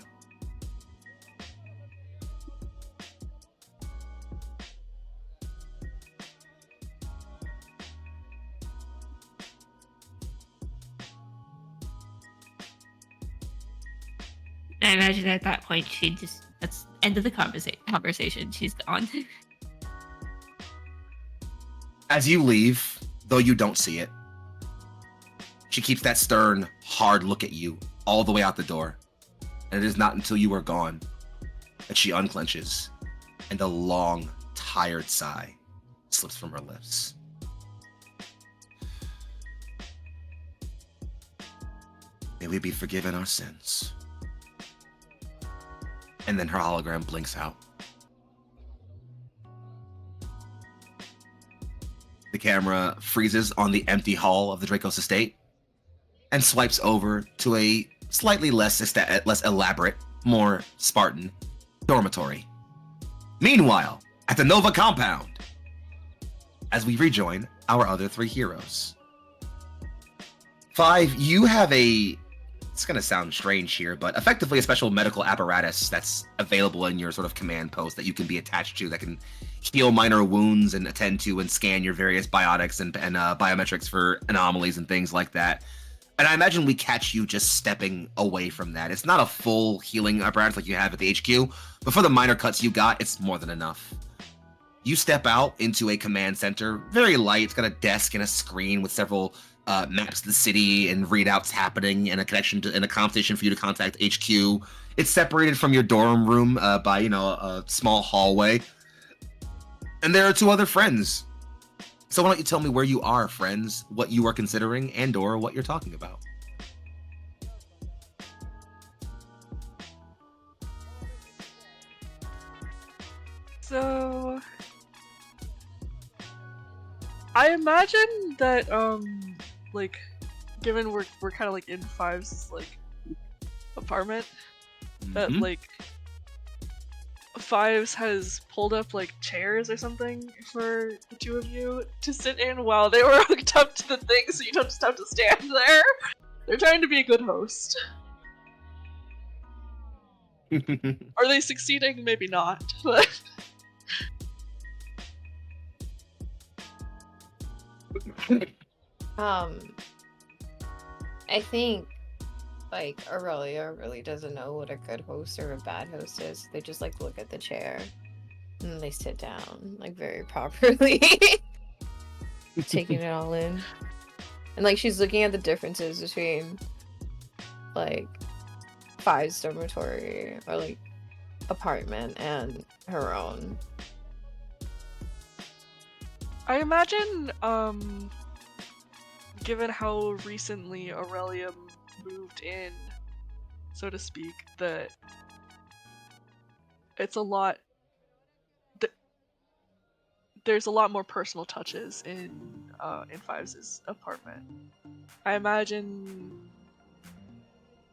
I imagine at that point that's end of the conversation. She's gone. As you leave, though you don't see it, she keeps that stern, hard look at you all the way out the door. And it is not until you are gone that she unclenches and a long, tired sigh slips from her lips. May we be forgiven our sins. And then her hologram blinks out. The camera freezes on the empty hall of the Dracos estate and swipes over to a slightly less elaborate, more Spartan dormitory. Meanwhile, at the Nova compound, as we rejoin our other three heroes. 5, you have it's going to sound strange here, but effectively a special medical apparatus that's available in your sort of command post that you can be attached to that can heal minor wounds and attend to and scan your various biotics and biometrics for anomalies and things like that. And I imagine we catch you just stepping away from that. It's not a full healing apparatus like you have at the HQ, but for the minor cuts you got, it's more than enough. You step out into a command center, very light. It's got a desk and a screen with several maps of the city and readouts happening and a connection to and a comm station for you to contact HQ. It's separated from your dorm room by a small hallway. And there are 2 other friends. So why don't you tell me where you are, friends, what you are considering, and or what you're talking about. So I imagine that like given we're kind of like in Five's like apartment, that like Fives has pulled up like chairs or something for the 2 of you to sit in while they were hooked up to the thing, so you don't just have to stand there. They're trying to be a good host. Are they succeeding? Maybe not. But I think like Aurelia really doesn't know what a good host or a bad host is. They just like look at the chair and they sit down like very properly, taking it all in. And like she's looking at the differences between like Five's dormitory or like apartment and her own. I imagine given how recently Aurelia moved in, so to speak, that it's a lot. There's a lot more personal touches in Fives' apartment. I imagine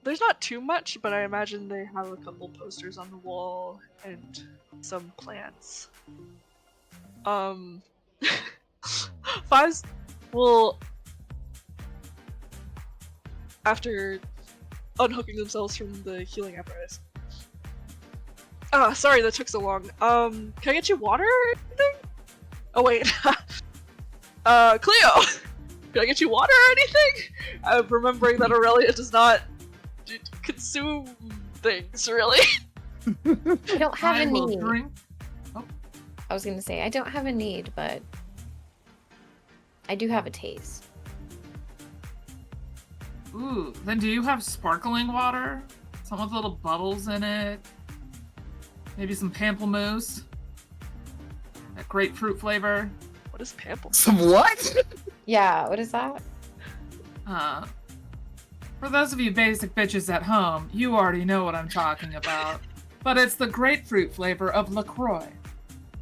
there's not too much, but I imagine they have a couple posters on the wall and some plants. Fives will, after unhooking themselves from the healing apparatus. Sorry that took so long. Can I get you water or anything? Oh wait. Cleo! Can I get you water or anything? I'm remembering that Aurelia does not consume things, really. I don't have a will need. drink. Oh, I was gonna say, I don't have a need, but I do have a taste. ooh, then do you have sparkling water? Some with little bubbles in it? Maybe some pamplemousse? That grapefruit flavor? What is pample? Some what? Yeah, what is that? For those of you basic bitches at home, you already know what I'm talking about. But it's the grapefruit flavor of LaCroix.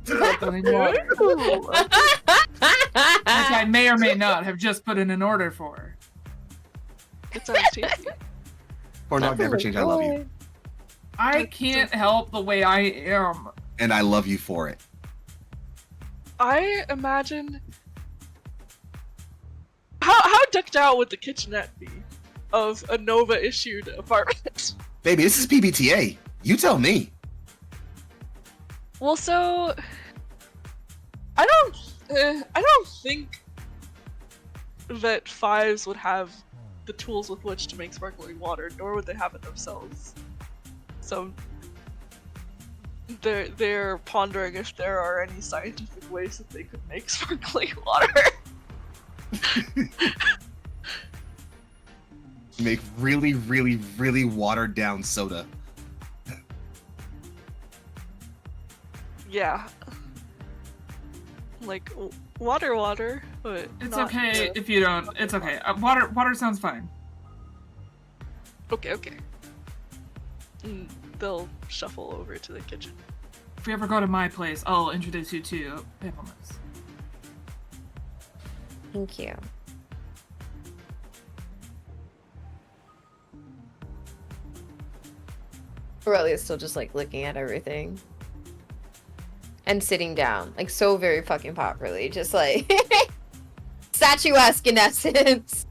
Sparkling water. Which I may or may not have just put in an order for. It sounds tasty. Or not, never change. I love you. I can't help the way I am. And I love you for it. I imagine how decked out would the kitchenette be of a Nova issued apartment? Baby, this is PBTA. You tell me. Well, so I don't think that Fives would have the tools with which to make sparkling water, nor would they have it themselves. So they're pondering if there are any scientific ways that they could make sparkling water. Make really, really, really watered down soda. Yeah. Like water, but It's not okay the- if you don't. It's okay. Water sounds fine. Okay. They'll shuffle over to the kitchen. If we ever go to my place, I'll introduce you to pamplemousse. Thank you. Aurelia's still just like looking at everything. And sitting down. Like so very fucking properly. Just like statuesque in essence.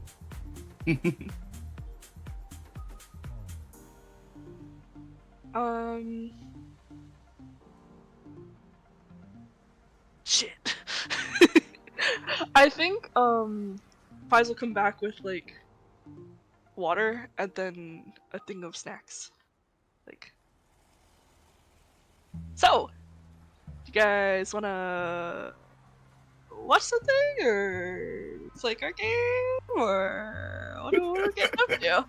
Shit. I think Fives will come back with like water and then a thing of snacks. Like, so you guys wanna watch something or play our game or what do we get up to?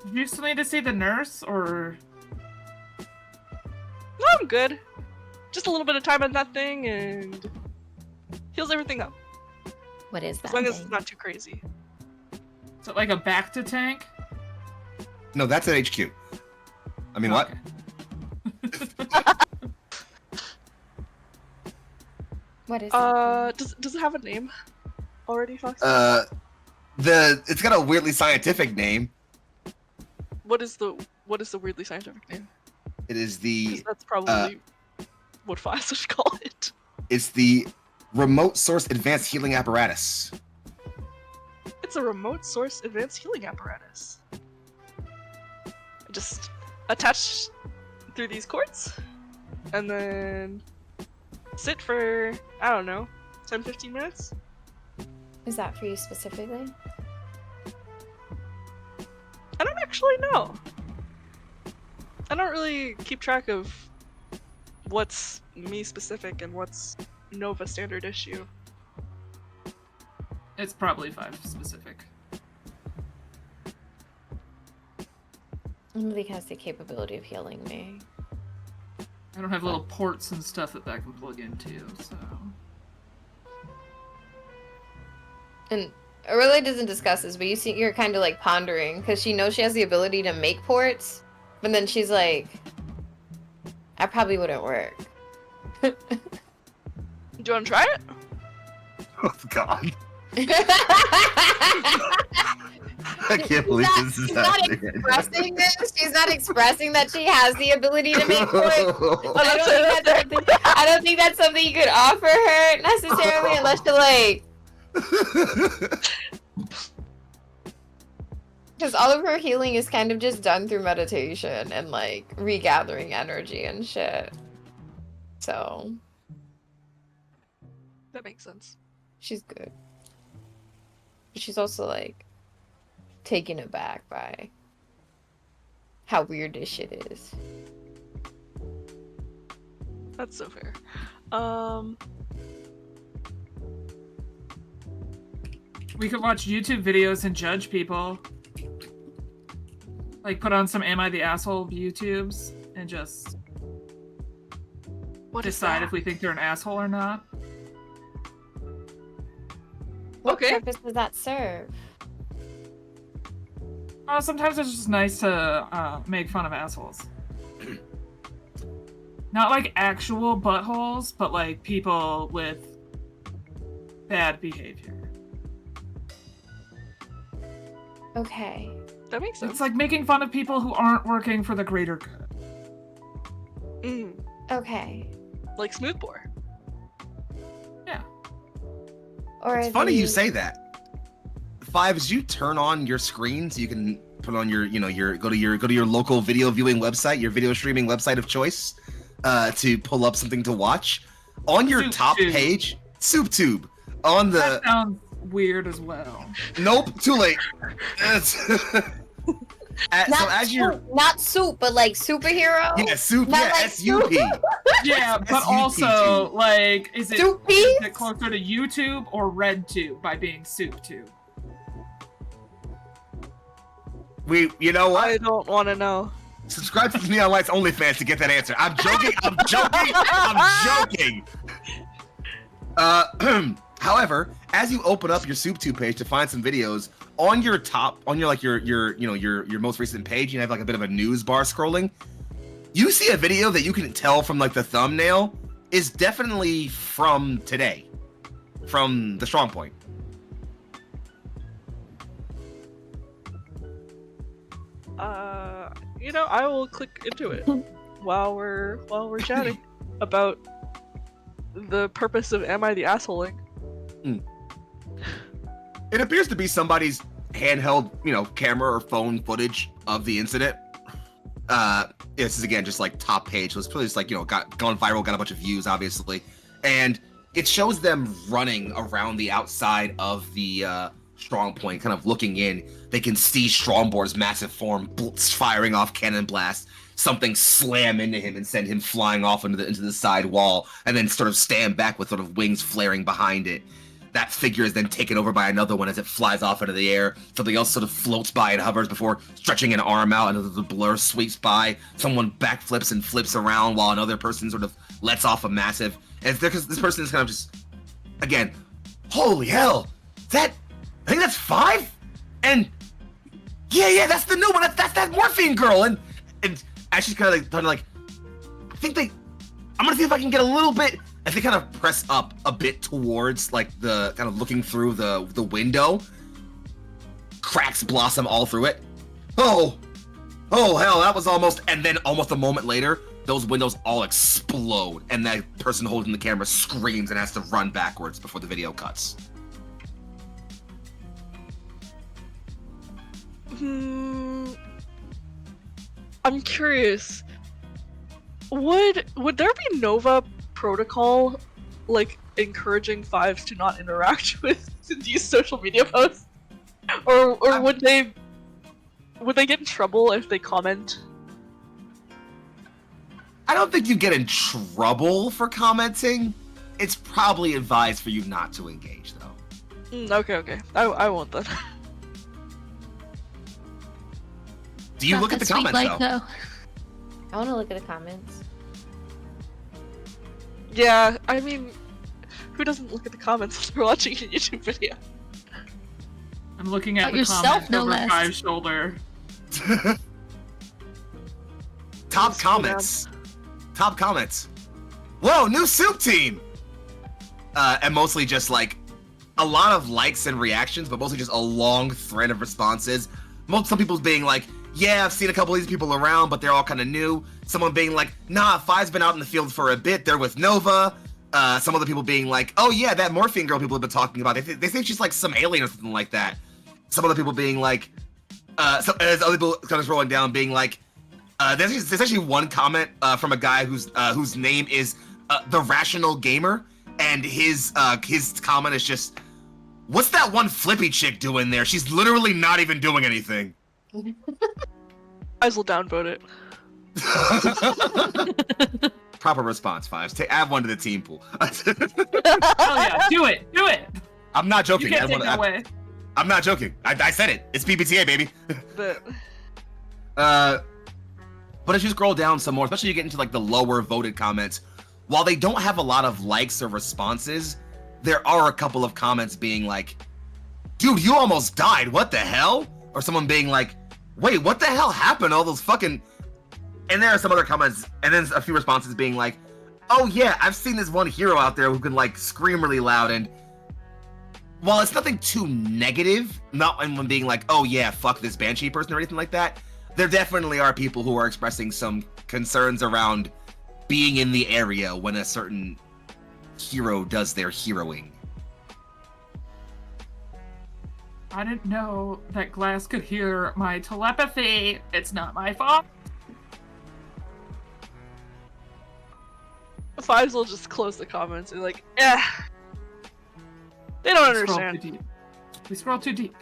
Did you still need to see the nurse, or? No, I'm good. Just a little bit of time on that thing and heals everything up. What is that? As long as thing? it's not too crazy. Is it like a back to tank? No, that's at HQ. I mean, what? What is it? Does it have a name already, Fox? It's got a weirdly scientific name. What is the weirdly scientific name? It is 'Cause the that's probably what Fox would call it. it's the remote source advanced healing apparatus. It's a remote source advanced healing apparatus. Just attach through these cords, and then sit for, I don't know, 10-15 minutes? Is that for you specifically? I don't actually know. I don't really keep track of what's me specific and what's Nova standard issue. It's probably 5 specific. Only has the capability of healing me. I don't have little ports and stuff that can plug into, so. And Aurelia doesn't discuss this, but you're kind of like pondering because she knows she has the ability to make ports, but then she's like, "I probably wouldn't work." Do you want to try it? Oh God. I can't believe this is happening. She's not expressing that she has the ability to make ports. I don't think that's something you could offer her necessarily, unless you're like. Because all of her healing is kind of just done through meditation and like regathering energy and shit. So That makes sense. she's good. But she's also like taken aback by how weird this shit is. That's so fair. We could watch YouTube videos and judge people. Like, put on some Am I the Asshole YouTubes and just decide if we think they're an asshole or not. What Okay. purpose does that serve? Sometimes it's just nice to make fun of assholes. Not like actual buttholes, but like people with bad behavior. Okay. That makes sense. It's like making fun of people who aren't working for the greater good. Okay. Like Smoothbore. Yeah. Or It's funny you say that. Fives, you turn on your screen so you can put on your go to your local video viewing website, your video streaming website of choice, to pull up something to watch. On your top page, SoupTube. On the That sounds weird as well. Nope, too late. Not soup, but like superhero. Yeah, soup. Not Yeah, like SUP. Yeah, but SUP also, too. like, is it Soupy? closer to YouTube or RedTube by being SoupTube? You know what? I don't want to know. Subscribe to the Neon Lights OnlyFans to get that answer. I'm joking. I'm joking. However, as you open up your SoupTube page to find some videos, on your most recent page, you have like a bit of a news bar scrolling. You see a video that you can tell from like the thumbnail is definitely from today, from the Strong Point. I will click into it while we're chatting about the purpose of Am I the Assholing? It appears to be somebody's handheld, camera or phone footage of the incident. This is again just like top page. So it's probably just like gone viral, got a bunch of views, obviously, and it shows them running around the outside of the Strong Point, kind of looking in. They can see Strongboard's massive form firing off cannon blasts. Something slam into him and send him flying off into the side wall, and then sort of stand back with sort of wings flaring behind it. That figure is then taken over by another one as it flies off into the air. Something else sort of floats by and hovers before stretching an arm out, and the blur sweeps by. Someone backflips and flips around while another person sort of lets off a massive. And this person is kind of just, again, holy hell! I think that's 5? And yeah, that's the new one. That's that morphine girl. And as she's kind of like, I think I'm gonna see if I can get a little bit. As they kind of press up a bit towards like the kind of looking through the window, cracks blossom all through it. Oh hell, that was almost. And then almost a moment later, those windows all explode, and that person holding the camera screams and has to run backwards before the video cuts. I'm curious. Would there be Nova protocol, like encouraging Fives to not interact with these social media posts, or would they get in trouble if they comment? I don't think you get in trouble for commenting. It's probably advised for you not to engage, though. Okay. I won't then. Do you look at the comments, though? I want to look at the comments. Yeah, I mean, who doesn't look at the comments when they're watching a YouTube video? I'm looking at About the yourself, comment no over less. Five's shoulder. Top comments. Top comments. Whoa, new soup team! And mostly just like a lot of likes and reactions, but mostly just a long thread of responses. Some people being like, yeah, I've seen a couple of these people around, but they're all kind of new. Someone being like, nah, Five's been out in the field for a bit. They're with Nova. Some other people being like, oh yeah, that Morphine girl people have been talking about. They think she's like some alien or something like that. Some other people being like, as other people kind of scrolling down being like, there's actually one comment from a guy whose name is The Rational Gamer, and his comment is just, what's that one flippy chick doing there? She's literally not even doing anything. I will downvote it. Proper response, Fives. Add one to the team pool. Hell yeah, do it! Do it! I'm not joking. You can't take that away. I'm not joking. I said it. It's PBTA, baby. But as you scroll down some more, especially you get into like the lower voted comments, while they don't have a lot of likes or responses, there are a couple of comments being like, dude, you almost died. What the hell? Or someone being like, wait, what the hell happened? All those fucking... And there are some other comments, and then a few responses being like, oh yeah, I've seen this one hero out there who can like scream really loud, and while it's nothing too negative, not anyone being like, oh yeah, fuck this Banshee person or anything like that, there definitely are people who are expressing some concerns around being in the area when a certain hero does their heroing. I didn't know that Glass could hear my telepathy. It's not my fault. Fives will just close the comments and like, eh. They don't We scroll understand. too deep. We scroll too deep.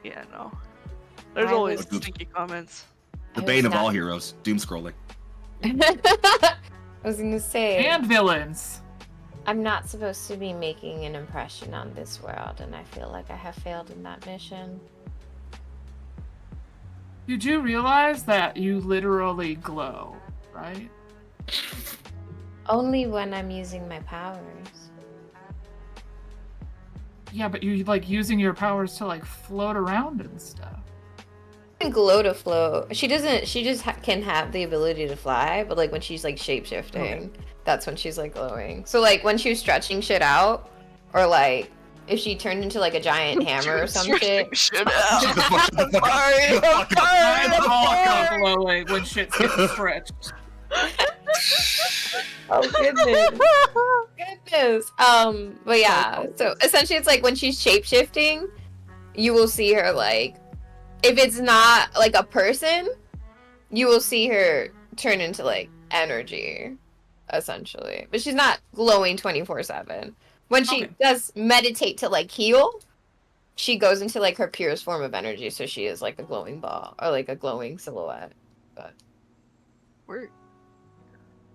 Yeah, no. There's I always was- stinky comments. The I bane was of all not- heroes, doom scrolling. I was gonna say, And villains. I'm not supposed to be making an impression on this world, and I feel like I have failed in that mission. You do realize that you literally glow, right? Only when I'm using my powers. Yeah, but you like using your powers to like float around and stuff. Can glow to float. She doesn't. She just can have the ability to fly, but like when she's like shape shifting, that's when she's like glowing. So like when she was stretching shit out, or like if she turned into like a giant hammer or some shit. Shit out. Shut the fuck up. Sorry, I'm I'm sorry. also glowing when shit's getting stretched. Oh goodness. Goodness. But yeah. So essentially, it's like when she's shape shifting, you will see her like, if it's not like a person, you will see her turn into like energy, essentially. But she's not glowing 24/7. When she Okay. does meditate to like heal, she goes into like her purest form of energy, so she is like a glowing ball or like a glowing silhouette. But Word.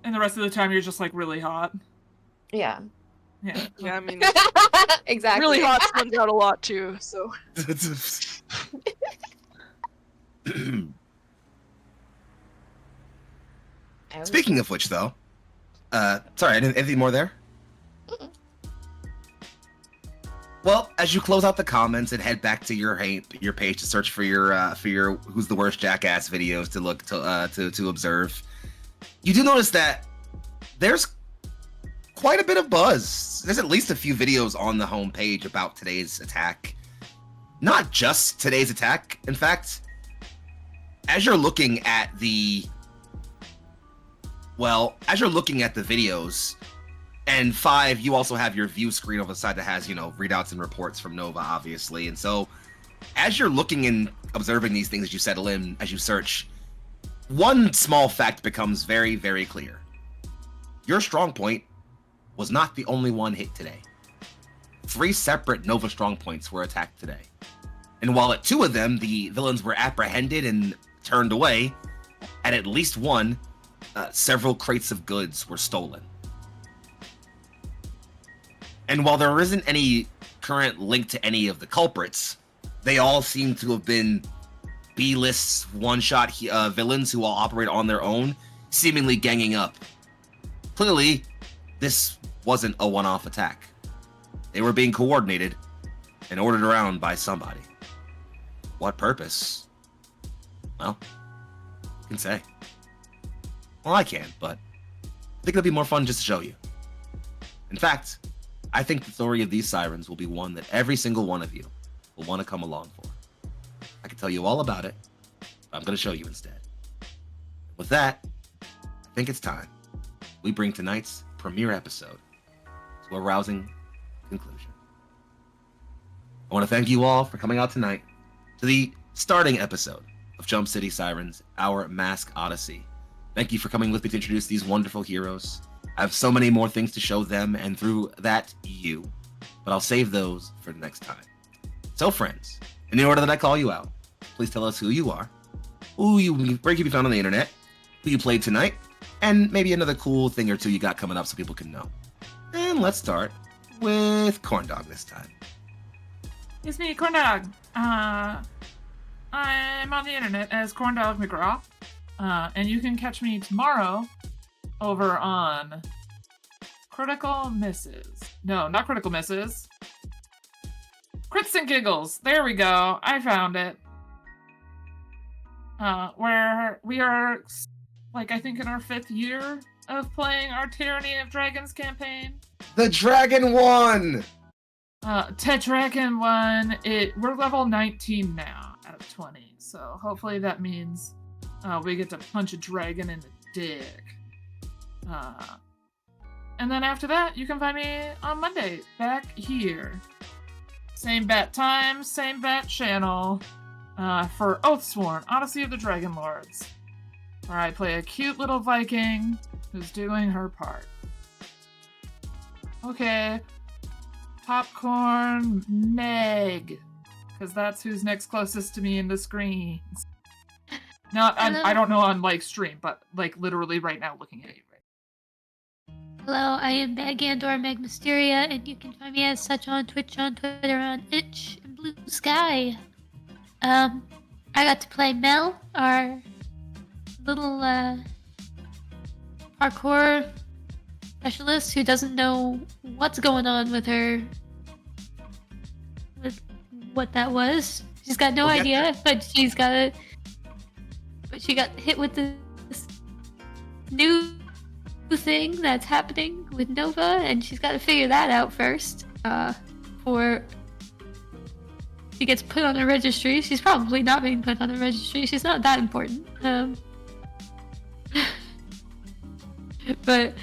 And the rest of the time you're just like really hot. yeah. Yeah. Yeah, I mean, Exactly. really hot spins out a lot too, so. Speaking of which, though, sorry, anything more there? Mm-mm. Well, as you close out the comments and head back to your page to search for your Who's the Worst Jackass videos to look to observe, you do notice that there's quite a bit of buzz. There's at least a few videos on the homepage about today's attack. Not just today's attack. In fact, as you're looking at the videos, and 5, you also have your view screen over the side that has, readouts and reports from Nova, obviously. And so, as you're looking and observing these things as you settle in, as you search, one small fact becomes very, very clear. Your strong point was not the only one hit today. 3 separate Nova strong points were attacked today. And while at 2 of them, the villains were apprehended and turned away, at least one, several crates of goods were stolen. And while there isn't any current link to any of the culprits, they all seem to have been B-list one-shot villains who all operate on their own, seemingly ganging up. Clearly, this wasn't a one-off attack. They were being coordinated and ordered around by somebody. what purpose? Well, you can say. Well, I can, but I think it'll be more fun just to show you. In fact, I think the story of these sirens will be one that every single one of you will want to come along for. I can tell you all about it, but I'm going to show you instead. With that, I think it's time we bring tonight's premiere episode to a rousing conclusion. I want to thank you all for coming out tonight to the starting episode of Jump City Sirens, Our Mask Odyssey. Thank you for coming with me to introduce these wonderful heroes. I have so many more things to show them, and through that, you. But I'll save those for next time. So, friends, in the order that I call you out, please tell us who you are, where you can be found on the internet, who you played tonight, and maybe another cool thing or two you got coming up so people can know. And let's start with Corndog this time. It's me, Corndog. I'm on the internet as Corndog McGraw. And you can catch me tomorrow over on Critical Misses. No, not Critical Misses. Crits and Giggles. There we go. I found it. Where we are, like, I think in our 5th year of playing our Tyranny of Dragons campaign. The Dragon won! Tetragon won. We're level 19 now out of 20. So hopefully that means we get to punch a dragon in the dick. And then after that, you can find me on Monday, back here. Same bat time, same bat channel, for Oathsworn, Odyssey of the Dragon Lords, where I play a cute little Viking who's doing her part. Okay, Popcorn Meg, because that's who's next closest to me in the screens. I don't know on like stream, but like literally right now looking at you. Hello, I am Bagandor Meg Mysteria, and you can find me as such on Twitch, on Twitter, on Itch, and Blue Sky. I got to play Mel, our little parkour specialist who doesn't know what's going on with her, with what that was. She's got no idea, but she got hit with this new thing that's happening with Nova, and she's got to figure that out first before she gets put on a registry. She's probably not being put on a registry. She's not that important. But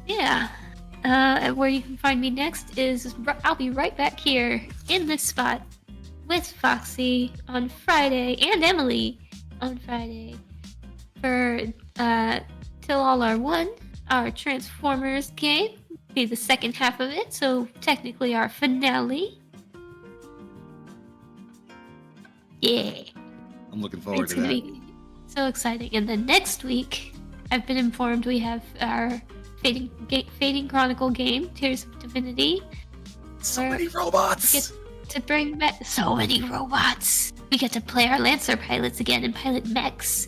yeah. Where you can find me next is I'll be right back here in this spot with Foxy on Friday and Emily on Friday for Till All Are One, our Transformers game. Be the second half of it, so technically our finale. Yeah. I'm looking forward It's to gonna that. be so exciting. And then next week, I've been informed we have our Fading Chronicle game, Tears of Divinity. So many robots! We get to bring back so many robots. We get to play our Lancer pilots again and pilot mechs.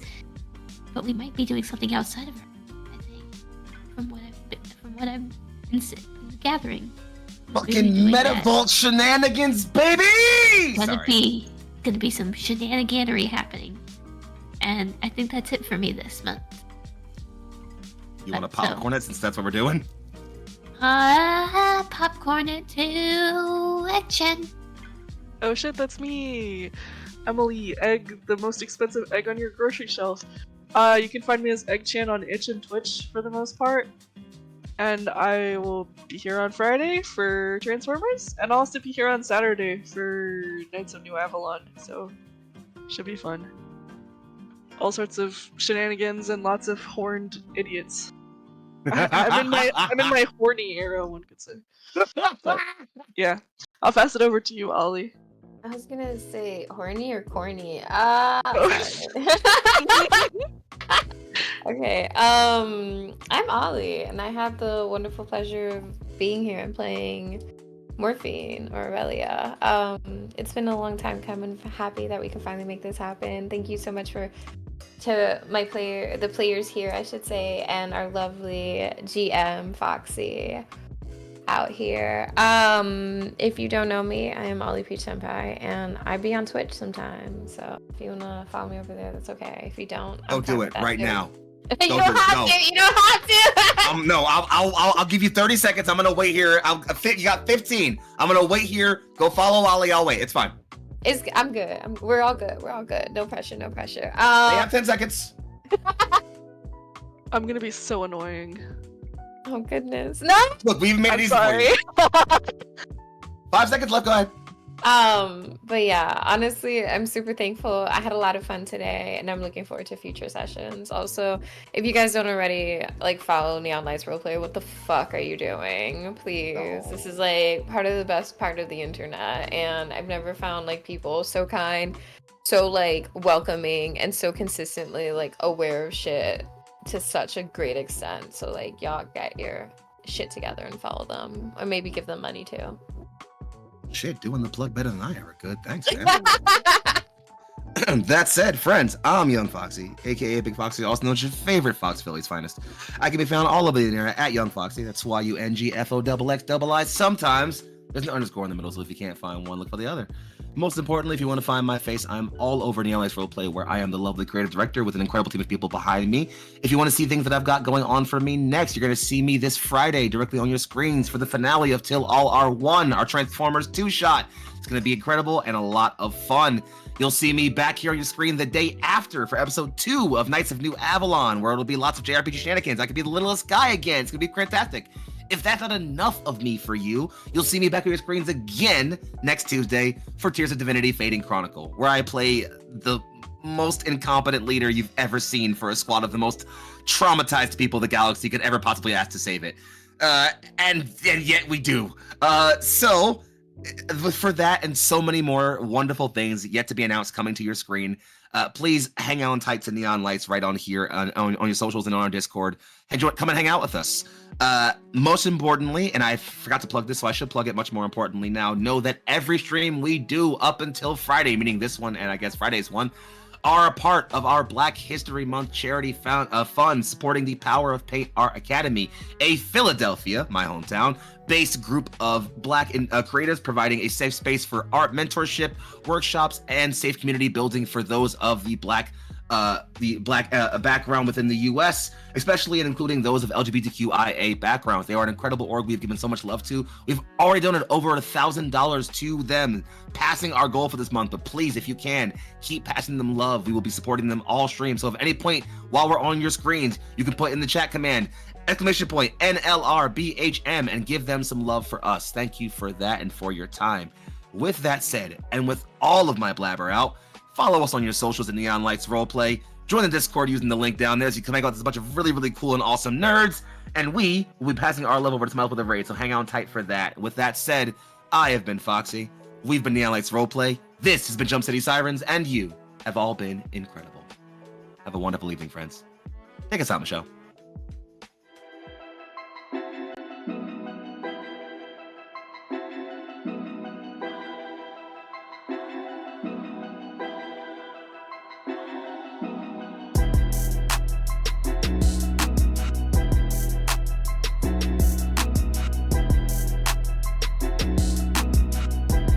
But we might be doing something outside of her, I think. From what I've been gathering. Fucking Metavolt shenanigans, baby! Gonna be some shenaniganery happening. And I think that's it for me this month. You want to popcorn it since that's what we're doing? Popcorn it to action. Oh shit, that's me! Emily, egg, the most expensive egg on your grocery shelf. You can find me as EggChan on Itch and Twitch for the most part. And I will be here on Friday for Transformers, and I'll also be here on Saturday for Knights of New Avalon, so should be fun. All sorts of shenanigans and lots of horned idiots. I'm in my horny era, one could say. But, yeah. I'll pass it over to you, Ollie. I was gonna say horny or corny. Okay. I'm Ollie, and I have the wonderful pleasure of being here and playing Morphine or Aurelia. It's been a long time coming. I'm happy that we can finally make this happen. Thank you so much to the players here, I should say, and our lovely GM Foxy out here. If you don't know me, I am Ollie P Senpai, and I be on Twitch sometimes. So if you wanna follow me over there, that's okay. If you don't, Go do it right now. You don't have to. You don't have to. No, I'll give you 30 seconds. I'm gonna wait here. You got 15. I'm gonna wait here. Go follow Ollie. I'll wait. It's fine. I'm good. We're all good. We're all good. No pressure. No pressure. They have 10 seconds. I'm gonna be so annoying. Oh goodness. No. Look, we've made it easy for you. 5 seconds left. Go ahead. But yeah, honestly, I'm super thankful. I had a lot of fun today, and I'm looking forward to future sessions. Also, if you guys don't already like follow Neon Lights Roleplay, what the fuck are you doing? Please. This is like part of the best part of the internet, and I've never found like people so kind, so like welcoming, and so consistently like aware of shit to such a great extent. So like y'all get your shit together and follow them, or maybe give them money too. Shit, doing the plug better than I ever could. Thanks, man. That said, friends, I'm Young Foxy, aka Big Foxy, also known as your favorite Fox Philly's finest. I can be found all over the internet at Young Foxy. That's YUNGFOXXII. Sometimes there's an underscore in the middle, so if you can't find one, look for the other. Most importantly, if you want to find my face, I'm all over Neon Lights Roleplay, where I am the lovely creative director with an incredible team of people behind me. If you want to see things that I've got going on for me next, you're going to see me this Friday directly on your screens for the finale of Till All Are One, our Transformers 2-shot. It's going to be incredible and a lot of fun. You'll see me back here on your screen the day after for episode 2 of Knights of New Avalon, where it'll be lots of JRPG shenanigans. I could be the littlest guy again. It's going to be fantastic. If that's not enough of me for you, you'll see me back on your screens again next Tuesday for Tears of Divinity Fading Chronicle, where I play the most incompetent leader you've ever seen for a squad of the most traumatized people the galaxy could ever possibly ask to save it. And yet we do. So for that and so many more wonderful things yet to be announced coming to your screen, please hang on tight to Neon Lights right on here on your socials and on our Discord. Come and hang out with us. Most importantly, and I forgot to plug this, so I should plug it much more importantly now, know that every stream we do up until Friday, meaning this one and I guess Friday's one, are a part of our Black History Month charity fund supporting the Power of Paint Art Academy, a Philadelphia, my hometown, based group of Black creators providing a safe space for art mentorship, workshops, and safe community building for those of the Black background within the U.S., especially and including those of LGBTQIA backgrounds. They are an incredible org we've given so much love to. We've already donated over $1,000 to them, passing our goal for this month. But please, if you can, keep passing them love. We will be supporting them all stream. So if at any point while we're on your screens, you can put in the chat command !NLRBHM and give them some love for us. Thank you for that and for your time. With that said, and with all of my blabber out, follow us on your socials at Neon Lights Roleplay. Join the Discord using the link down there so you can hang out with a bunch of really, really cool and awesome nerds. And we will be passing our love over to Smile with a raid, so hang on tight for that. With that said, I have been Foxy. We've been Neon Lights Roleplay. This has been Jump City Sirens, and you have all been incredible. Have a wonderful evening, friends. Take us out, Michelle.